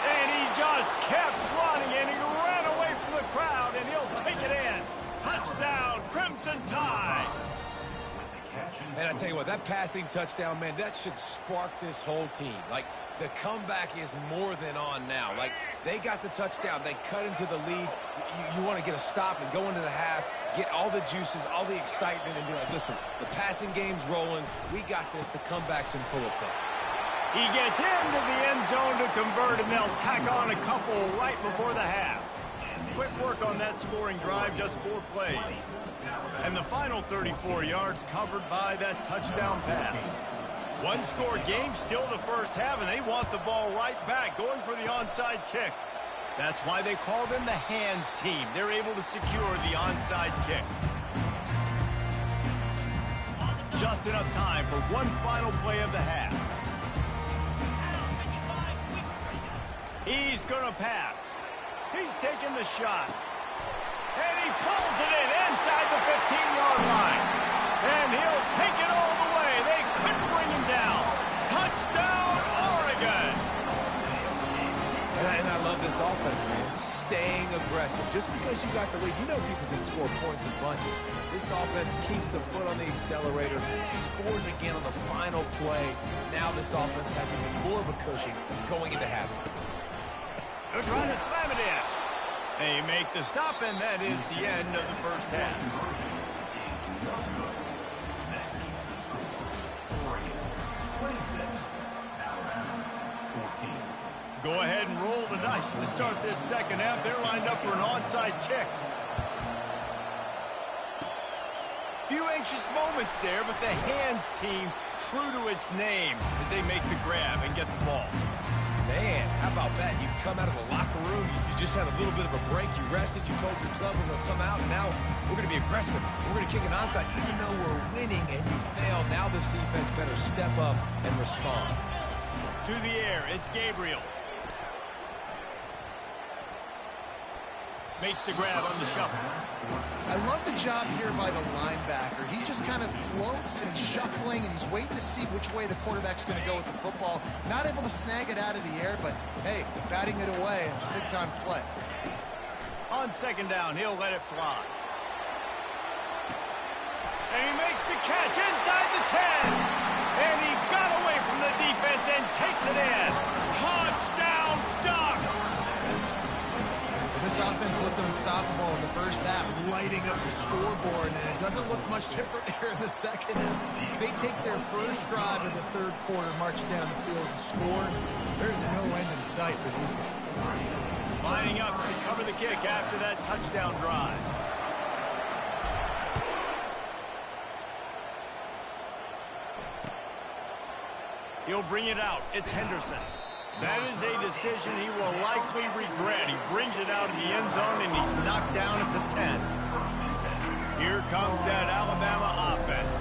And he just kept running, and he ran away from the crowd, and he'll take it in. Touchdown, Crimson Tide. And I tell you what, that passing touchdown, man, that should spark this whole team. Like, the comeback is more than on now. Like, they got the touchdown. They cut into the lead. You want to get a stop and go into the half, get all the juices, all the excitement, and be like, listen, the passing game's rolling. We got this. The comeback's in full effect. He gets into the end zone to convert, and they'll tack on a couple right before the half. Quick work on that scoring drive, just 4 plays. And the final 34 yards covered by that touchdown pass. One-score game, still the first half, and they want the ball right back, going for the onside kick. That's why they call them the hands team. They're able to secure the onside kick. Just enough time for one final play of the half. He's going to pass. He's taking the shot. And he pulls it in inside the 15-yard line. And he'll take it all the way. They couldn't bring him down. Touchdown, Oregon. And I love this offense, man. Staying aggressive. Just because you got the lead, you know people can score points in bunches. This offense keeps the foot on the accelerator, scores again on the final play. Now this offense has even more of a cushion going into halftime. They're trying to slam it in. They make the stop, and that is the end of the first half. Go ahead and roll the dice to start this second half. They're lined up for an onside kick. Few anxious moments there, but the hands team true to its name as they make the grab and get the ball. Man, how about that? You come out of the locker room, you just had a little bit of a break, you rested, you told your club we're going to come out, and now we're going to be aggressive. We're going to kick an onside, even though we're winning and you fail. Now this defense better step up and respond. To the air, it's Gabriel. Makes the grab on the shuffle. I love the job here by the linebacker. He just kind of floats and he's shuffling and he's waiting to see which way the quarterback's going to go with the football. Not able to snag it out of the air, but hey, batting it away, it's a big-time play. On second down, he'll let it fly. And he makes the catch inside the 10. And he got away from the defense and takes it in. Touchdown, Ducks! This offense looked unstoppable in the first half, lighting up the scoreboard, and it doesn't look much different here in the second half. They take their first drive of the third quarter, march down the field, and score. There's no end in sight for these guys. Lining up to cover the kick after that touchdown drive. He'll bring it out. It's Henderson. That is a decision he will likely regret. He brings it out in the end zone, and he's knocked down at the 10. Here comes that Alabama offense.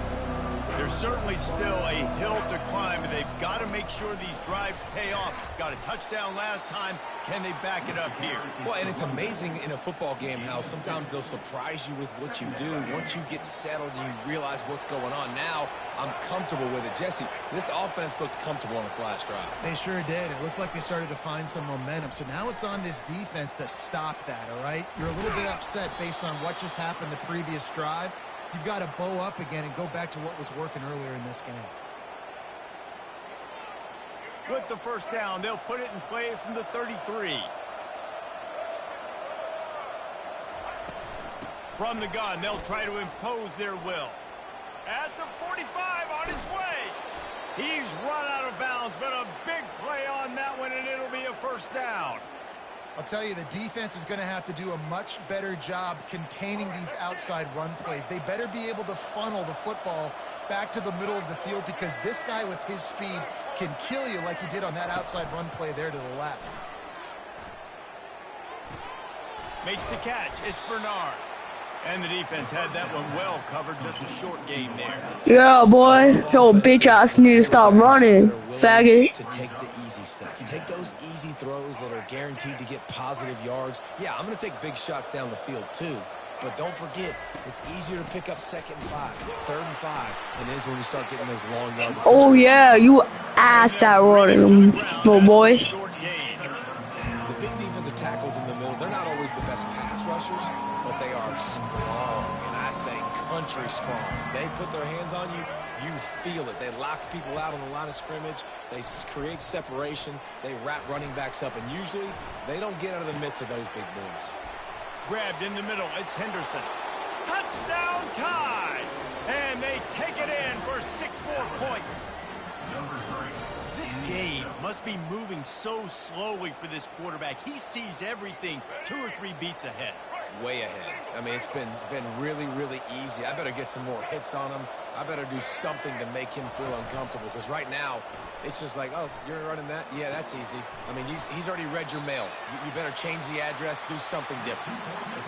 There's certainly still a hill to climb, but they've got to make sure these drives pay off. Got a touchdown last time. Can they back it up here? Well, and it's amazing in a football game how sometimes they'll surprise you with what you do. Once you get settled and you realize what's going on, now I'm comfortable with it. Jesse, this offense looked comfortable on its last drive. They sure did. It looked like they started to find some momentum. So now it's on this defense to stop that, all right? You're a little bit upset based on what just happened the previous drive. You've got to bow up again and go back to what was working earlier in this game. With the first down, they'll put it in play from the 33. From the gun, they'll try to impose their will. At the 45, on his way. He's run out of bounds, but a big play on that one, and it'll be a first down. I'll tell you, the defense is going to have to do a much better job containing these outside run plays. They better be able to funnel the football back to the middle of the field, because this guy with his speed can kill you like he did on that outside run play there to the left. Makes the catch. It's Bernard. And the defense had that one well covered. Just a short gain there. Yeah, boy. Yo, bitch ass need to stop running, faggot. To take the easy stuff. Take those easy throws that are guaranteed to get positive yards. Yeah, I'm going to take big shots down the field too. But don't forget, it's easier to pick up 2nd and 5, 3rd and 5 than it is when you start getting those long yards. Oh, yeah. You ass at running, little boy. The big defensive tackles in the middle, they're not always the best pass rushers, but they are strong, and I say country strong. They put their hands on you, you feel it. They lock people out on the line of scrimmage. They create separation. They wrap running backs up, and usually they don't get out of the midst of those big boys. Grabbed in the middle. It's Henderson. Touchdown tie! And they take it in for 6 more points. This game must be moving so slowly for this quarterback. He sees everything 2 or 3 beats ahead. way ahead. I mean, it's been really, really easy. I better get some more hits on him. I better do something to make him feel uncomfortable, because right now, it's just like, oh, you're running that? Yeah, that's easy. I mean, he's already read your mail. You better change the address, do something different.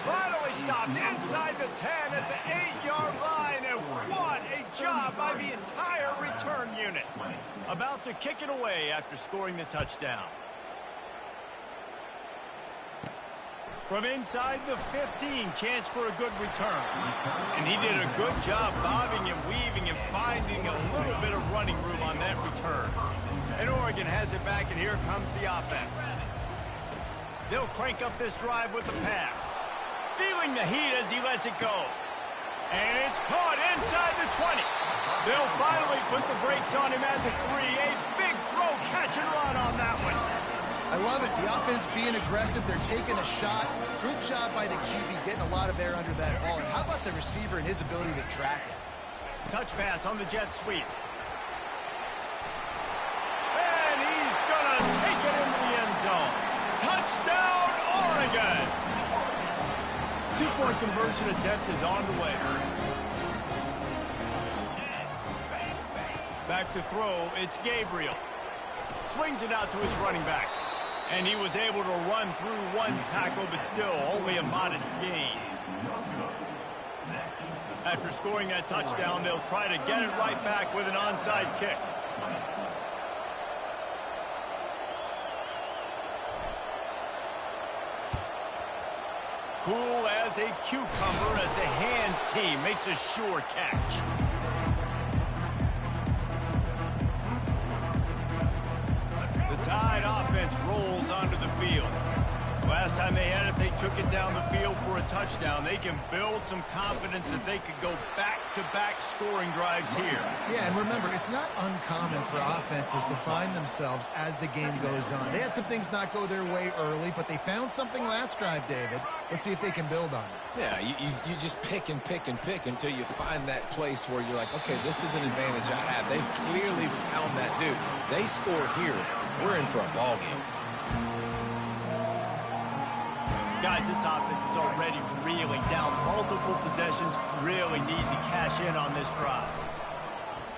Finally stopped inside the 10 at the 8-yard line, and what a job by the entire return unit. About to kick it away after scoring the touchdown. From inside the 15, chance for a good return. And he did a good job bobbing and weaving and finding a little bit of running room on that return. And Oregon has it back, and here comes the offense. They'll crank up this drive with the pass. Feeling the heat as he lets it go. And it's caught inside the 20. They'll finally put the brakes on him at the 3. A big throw, catch and run on that one. I love it. The offense being aggressive. They're taking a shot. Good job by the QB getting a lot of air under that ball. And how about the receiver and his ability to track it? Touch pass on the jet sweep. And he's going to take it into the end zone. Touchdown, Oregon! Two-point conversion attempt is on the way. Back to throw, it's Gabriel. Swings it out to his running back. And he was able to run through one tackle, but still only a modest gain. After scoring that touchdown, they'll try to get it right back with an onside kick. Cool as a cucumber as the hands team makes a sure catch. Tide offense rolls onto the field. Last time they had it, they took it down the field for a touchdown. They can build some confidence that they could go back-to-back scoring drives here. Yeah, and remember, it's not uncommon for offenses to find themselves as the game goes on. They had some things not go their way early, but they found something last drive, David. Let's see if they can build on it. Yeah, you just pick and pick and pick until you find that place where you're like, okay, this is an advantage I have. They clearly found that dude. They score here. We're in for a ball game. Guys, this offense is already reeling down multiple possessions. Really need to cash in on this drive.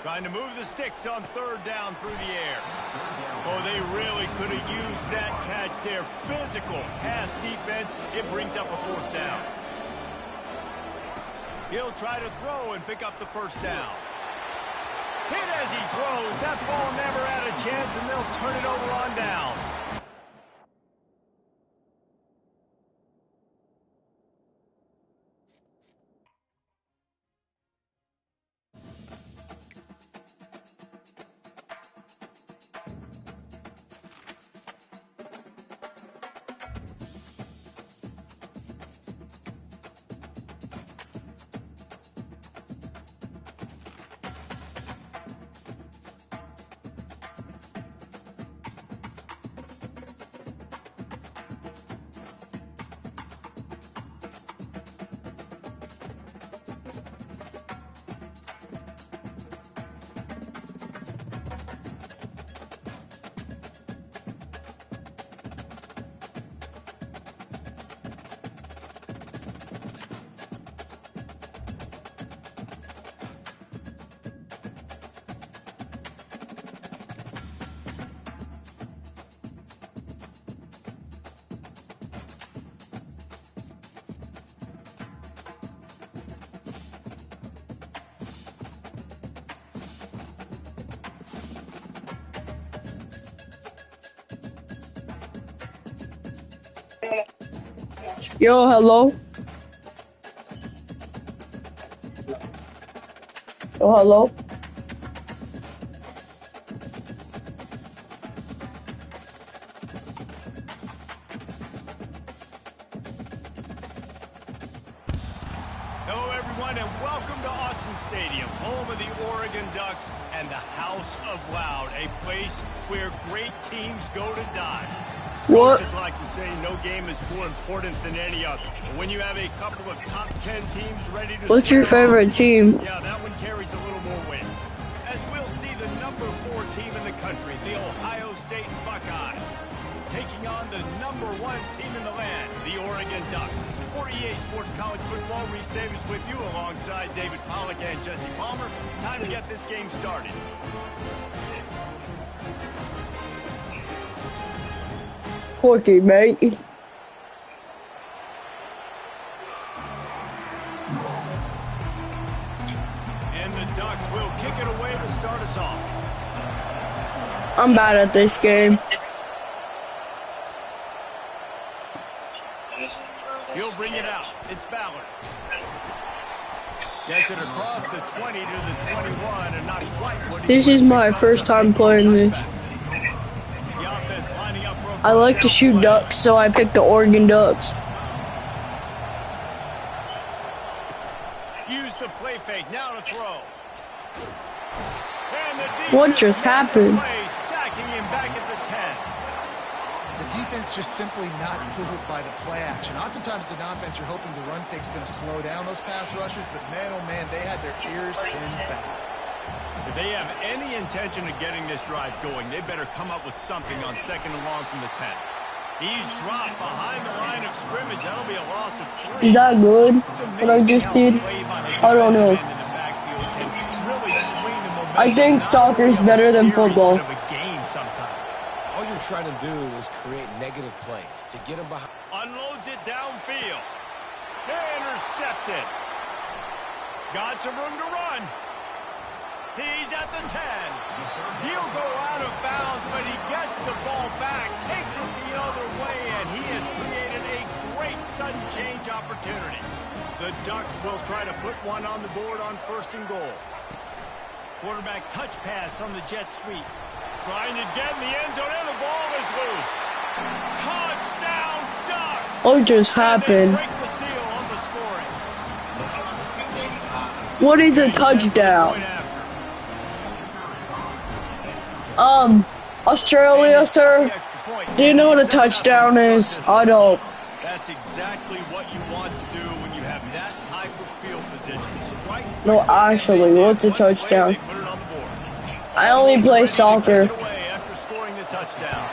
Trying to move the sticks on third down through the air. Oh, they really could have used that catch there. Physical pass defense. It brings up a fourth down. He'll try to throw and pick up the first down. Hit as he throws. That ball never had a chance, and they'll turn it over on downs. Yo, hello? Yo, hello? Hello, everyone, and welcome to Autzen Stadium, home of the Oregon Ducks and the House of Loud, a place where great teams go to die. What? Coaches like to say no game is more important than any other. But when you have a couple of top 10 teams ready to What's your favorite team? Yeah, that one carries a little more weight. As we'll see the number 4 team in the country, the Ohio State Buckeyes, taking on the number 1 team in the land, the Oregon Ducks. For EA Sports College Football. Reese Davis with you alongside David Pollack and Jesse Palmer. Time to get this game started. Corky, mate. And the Ducks will kick it away to start us off. I'm bad at this game. He'll bring it out. It's Ballard. Gets it across the 20 to the 21 and not quite what he This is my first time playing this. The offense lining up for a I like to first shoot down ducks, so I picked the Oregon Ducks. play. Use the play fake. Now to throw. And the What defense just makes a happened? play, sacking him back at the 10. The defense just simply not fooled by the play action. Oftentimes, as an offense, you're hoping the run fake's going to slow down those pass rushers, but man, oh man, they had their ears pinned back. If they have any intention of getting this drive going, they better come up with something on 2nd and long from the 10. He's dropped behind the line of scrimmage. That'll be a loss of 3. Is that good? It's What I amazing just how did? a play by the I don't know. defensive end in the backfield can really swing the momentum. I think Not soccer's only of a better than series, football. but of a game sometimes. All you're trying to do is create negative plays to get them behind. Unloads it downfield. Intercepted. Got some room to run. He's at the 10. He'll go out of bounds, but he gets the ball back, takes it the other way, and he has created a great sudden change opportunity. The Ducks will try to put one on the board on 1st and goal. Quarterback touch pass on the jet sweep. Trying to get in the end zone, and the ball is loose. Touchdown, Ducks! What just And they happened? break the seal on the scoring. What is a Point touchdown? after. Australia, sir? The extra point. Do you know what a touchdown is? I don't. That's exactly what you want to do when you have that type of field position. Strike No, quickly, actually, and they what's a get one play, touchdown? they put it on the board. I only play Ready to soccer. kick it away after scoring the touchdown.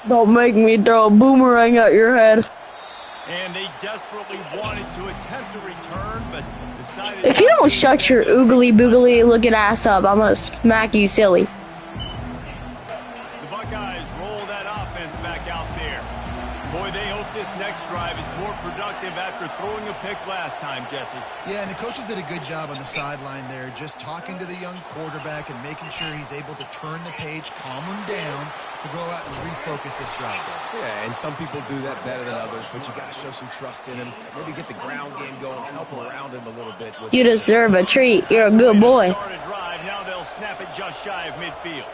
Don't make me throw a boomerang at your head. And they desperately wanted to attempt a return, but decided If you not don't to. shut your oogly boogly looking ass up, I'm gonna smack you silly. The Buckeyes roll that offense back out there. Boy, they hope this next drive is more productive after throwing a pick last time, Jesse. Yeah, and the coaches did a good job on the sideline there, just talking to the young quarterback and making sure he's able to turn the page, calm him down, to go out and refocus this drive. Yeah, and some people do that better than others, but you got to show some trust in him. Maybe get the ground game going, help around him a little bit. With You this. deserve a treat. You're a good boy. Start a drive. Now they'll snap it just shy of midfield.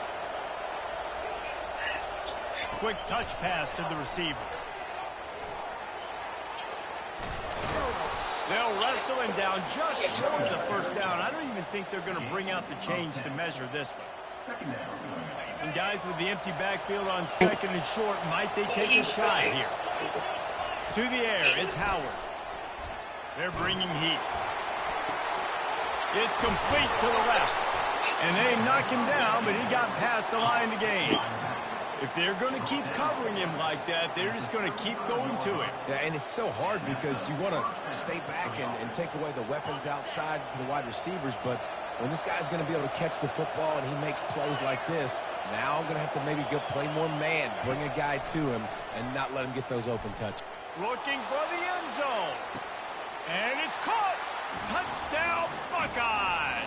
Quick touch pass to the receiver. They'll wrestle him down just short of the first down. I don't even think they're going to bring out the chains to measure this one. And guys with the empty backfield on 2nd and short, might they take a shot here? To the air, it's Howard. They're bringing heat. It's complete to the left. And they knock him down, but he got past the line to gain. If they're going to keep covering him like that, they're just going to keep going to him. Yeah, and it's so hard because you want to stay back and take away the weapons outside to the wide receivers, but when this guy's going to be able to catch the football and he makes plays like this, now I'm going to have to maybe go play more man, bring a guy to him, and not let him get those open touches. Looking for the end zone. And it's caught. Touchdown, Buckeyes.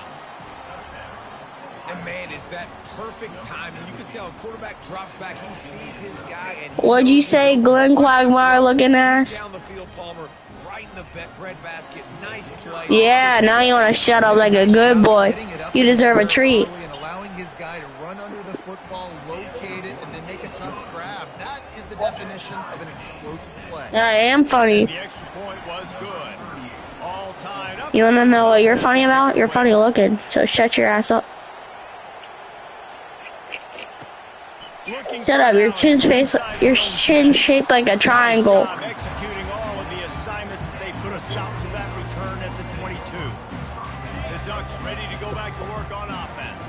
And, man, is that perfect timing. You can tell a quarterback drops back. He sees his guy. And What'd you say, Glenn Quagmire looking ass? down the field, Palmer, right in the breadbasket. Nice play. Yeah, now you want to shut up like a good boy. You deserve a treat. And allowing his guy to run under the football, locate it, and then make a tough grab. That is the definition of an explosive play. I am funny. The extra point was good. All tied up. You want to know what you're funny about? You're funny looking, so shut your ass up. Shut up, your chin shaped like a triangle. Executing all of the assignments as they put a stop to that return at the 22. The Ducks ready to go back to work on offense.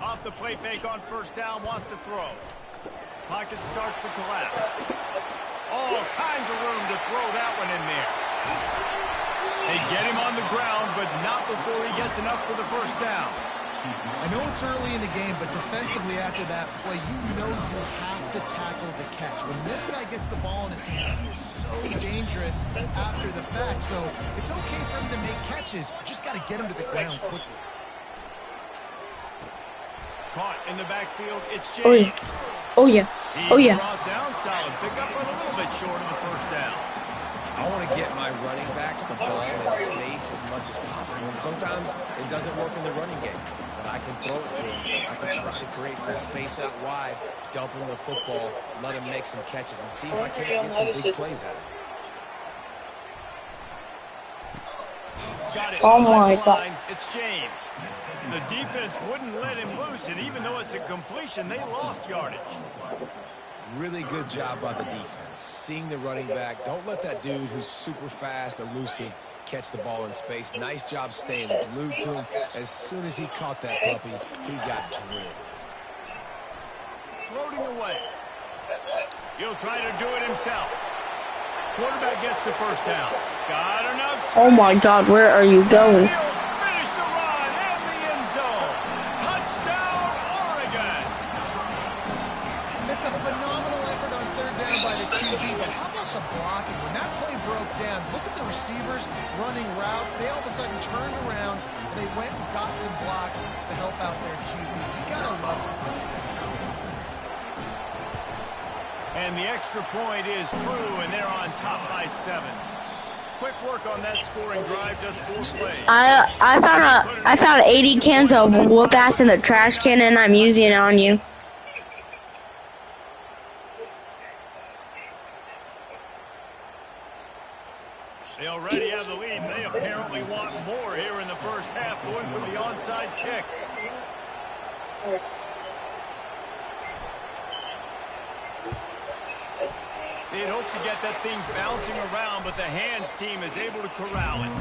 Off the play fake on 1st down, wants to throw. pocket starts to collapse. All kinds of room to throw that one in there. They get him on the ground, but not before he gets enough for the first down. I know it's early in the game, but defensively after that play, you know you have to tackle the catch. When this guy gets the ball in his hands, he is so dangerous after the fact. So it's okay for him to make catches. You just got to get him to the ground quickly. Caught in the backfield, it's James. Oh, yeah. Oh, He's yeah. brought down solid. Pick up a little bit short of the first down. I want to get my running backs the ball in space as much as possible. And sometimes it doesn't work in the running game. But I can throw it to him. I can try to create some space out wide, dump him the football, let him make some catches, and see if I can't get some big plays out of him. Got it. Oh, my God. It's James. The defense wouldn't let him loose, and even though it's a completion, they lost yardage. Really good job by the defense. Seeing the running back. Don't let that dude who's super fast, elusive, catch the ball in space. Nice job staying glued to him. As soon as he caught that puppy, he got drilled. Floating away. He'll try to do it himself. Quarterback gets the first down. Got enough space. Oh, my God. Where are you going? He'll finish the run and the end zone. Touchdown, Oregon. It's a phenomenal effort on third down by the QB, but how about the blocking? When that play broke down, look at the receivers running routes. They all of a sudden turned around, and they went and got some blocks to help out their QB. You gotta love it. And the extra point is true, and they're on top by 7. Quick work on that scoring drive, just 4 plays. I found 80 cans of whoop ass in the trash can, and I'm using it on you. They already have the lead, and they apparently want more here in the first half, going for the onside kick. They'd hoped to get that thing bouncing around, but the hands team is able to corral it.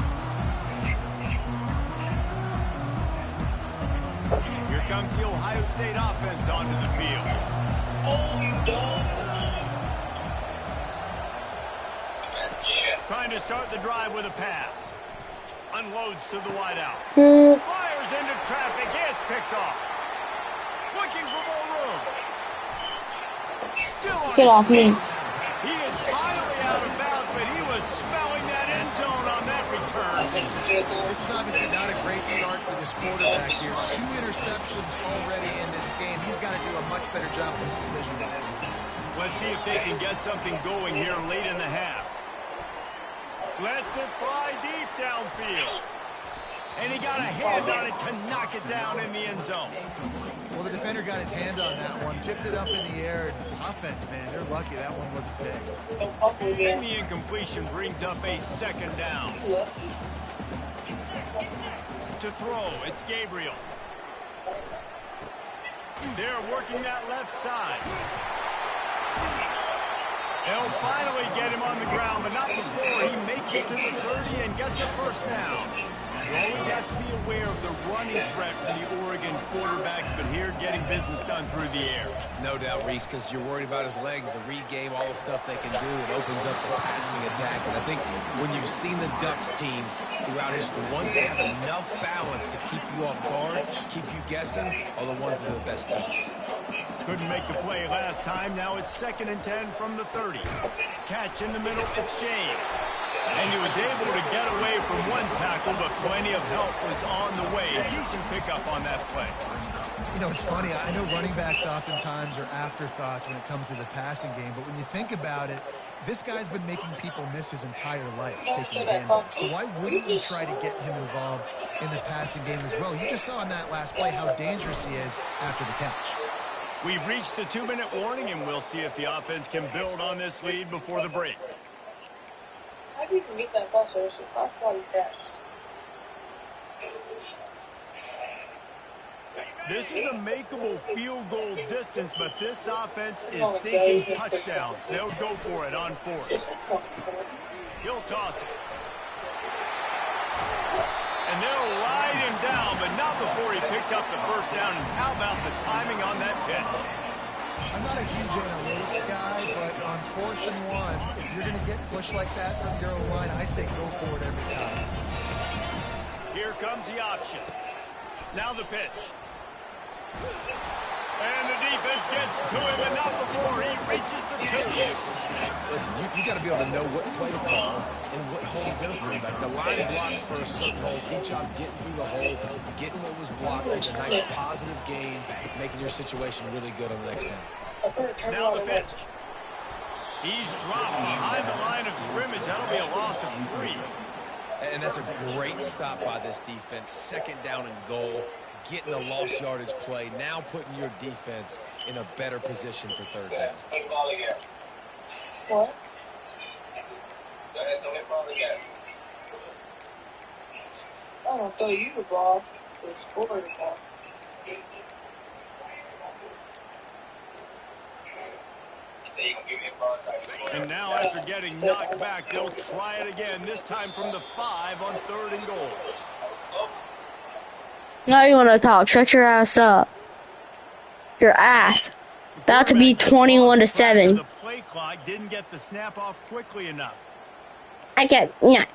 Here comes the Ohio State offense onto the field. Trying to start the drive with a pass. Unloads to the wideout. Fires into traffic. It's picked off. Looking for more room. Still on Get his off feet. me. He is finally out of bounds, but he was smelling that end zone on that return. This is obviously not a great start for this quarterback here. 2 interceptions already in this game. He's got to do a much better job of his decision. Let's see if they can get something going here late in the half. Lets it fly deep downfield. And he got a hand on it to knock it down in the end zone. Well, the defender got his hand on that one, tipped it up in the air. Offense, man, they're lucky that one wasn't picked. And the incompletion brings up a second down. To throw, it's Gabriel. They're working that left side. They'll finally get him on the ground, but not before he makes it to the 30 and gets a first down. You always have to be aware of the running threat from the Oregon quarterbacks, but here getting business done through the air. No doubt, Reese, because you're worried about his legs, the read game, all the stuff they can do. It opens up the passing attack. And I think when you've seen the Ducks teams throughout history, the ones that have enough balance to keep you off guard, keep you guessing, are the ones that are the best teams. Couldn't make the play last time. Now it's 2nd and 10 from the 30. Catch in the middle, it's James. And he was able to get away from one tackle, but plenty of help was on the way. Decent pickup on that play. You know, it's funny. I know running backs oftentimes are afterthoughts when it comes to the passing game, but when you think about it, this guy's been making people miss his entire life taking handoffs. So why wouldn't you try to get him involved in the passing game as well? You just saw in that last play how dangerous he is after the catch. We've reached the 2-minute warning, and we'll see if the offense can build on this lead before the break. How do you even get that ball service? It's 540 fast. This is a makeable field goal distance, but this offense is thinking touchdowns. They'll go for it on 4th. He'll toss it. And they'll ride him down, but not before he picks up the first down. And how about the timing on that pitch? I'm not a huge analytics guy, but on 4th and 1, if you're going to get pushed like that from your own line, I say go for it every time. Here comes the option. Now the pitch. And the defense gets to him, and not before he reaches the 2. Listen, you got to be able to know what play to call and what hole to go through. Like the line blocks for a certain hole. Good job getting through the hole, getting what was blocked, making a nice positive gain, making your situation really good on the next down. Now the pitch. He's dropped behind the line of scrimmage. That'll be a loss of 3. And that's a great stop by this defense. 2nd down and goal. Getting the lost yardage play. Now putting your defense in a better position for 3rd down. What? I don't throw you the ball to score now. And now after getting knocked back, they'll try it again, this time from the 5 on 3rd and goal. Now you want to talk. Shut your ass up. Your ass. About to be 21-7. The play clock didn't get the snap off quickly enough. I get back.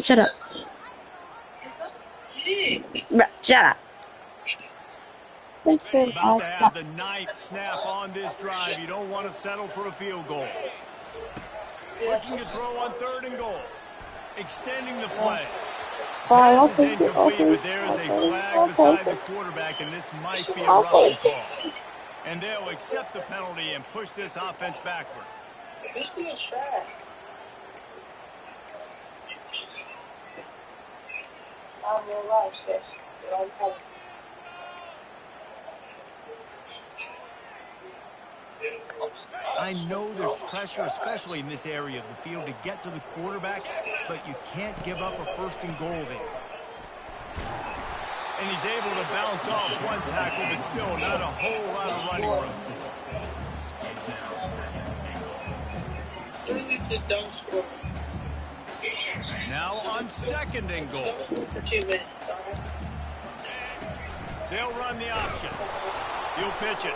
Shut up. Shut up. About to have the 9th snap on this drive. You don't want to settle for a field goal. Looking to throw on 3rd and goal. Extending the play. Pass is incomplete, but there is a flag beside the quarterback, and this might be a roughing call. And they'll accept the penalty and push this offense backward. This is trash. I'm real life, sis. I know there's pressure, especially in this area of the field, to get to the quarterback, but you can't give up a 1st and goal there. And he's able to bounce off one tackle, but still not a whole lot of running room. Now on 2nd and goal. They'll run the option. He'll pitch it.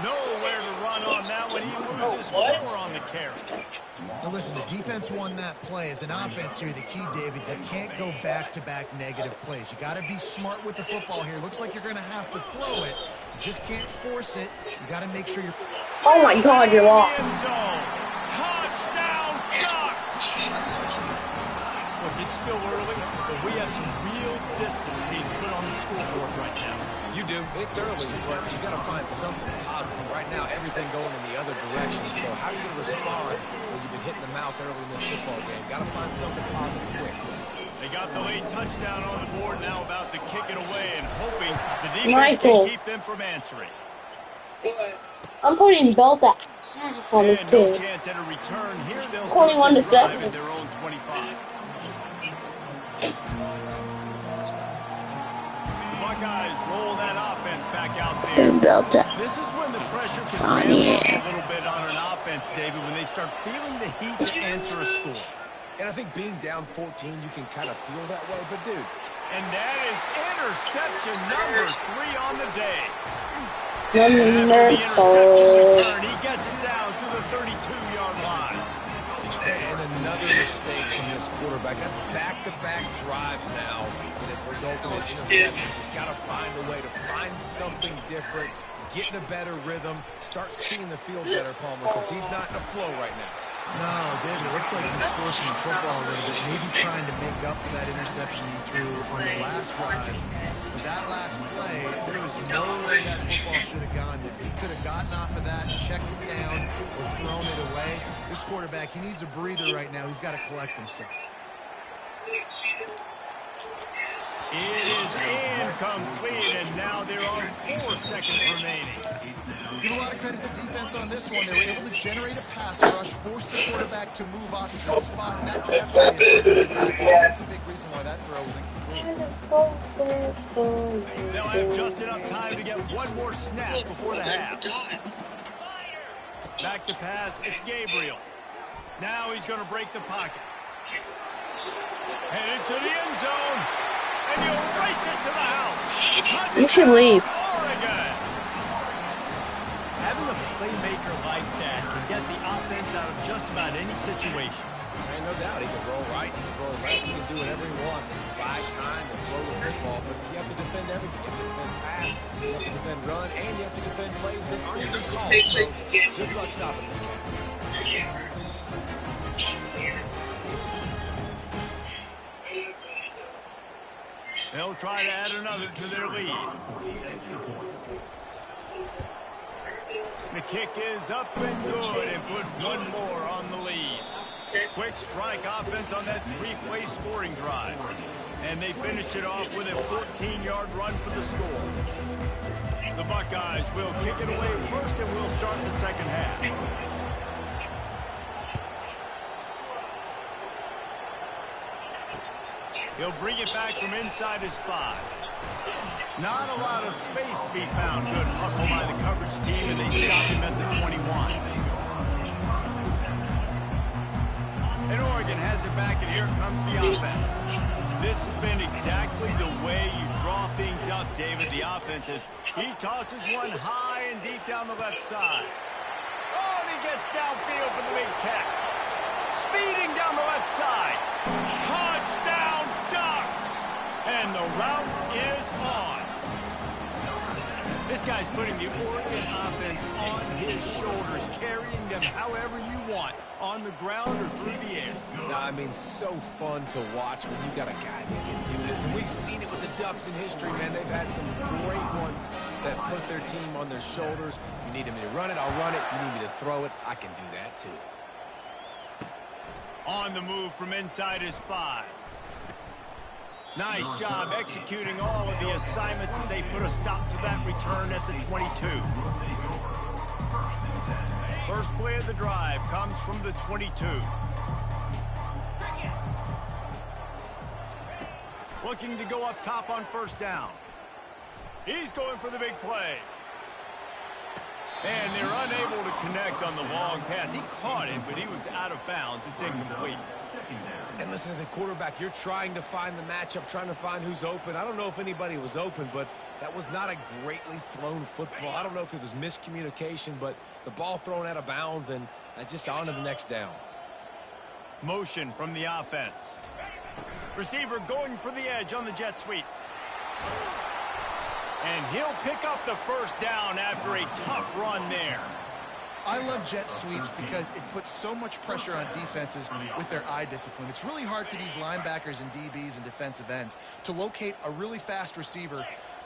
Nowhere to run on that one. He loses 4 on the carry. Now listen, the defense won that play. As an offense here, the key, David, you can't go back-to-back negative plays. You got to be smart with the football here. Looks like you're going to have to throw it. You just can't force it. You got to make sure you're... Oh my God, you're lost. Touchdown, Ducks! Look, it's still early, but we have some real distance being put on the scoreboard right now. You do. It's early, but you got to find something positive. Right now, everything going in the other direction. So how are you going to respond when you've been hitting the mouth early in this football game? Got to find something positive quick. They got the late touchdown on the board, now about to kick it away and hoping the defense can keep them from answering. I'm putting belt that pass on this no team. chance at a return here. They'll 21-7 at their own 25. Buckeyes roll that offense back out there. This is when the pressure can ramp up a little bit on an offense, David, when they start feeling the heat to answer a score. And I think being down 14, you can kind of feel that way. But, dude. And that is interception number 3 on the day. After the interception return, he gets it down to the 32-yard line. And another mistake from this quarterback. That's back-to-back drives now that have resulted in interceptions. Just got to find a way to find something different, get in a better rhythm, start seeing the field better, Palmer, because he's not in a flow right now. No, David, it looks like he's forcing the football a little bit, maybe trying to make up for that interception he threw on the last drive. But that last play, there was no way that football should have gone to. He could have gotten off of that, checked it down, or thrown it away. This quarterback, he needs a breather right now. He's got to collect himself. It is incomplete, and now there are 4 seconds remaining. Give a lot of credit to the defense on this one. They were able to generate a pass rush, force the quarterback to move off of the spot, and that definitely is that's a big reason why that throw was incomplete. They'll have just enough time to get one more snap before the half. Back to pass, it's Gabriel. Now he's going to break the pocket. Headed to the end zone. And you'll race it to the house. You should leave. Oregon. Having a playmaker like that can get the offense out of just about any situation. Ain't no doubt. He can roll right, he can roll left, he can do whatever he wants. Buy time and throw the football, but you have to defend everything. You have to defend pass, you have to defend run, and you have to defend plays that aren't even called. So good luck stopping this guy. They'll try to add another to their lead. The kick is up and good and put one more on the lead. Quick strike offense on that three-play scoring drive. And they finished it off with a 14-yard run for the score. The Buckeyes will kick it away first and will start the second half. He'll bring it back from inside his 5. Not a lot of space to be found. Good hustle by the coverage team, and they stop him at the 21. And Oregon has it back, and here comes the offense. This has been exactly the way you draw things up, David. The offense is, he tosses one high and deep down the left side. Oh, and he gets downfield for the big catch. Speeding down the left side. Touchdown, Ducks! And the route is on. This guy's putting the Oregon offense on his shoulders, carrying them however you want, on the ground or through the air. I mean, so fun to watch when you got a guy that can do this. And we've seen it with the Ducks in history, man. They've had some great ones that put their team on their shoulders. If you need me to run it, I'll run it. You need me to throw it, I can do that too. On the move from inside his 5. Nice job executing all of the assignments as they put a stop to that return at the 22. First play of the drive comes from the 22. Looking to go up top on first down. He's going for the big play. And they're unable to connect on the long pass. He caught it, but he was out of bounds. It's incomplete. And listen, as a quarterback, you're trying to find the matchup, trying to find who's open. I don't know if anybody was open, but that was not a greatly thrown football. I don't know if it was miscommunication, but the ball thrown out of bounds, and just on to the next down. Motion from the offense. Receiver going for the edge on the jet sweep. And he'll pick up the first down after a tough run there. I love jet sweeps because it puts so much pressure on defenses with their eye discipline. It's really hard for these linebackers and DBs and defensive ends to locate a really fast receiver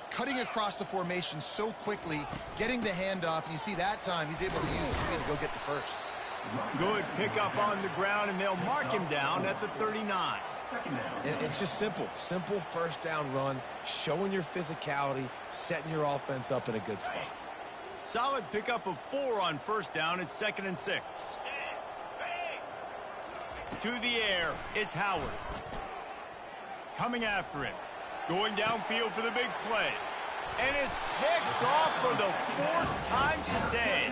cutting across the formation so quickly, getting the handoff, and you see that time he's able to use the speed to go get the first. Good pickup on the ground, and they'll mark him down at the 39. And it's just simple first down run, showing your physicality, setting your offense up in a good spot. Solid pickup of 4 on first down. It's 2nd and 6. To the air, it's Howard. Coming after him. Going downfield for the big play. And it's picked off for the 4th time today.